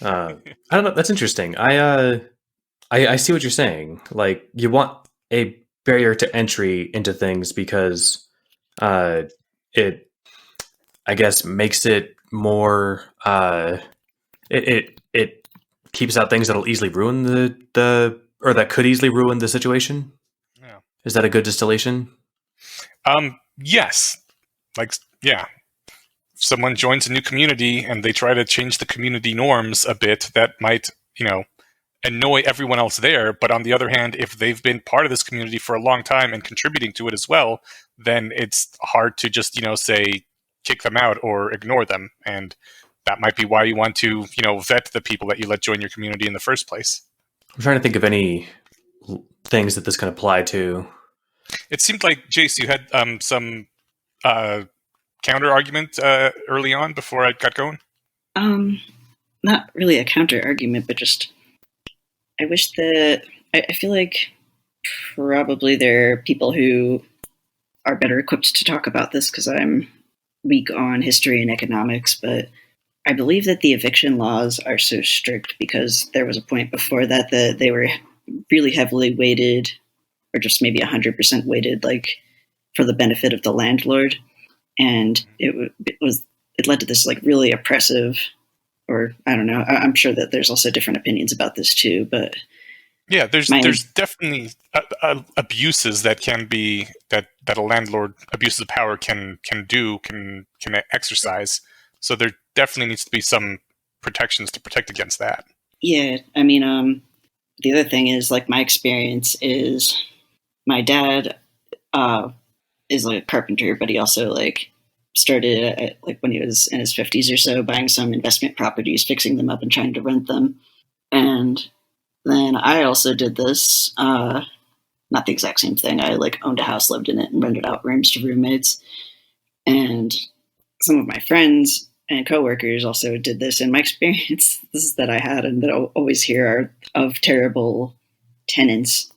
I don't know. That's interesting. I see what you're saying. Like, you want a barrier to entry into things because it, I guess, makes it more. It keeps out things that'll easily ruin the or that could easily ruin the situation. Yeah. Is that a good distillation? Yes. Like, yeah. If someone joins a new community and they try to change the community norms a bit, that might, annoy everyone else there. But on the other hand, if they've been part of this community for a long time and contributing to it as well, then it's hard to just, say, kick them out or ignore them. And that might be why you want to, vet the people that you let join your community in the first place. I'm trying to think of any things that this can apply to. It seemed like, Jace, you had some counter argument early on before I got going. Not really a counter argument, but just I wish that I feel like probably there are people who are better equipped to talk about this because I'm weak on history and economics, but I believe that the eviction laws are so strict because there was a point before that they were really heavily weighted, or just maybe 100% weighted, like for the benefit of the landlord, and it led to this like really oppressive, or I don't know. I'm sure that there's also different opinions about this too, but yeah, there's definitely abuses that can be that a landlord abuses of power can exercise. So there definitely needs to be some protections to protect against that. Yeah, I mean, the other thing is like my experience is my dad is like a carpenter, but he also like started like when he was in his 50s or so, buying some investment properties, fixing them up, and trying to rent them. And then I also did this, not the exact same thing. I like owned a house, lived in it, and rented out rooms to roommates. And some of my friends and coworkers also did this. And my experience that I had and that I always hear are of terrible tenants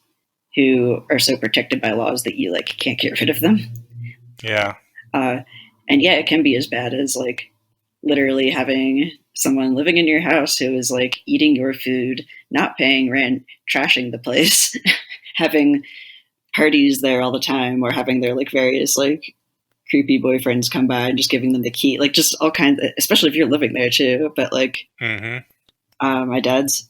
who are so protected by laws that you like can't get rid of them. Yeah. And yeah, it can be as bad as like literally having someone living in your house who is like eating your food, not paying rent, trashing the place, having parties there all the time, or having their like various like creepy boyfriends come by and just giving them the key, like just all kinds of, especially if you're living there too. But like, my dad's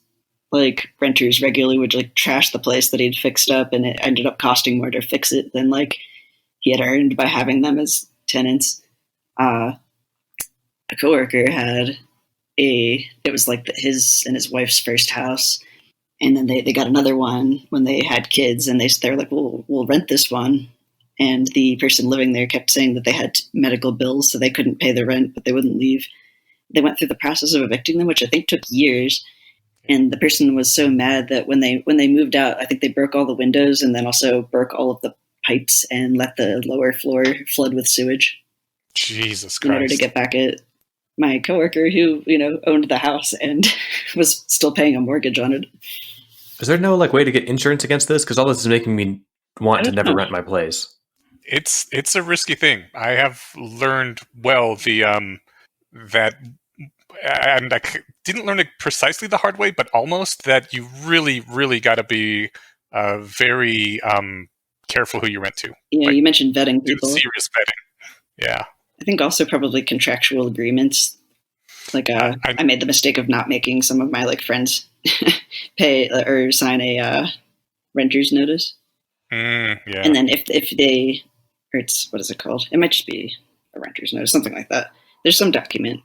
like renters regularly would like trash the place that he'd fixed up, and it ended up costing more to fix it than like he had earned by having them as tenants. A coworker had it was like his and his wife's first house, and then they got another one when they had kids, and they're like, we'll rent this one. And the person living there kept saying that they had medical bills, so they couldn't pay the rent, but they wouldn't leave. They went through the process of evicting them, which I think took years. And the person was so mad that when they moved out, I think they broke all the windows and then also broke all of the pipes and let the lower floor flood with sewage. Jesus Christ. In order to get back at my coworker who, owned the house and was still paying a mortgage on it. Is there no like way to get insurance against this? Because all this is making me want to never rent my place. It's a risky thing. I have learned well that, and I didn't learn it precisely the hard way, but almost, that you really, really got to be very careful who you rent to. Yeah, you mentioned vetting people. Serious vetting. Yeah. I think also probably contractual agreements. Like I made the mistake of not making some of my like friends pay or sign a renter's notice. Yeah. And then if they, or it's, what is it called? It might just be a renter's notice, something like that. There's some document.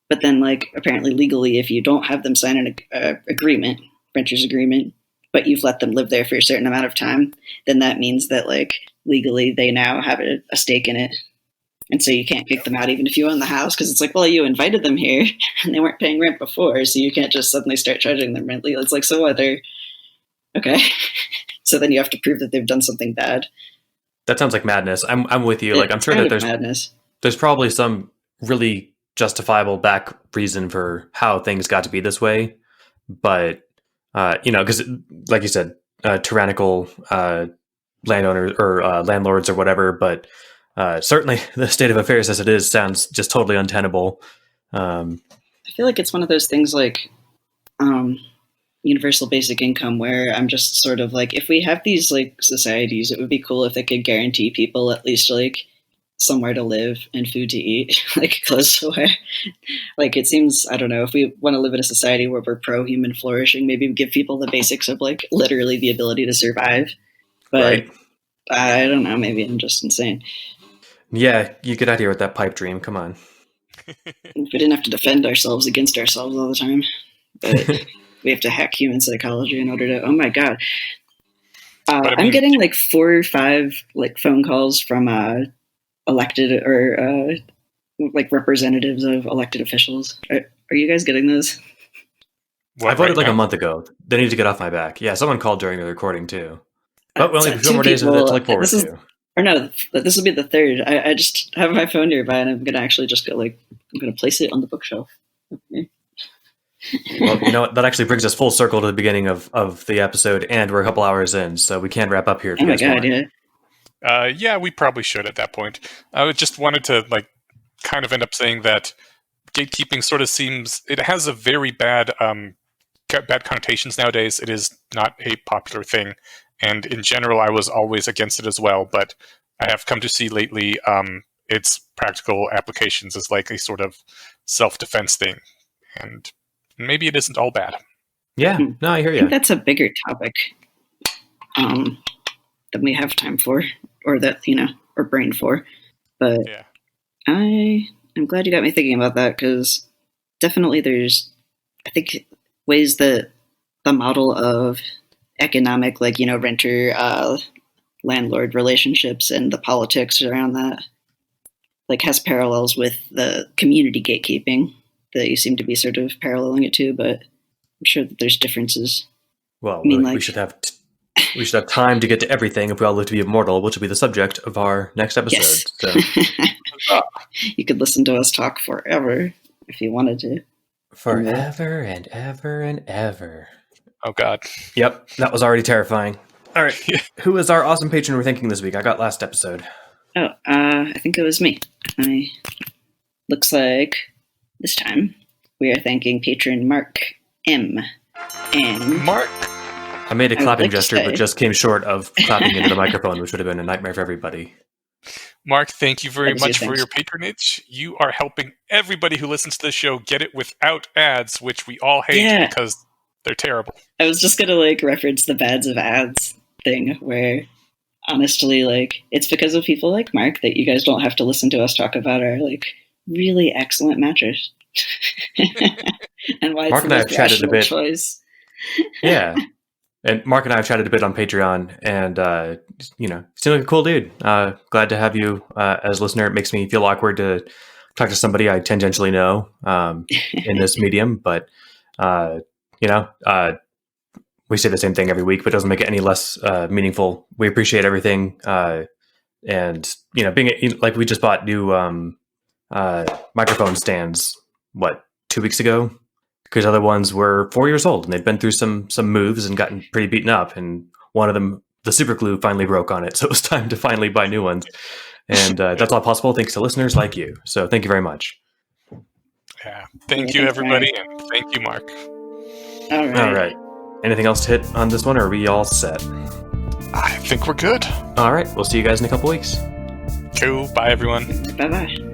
But then like apparently legally, if you don't have them sign an agreement, renter's agreement, but you've let them live there for a certain amount of time, then that means that like legally they now have a stake in it. And so you can't kick them out even if you own the house, because it's like, well, you invited them here and they weren't paying rent before, so you can't just suddenly start charging them rent. It's like, so what? Okay. So then you have to prove that they've done something bad. That sounds like madness. I'm with you. Like, I'm sure that there's probably some really justifiable back reason for how things got to be this way, but because like you said, tyrannical landowners or landlords or whatever. But certainly, the state of affairs as it is sounds just totally untenable. I feel like it's one of those things like universal basic income, where I'm just sort of like, if we have these like societies, it would be cool if they could guarantee people at least like somewhere to live and food to eat, like clothes to wear. Like, it seems, I don't know, if we want to live in a society where we're pro-human flourishing, maybe give people the basics of like literally the ability to survive. But right. I don't know, maybe I'm just insane. Yeah, you get out here with that pipe dream. Come on. If we didn't have to defend ourselves against ourselves all the time, but we have to hack human psychology in order to. Oh my god! I'm getting like 4 or 5 like phone calls from elected or like representatives of elected officials. Are you guys getting those? I voted like a month ago. They need to get off my back. Yeah, someone called during the recording too. But we only have a few more days to look forward to. Or no, this will be the 3rd. I just have my phone nearby, and I'm gonna actually just go I'm gonna place it on the bookshelf. Okay. Well, you know what? That actually brings us full circle to the beginning of the episode, and we're a couple hours in, so we can wrap up here. If you guys want. Yeah. Yeah, we probably should at that point. I just wanted to kind of end up saying that gatekeeping sort of seems, it has a very bad connotations nowadays. It is not a popular thing, and in general, I was always against it as well. But I have come to see lately its practical applications as like a sort of self-defense thing, and maybe it isn't all bad. Yeah, no, I hear you. I think that's a bigger topic than we have time for, or that, or brain for. But yeah. I'm glad you got me thinking about that, because definitely there's, I think, ways that the model of economic, renter landlord relationships and the politics around that, has parallels with the community gatekeeping that you seem to be sort of paralleling it to, but I'm sure that there's differences. Well, we should have time to get to everything if we all live to be immortal, which will be the subject of our next episode. Yes. So. You could listen to us talk forever if you wanted to. Forever and ever and ever. Oh, God. Yep, that was already terrifying. All right, who is our awesome patron we're thanking this week? I got last episode. Oh, I think it was me. Looks like this time we are thanking patron Mark M. And Mark. I made a clapping gesture, but just came short of clapping into the microphone, which would have been a nightmare for everybody. Mark, thank you very much for your patronage. You are helping everybody who listens to this show get it without ads, which we all hate because they're terrible. I was just going to reference the bads of ads thing, where honestly, it's because of people like Mark that you guys don't have to listen to us talk about our really excellent mattress. And why Mark it's the most rational choice. Yeah. And Mark and I have chatted a bit on Patreon, and, seems like a cool dude. Glad to have you as a listener. It makes me feel awkward to talk to somebody I tangentially know in this medium, but, we say the same thing every week, but it doesn't make it any less meaningful. We appreciate everything. And, being we just bought new microphone stands, 2 weeks ago? Because other ones were 4 years old and they'd been through some moves and gotten pretty beaten up. And one of them, the super glue finally broke on it. So it was time to finally buy new ones. And that's all possible thanks to listeners like you. So thank you very much. Yeah. Thank you, everybody. And thank you, Mark. All right. Anything else to hit on this one, or are we all set? I think we're good. All right. We'll see you guys in a couple weeks. Cool. Bye, everyone. Bye-bye.